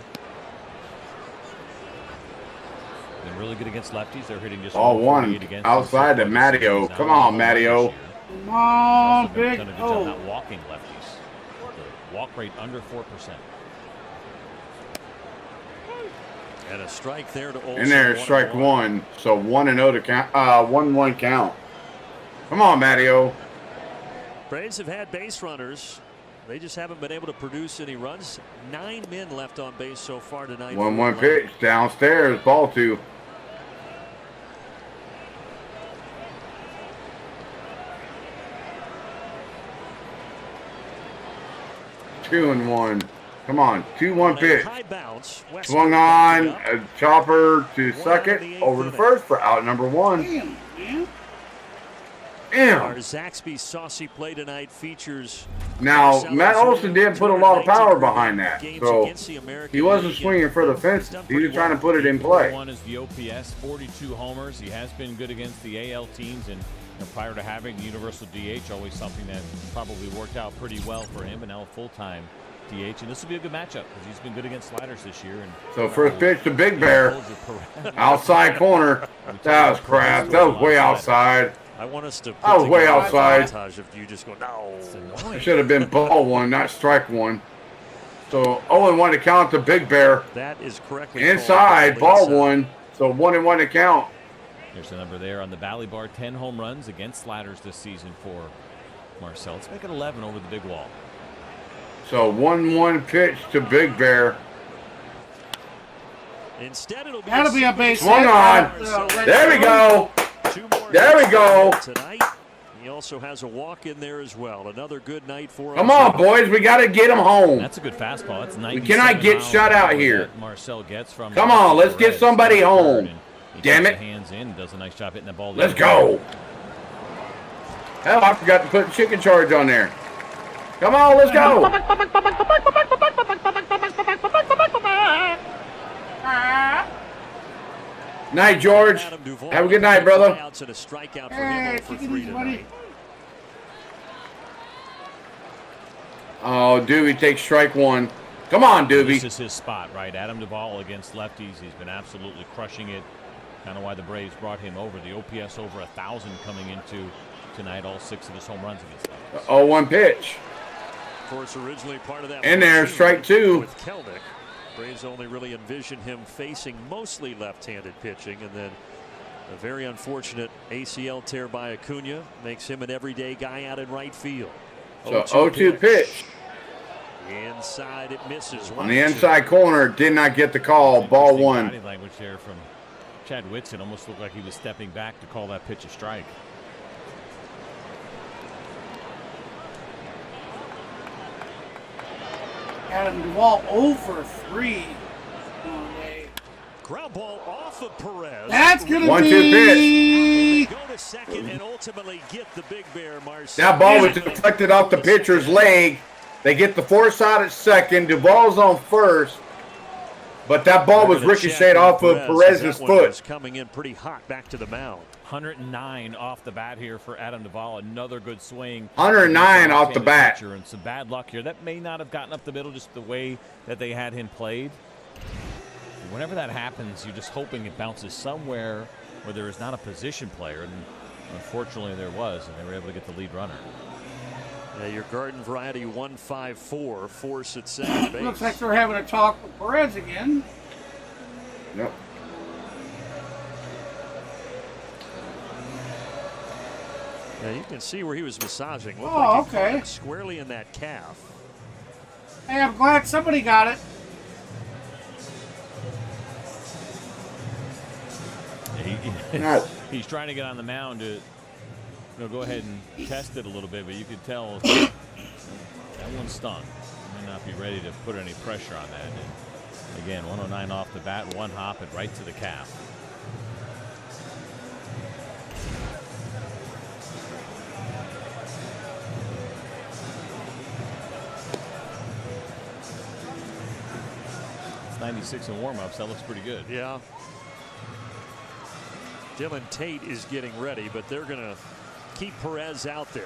Been really good against lefties. They're hitting just all one outside to Matteo. Come on, Matteo. Come on, big. Done a good job not walking lefties. The walk rate under 4%. And a strike there to Olson. In there, strike 1. So 1-0 to count. 1-1 count. Come on, Matteo. Braves have had base runners. They just haven't been able to produce any runs. 9 men left on base so far tonight. 1-1 pitch downstairs. Ball 2. Two and 1. Come on, 2-1 pitch. Swung on, a chopper to second, over to first for out number 1. Damn, man. Damn. Our Zaxby's saucy play tonight features. Now, Matt Olson did put a lot of power behind that, so he wasn't swinging for the fences. He was trying to put it in play. One is the OPS, 42 homers. He has been good against the AL teams, and prior to having the universal DH, always something that probably worked out pretty well for him, and now a full-time DH, and this will be a good matchup because he's been good against sliders this year. And so first pitch to Big Bear, outside corner. That was crap. That was way outside. I want us to. I was way outside. If you just go no, it should have been ball 1, not strike 1. So 0-1 to count to Big Bear. That is correctly inside, ball one. So 1-1 to count. There's the number there on the Valley Bar. 10 home runs against sliders this season for Marcel. Let's make it 11 over the big wall. So 1-1 pitch to Big Bear. Instead, it'll be a base hit. Swung on. There we go. There we go. Tonight, he also has a walk in there as well. Another good night for him. Come on, boys. We got to get him home. That's a good fastball. That's 97 we cannot get shut out here. Marcel gets from. Come on, let's get somebody home. Damn it. Hands in, does a nice job hitting the ball. Let's go. Hell, I forgot to put chicken charge on there. Come on, let's go. Night, George. Have a good night, brother. Oh, Doobie takes strike one. Come on, Doobie. This is his spot, right? Adam Duvall against lefties. He's been absolutely crushing it. Kind of why the Braves brought him over. The OPS over 1,000 coming into tonight. All 6 of his home runs against lefties. 0-1 pitch. Of course, originally part of that. In there, strike 2. With Kelnick. Braves only really envision him facing mostly left-handed pitching, and then a very unfortunate ACL tear by Acuna makes him an everyday guy out in right field. So 0-2 pitch. Inside, it misses. On the inside corner, did not get the call. Ball 1. Body language there from Chad Whitson. Almost looked like he was stepping back to call that pitch a strike. Adam Duvall over 3. Ground ball off of Perez. That's going to be 1-2 pitch. Go to second and ultimately get the Big Bear, Marcel. That ball was deflected off the pitcher's leg. They get the force out at second. Duvall's on first. But that ball was ricocheted off of Perez's foot. Was coming in pretty hot back to the mound. 109 off the bat here for Adam Duvall. Another good swing. 109 off the bat. And some bad luck here. That may not have gotten up the middle just the way that they had him played. Whenever that happens, you're just hoping it bounces somewhere where there is not a position player. And unfortunately there was, and they were able to get the lead runner. Yeah, your garden variety 154 force at second base. Looks like they're having a talk with Perez again. Yep. Yeah, you can see where he was massaging. Looked Oh, like he caught okay. it squarely in that calf. Hey, I'm glad somebody got it. He's trying to get on the mound to go ahead and test it a little bit, but you could tell that one stung. May not be ready to put any pressure on that. And again, 109 off the bat, one hop it right to the calf. It's 96 in warm-ups. That looks pretty good. Yeah. Dylan Tate is getting ready, but they're going to keep Perez out there.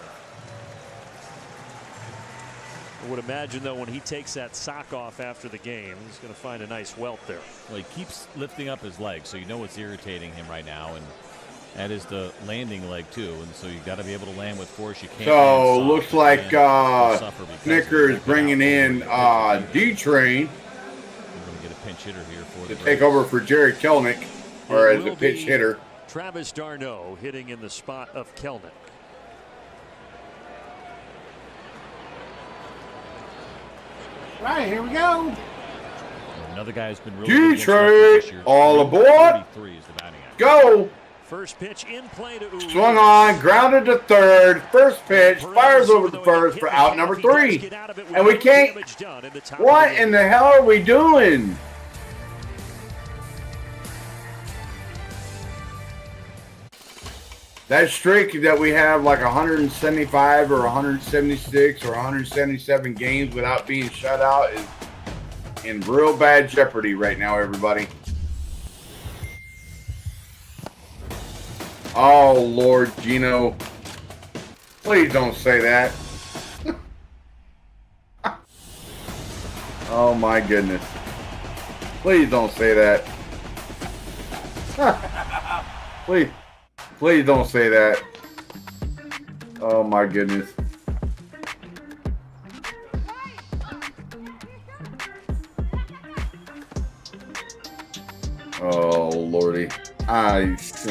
I would imagine, though, when he takes that sock off after the game, he's going to find a nice welt there. Well, he keeps lifting up his leg, so you know what's irritating him right now, and that is the landing leg, too. And so you've got to be able to land with force. You can't. So looks like Snickers bringing in D-Train get a pinch hitter here for to take over for Jerry Kelnick, or as the pitch hitter. Travis d'Arnaud hitting in the spot of Kelnick. Right, here we go. Another guy who's been really D-Train, all aboard. 33 is the batting average. Go. First pitch in play to Urias. Swung on, grounded to third. First pitch, fires over the first for out number 3. And we can't. What in the hell are we doing? That streak that we have like 175 or 176 or 177 games without being shut out is in real bad jeopardy right now, everybody. Oh, Lord, Gino. Please don't say that. Oh, my goodness. Please don't say that. Please don't say that. Oh, my goodness. Nice.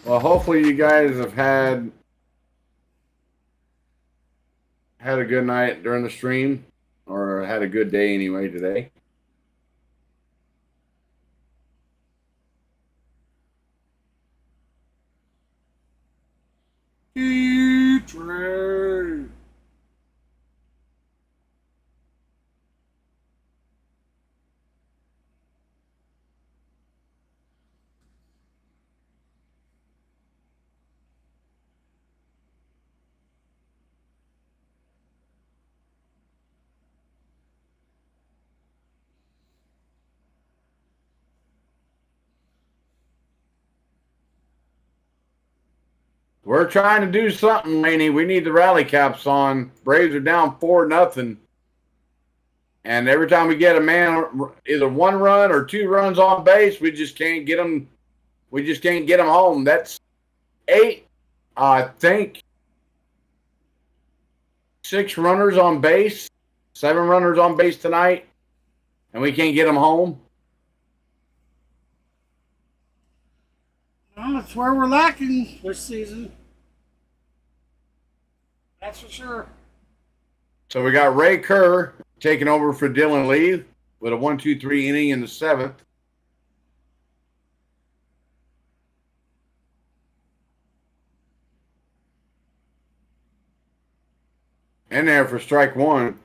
Well, hopefully you guys have had a good night during the stream, or had a good day anyway today. True. We're trying to do something, Laney. We need the rally caps on. Braves are down 4-0. And every time we get a man, either 1 run or 2 runs on base, we just can't get them. We just can't get them home. That's 8, I think. 6 runners on base, 7 runners on base tonight, and we can't get them home. Well, that's where we're lacking this season. That's for sure. So we got Ray Kerr taking over for Dylan Lee with a 1-2-3 inning in the 7th. In there for strike 1.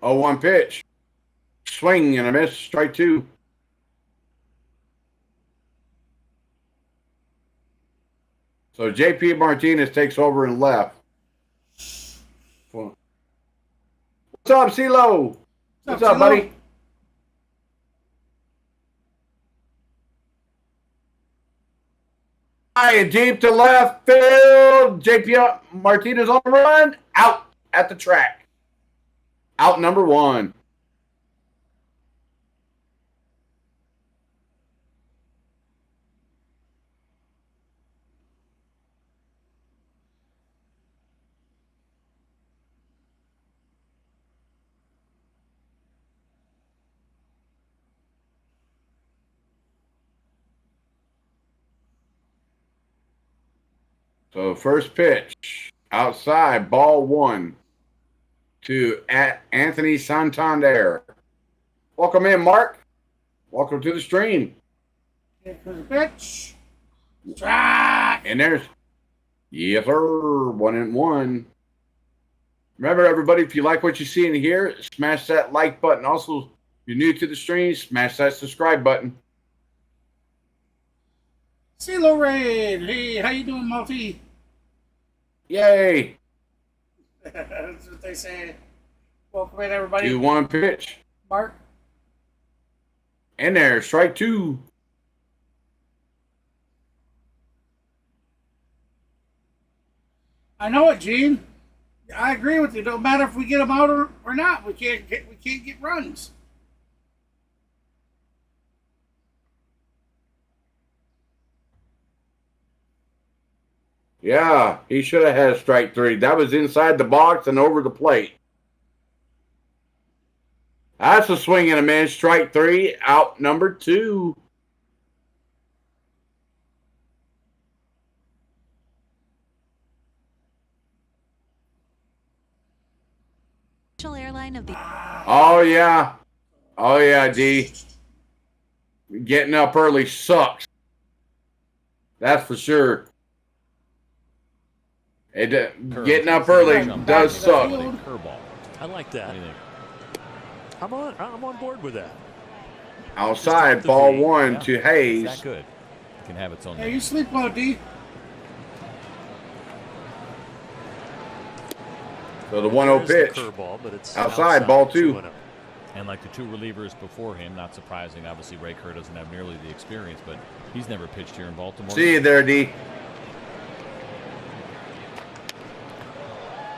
Oh, 1 pitch. Swing and a miss. Strike 2. So JP Martinez takes over in left. What's up, CeeLo? What's up, buddy? High deep to left field. JP Martinez on the run. Out at the track. Out number 1. So first pitch, outside, ball 1 to Anthony Santander. Welcome in, Mark. Welcome to the stream. First pitch. Strike. And there's, yes, sir, 1-1. Remember, everybody, if you like what you see in here, smash that like button. Also, if you're new to the stream, smash that subscribe button. CeeLo Raid. Hey, how you doing, Multi? Yay. That's what they say. Welcome in, everybody. 2-1 pitch. Mark. And there, strike 2. I know it, Gene. I agree with you. Don't matter if we get them out or not. We can't get runs. Yeah, he should have had strike 3. That was inside the box and over the plate. That's a swing and a miss. Strike 3, out number 2. Airline of the Oh, yeah. Oh, yeah, D. Getting up early sucks. That's for sure. Getting up early does suck. I like that. I'm on board with that. Outside, ball 1 to Hayes. That good. It can have its own. Hey, you sleep well, D. So the 1-0 pitch. Curveball, but it's outside, ball 2. And like the 2 relievers before him, not surprising. Obviously, Ray Kerr doesn't have nearly the experience, but he's never pitched here in Baltimore. See you there, D.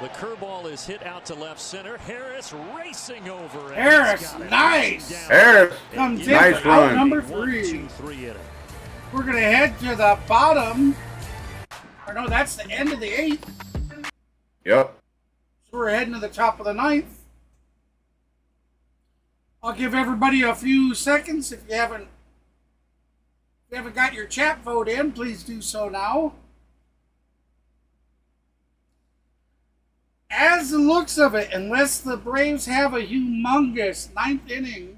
The curveball is hit out to left center. Harris racing over it. Harris, nice. Harris, comes in nice for out run. number 3. 1-2-3 inning. We're going to head to the bottom. Or no, that's the end of the 8th. Yep. So we're heading to the top of the 9th. I'll give everybody a few seconds. If you haven't got your chat vote in, please do so now. As the looks of it, unless the Braves have a humongous 9th inning,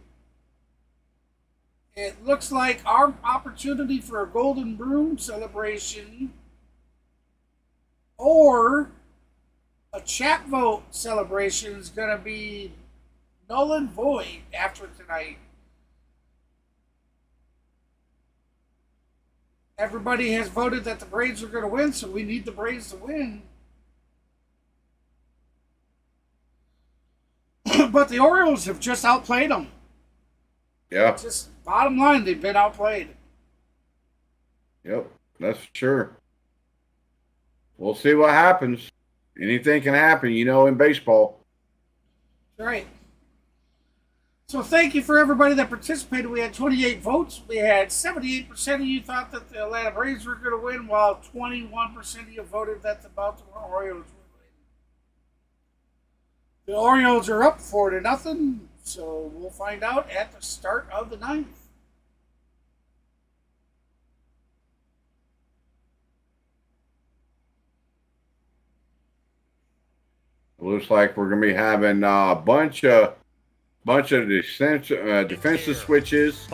it looks like our opportunity for a Golden Broom celebration or a chat vote celebration is going to be null and void after tonight. Everybody has voted that the Braves are going to win, so we need the Braves to win. But the Orioles have just outplayed them. Yeah. Just bottom line, they've been outplayed. Yep, that's for sure. We'll see what happens. Anything can happen, you know, in baseball. Right. So thank you for everybody that participated. We had 28 votes. We had 78% of you thought that the Atlanta Braves were going to win, while 21% of you voted that the Baltimore Orioles would win. The Orioles are up 4-0, so we'll find out at the start of the 9th. Looks like we're going to be having a bunch of defensive switches.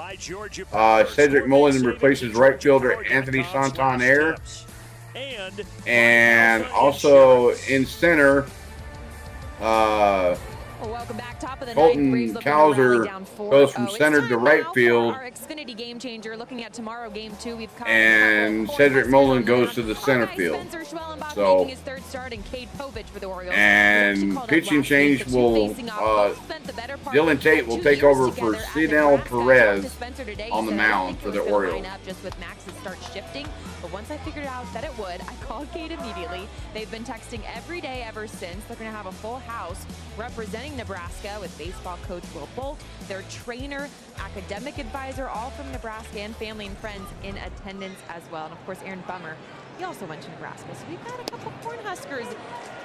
Cedric Mullins replaces right fielder Anthony Santander. And also in center, welcome back. Top of the Colton ninth, Cowser goes from center to right field. Our Xfinity game changer. Looking at tomorrow, game 2, we've covered. And Cedric Mullins goes to the center field. So, his third start, and Cade Povich for the Orioles. and pitching change will Dylan Tate will take over for Cidel Perez on the mound for the Orioles. Just with Max's start shifting, but once I figured out that it would, I called Cade immediately. They've been texting every day ever since. They're going to have a full house representing Nebraska with baseball coach Will Bolt, their trainer, academic advisor, all from Nebraska, and family and friends in attendance as well. And of course, Aaron Bummer, he also went to Nebraska. So we've got a couple Cornhuskers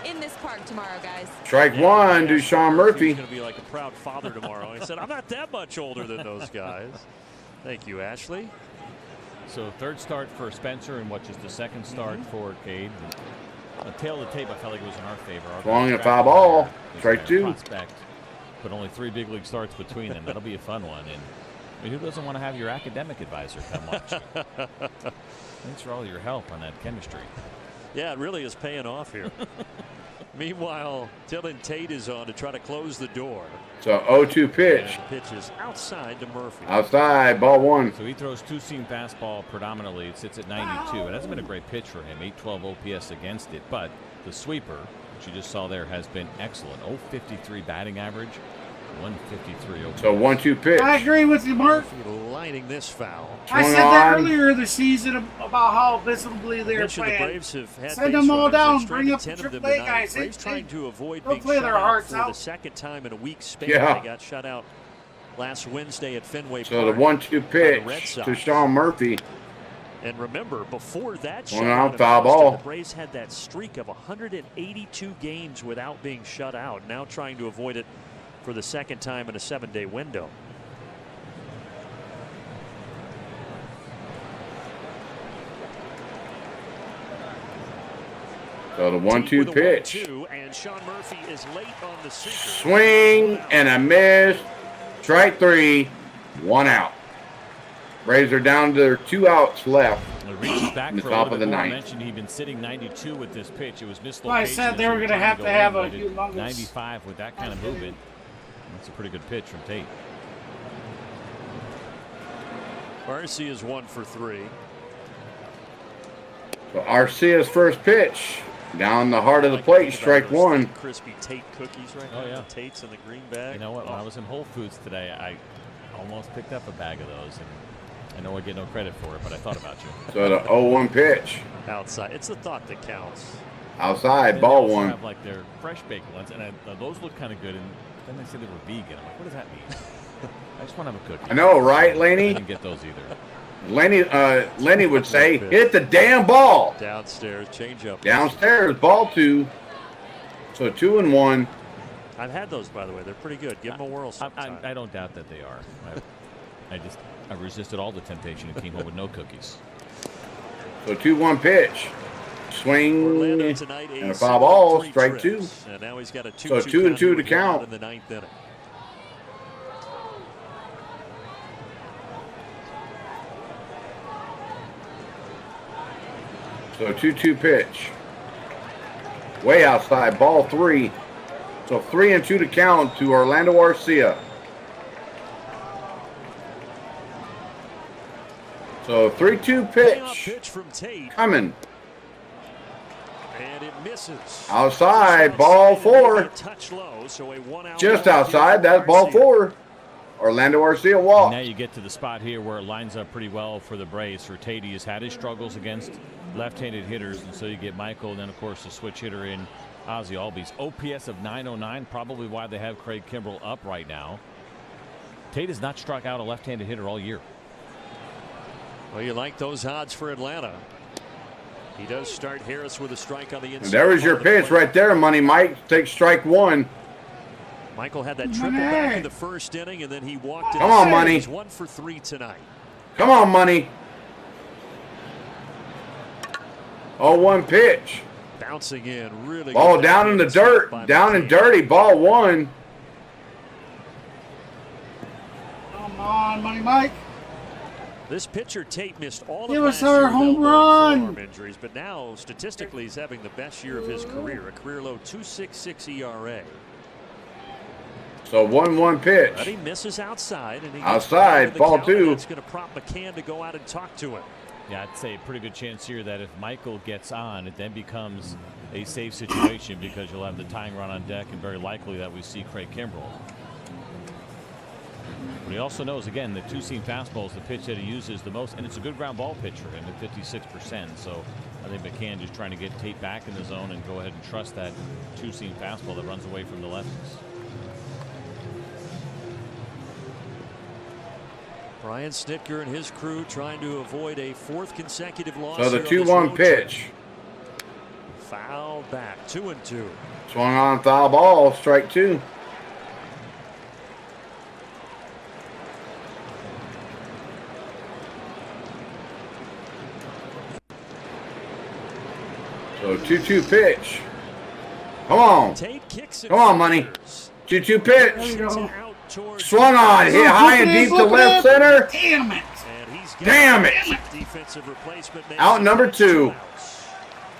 in this park tomorrow, guys. Strike one, Deshaun Murphy. He's going to be like a proud father tomorrow. He said, I'm not that much older than those guys. Thank you, Ashley. So third start for Spencer, and what, just the second start for Cade. The tail of the tape, I felt like it was in our favor. Swung and a foul ball. Strike two. Prospect, but only 3 big league starts between them. That'll be a fun one. And I mean, who doesn't want to have your academic advisor come watch you? Thanks for all your help on that chemistry. Yeah, it really is paying off here. Meanwhile, Dylan Tate is on to try to close the door. So 0-2 pitch. And pitch is outside to Murphy. Outside, ball one. So he throws two-seam fastball predominantly. It sits at 92. It hasn't been a great pitch for him. 812 OPS against it. But the sweeper, which you just saw there, has been excellent. 053 batting average. 153 OPS. So 1-2 pitch. I agree with you, Mark. Lining this foul. I said that earlier this season about how visibly they're playing. The Braves have had send them all down. Bring up the 10 of them AAA tonight. guys. Braves trying to avoid They'll being play shut their out hearts for out. the second time in a week's span. Yeah. They got shut out last Wednesday at Fenway Park. So the 1-2 pitch to Sean Murphy. And remember, before that One shutout out, in foul Boston, ball. the Braves had that streak of 182 games without being shut out. Now trying to avoid it for the second time in a 7-day window. So the 1-2 pitch. 1-2, and Sean Murphy is late on the sinker. Swing and a miss. Strike three. 1 out. Braves are down to their 2 outs left. It reaches back in the for top a of the more. I 9th. mentioned he'd been sitting 92 with this pitch. It was mislocation. Well, I said they were going to have to have a humongous 95 with that kind of movement. That's a pretty good pitch from Tate. Arcee is 1 for 3. So Arcea's first pitch. Down the heart of the plate, strike one. Crispy Tate cookies right now. Oh, yeah. The Tate's in the green bag. You know what? When I was in Whole Foods today, I almost picked up a bag of those. And I know I get no credit for it, but I thought about you. So the 0-1 pitch. Outside. It's the thought that counts. Outside, ball one. Have like their fresh baked ones, and those look kind of good. And then they say they were vegan. I'm like, what does that mean? I just want to have a cookie. I know, right, Laney? I didn't get those either. Lenny would say, hit the damn ball. Downstairs, changeup. Downstairs, ball 2. So 2-1. I've had those, by the way. They're pretty good. Give them a whirl sometime. I don't doubt that they are. I resisted all the temptation and came home with no cookies. So 2-1 pitch. Swing Orlando tonight, and a foul ball, strike 2. And now he's got a 2-2 so 2-2 to count. In the 9th inning. So 2-2 pitch. Way outside, ball 3. So 3-2 to count to Orlando Arcia. So 3-2 pitch from Tate. Coming. And it misses. Outside, ball 4. Touch low, so a 1-out Just outside, that's ball 4. Orlando Arcia walk. Now you get to the spot here where it lines up pretty well for the Braves. For Tate, he has had his struggles against left-handed hitters, and so you get Michael, and then of course the switch hitter in Ozzie Albies. OPS of 909, probably why they have Craig Kimbrell up right now. Tate has not struck out a left-handed hitter all year. Well, you like those odds for Atlanta. He does start Harris with a strike on the inside. And there was your pitch right there, Money Mike. Take strike 1. Michael had that triple back in the first inning, and then he walked it. Come on, Money. He's 1 for 3 tonight. Come on, Money. 0-1 pitch. Bouncing in, really. Ball down in the dirt. Down and dirty. Ball 1. Come on, Money Mike. This pitcher, Tate, missed all Give of us last year our with home elbow run. and forearm injuries, but now statistically he's having the best year of his career, a career low 2.66 ERA. So 1-1 pitch. But he misses outside, and he outside, ball 2. That's going to prompt McCann to go out and talk to him. Yeah, I'd say a pretty good chance here that if Michael gets on, it then becomes a safe situation because you'll have the tying run on deck, and very likely that we see Craig Kimbrell. But he also knows, again, the 2-seam fastball is the pitch that he uses the most, and it's a good ground ball pitcher, and at 56%. So I think McCann just trying to get Tate back in the zone and go ahead and trust that 2-seam fastball that runs away from the lefties. Brian Snitker and his crew trying to avoid a 4th consecutive loss. So the 2-1 pitch. Foul back, 2-2. Swung on, foul ball, strike 2. So 2-2 pitch. Come on. Come on, Money. 2-2 pitch. Swung on, hit high and deep to left center. Damn it. Damn it. Defensive replacement. Out number 2.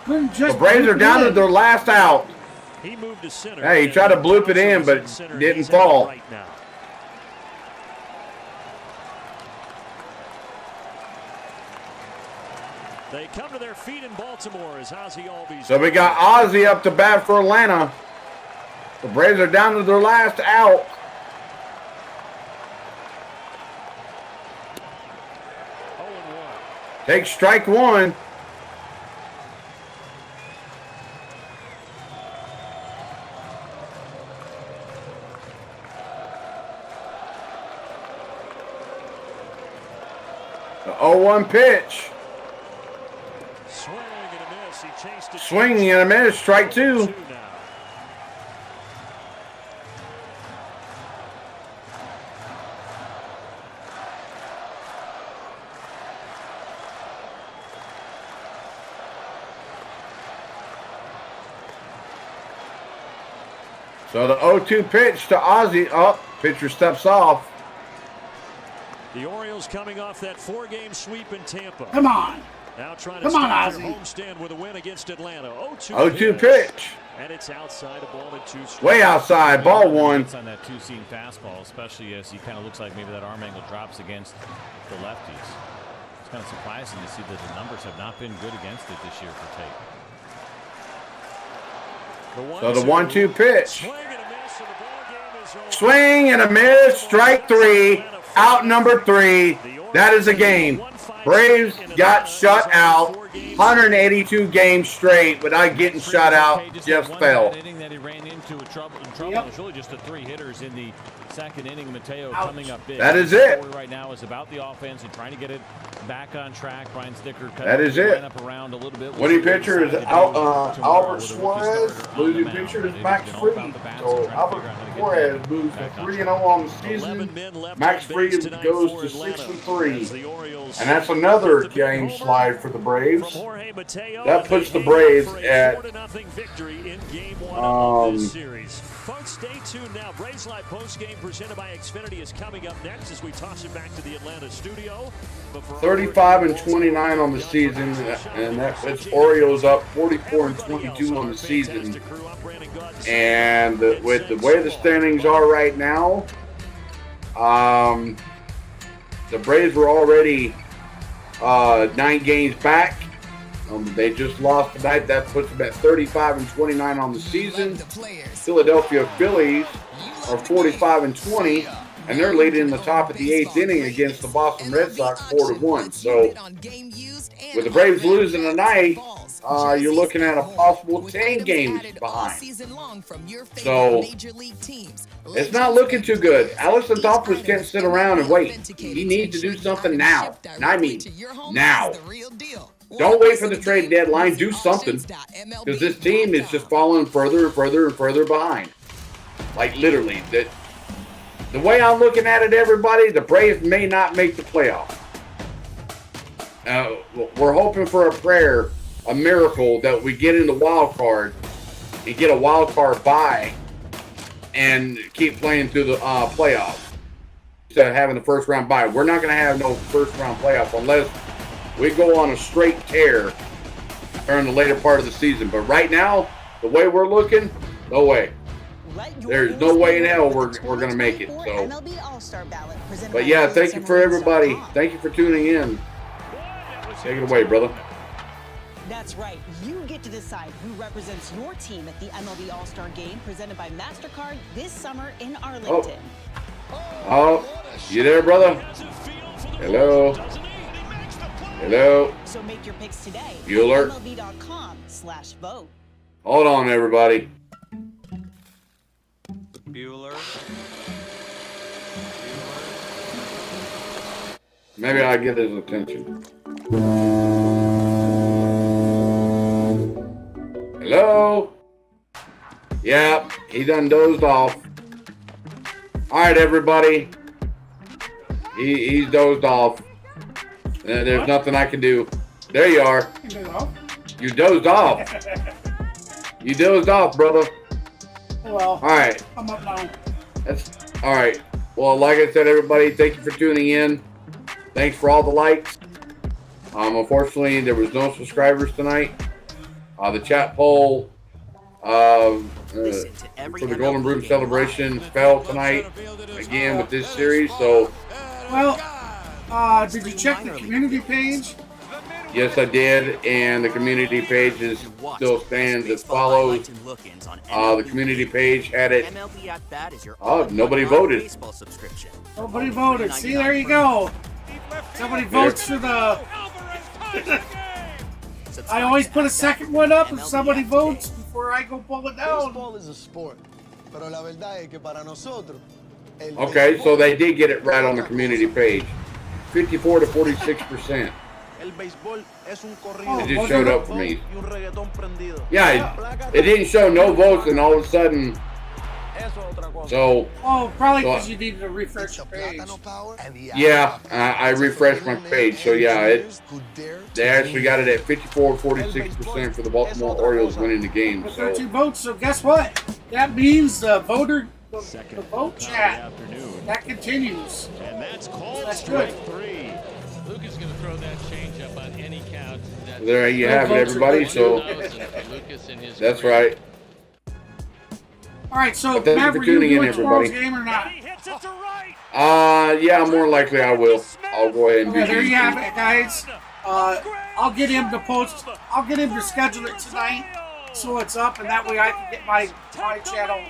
The Braves are down to their last out. He moved to center. Hey, he tried to bloop it in, but didn't fall. Right now. They come to their feet in Baltimore as Ozzie Albies. So we got Ozzie up to bat for Atlanta. The Braves are down to their last out. Take strike 1. The 0-1 pitch. Swing and a miss. He chased it. Swing and a miss. Strike 2. So the 0-2 pitch to Ozzie. Oh, pitcher steps off. The Orioles coming off that 4-game sweep in Tampa. Come on. Now trying to start their homestand with a win against Atlanta. 0-2 pitch. And it's outside, a ball and 2 strikes. Way outside, ball 1. It's on that 2-seam fastball, especially as he kind of looks like maybe that arm angle drops against the lefties. It's kind of surprising to see that the numbers have not been good against it this year for Tate. So the 1-2 pitch. Swing and a miss. Strike 3. Out number 3. That is a game. Braves got shut out. 182 games straight without getting shut out, just fell. Inning that he ran into trouble. It was really just the 3 hitters in the second inning. Mateo coming up big. That is it. The story right now is about the offense and trying to get it back on track. Brian Sticker cut that is it. Around a little bit. Winning pitcher is Albert Suárez. Losing pitcher is Max Fried. So Albert Suárez moves to 3-0 on the season. Max Fried goes to 6-3, and that's another game slide for the Braves. That puts the Braves at Folks, stay tuned now. Braves Live postgame presented by Xfinity is coming up next as we toss it back to the Atlanta studio. 35-29 on the season, and that puts Orioles up 44-22 on the season. And with the way the standings are right now, the Braves were already 9 games back. They just lost tonight. That puts them at 35-29 on the season. Philadelphia Phillies are 45-20, and they're leading the top of the 8th inning against the Boston Red Sox 4-1. So with the Braves losing tonight, you're looking at a possible 10 games behind. So it's not looking too good. Allison Thompson can't sit around and wait. He needs to do something now. And I mean now. Don't wait for the trade deadline. Do something, because this team is just falling further and further and further behind. Like literally, the way I'm looking at it, everybody, the Braves may not make the playoffs. We're hoping for a prayer, a miracle, that we get in the wild card and get a wild card bye and keep playing through the playoffs instead of having the first round bye. We're not going to have no first round playoff unless we go on a straight tear during the later part of the season. But right now, the way we're looking, no way. There's no way in hell we're going to make it. So, but yeah, thank you for everybody. Thank you for tuning in. Take it away, brother. That's right. You get to decide who represents your team at the MLB All-Star Game presented by MasterCard this summer in Arlington. Oh, you there, brother? Hello. Hello. So make your picks today. Bueller. MLB.com/vote. Hold on, everybody. Bueller. Maybe I'll get his attention. Hello? Yeah, he done dozed off. All right, everybody. He's dozed off. There's nothing I can do. There you are. You dozed off. You dozed off, brother. Well, all right. I'm up now. That's all right. Well, like I said, everybody, thank you for tuning in. Thanks for all the likes. Unfortunately, there was no subscribers tonight. The chat poll for the Golden Broom celebration fell tonight again with this series. So, well, did you check the community page? Yes, I did, and the community page still stands as follows. The community page had it. Oh, nobody voted. Nobody voted. See, there you go. Somebody votes for the. I always put a second one up if somebody votes before I go pull it down. Baseball is a sport, pero la verdad es que para nosotros. Okay, so they did get it right on the community page. 54 to 46%. It just showed up for me. Yeah, it didn't show no votes, and all of a sudden. So. Oh, probably because you needed to refresh your page. Yeah, I refreshed my page, so yeah, they actually got it at 54-46% for the Baltimore Orioles winning the game. With 13 votes, so guess what? That means the vote chat that continues. And that's called. That's good. Luke is going to throw that change up on any count. There you have it, everybody. So that's right. All right, so thank you for tuning in, everybody. Game or not? Yeah, more likely I will. I'll go ahead and do there you have it, guys. I'll get him to post. I'll get him to schedule it tonight, so it's up, and that way I can get my channel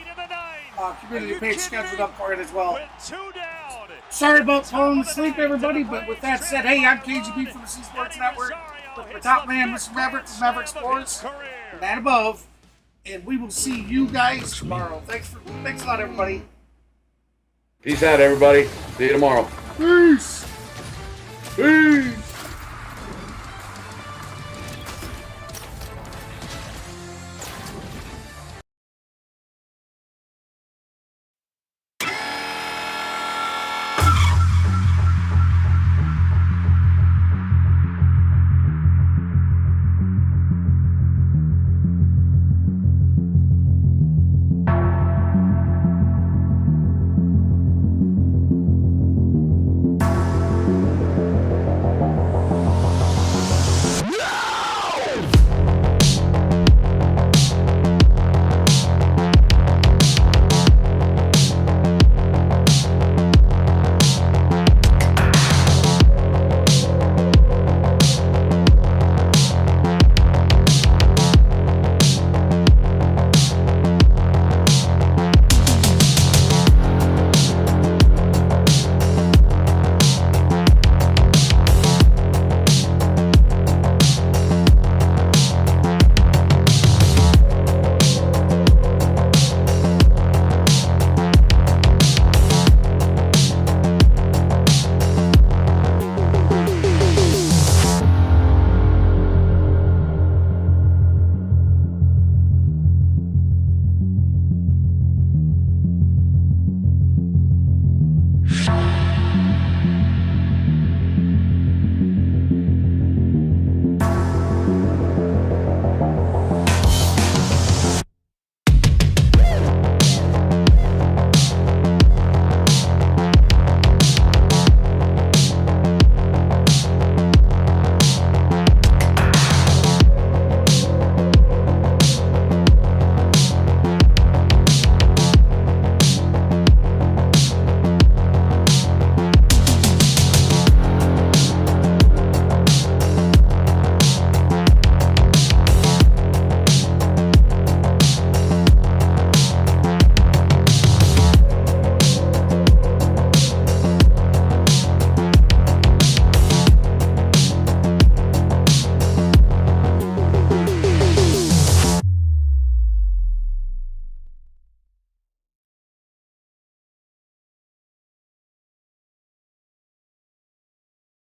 community page scheduled up for it as well. Sorry about falling asleep, everybody, but with that said, hey, I'm KGB from the C Sports Network with my top man, Mr. Maverick from Maverick Sports, and that above. And we will see you guys tomorrow. Thanks a lot, everybody. Peace out, everybody. See you tomorrow. Peace. Peace.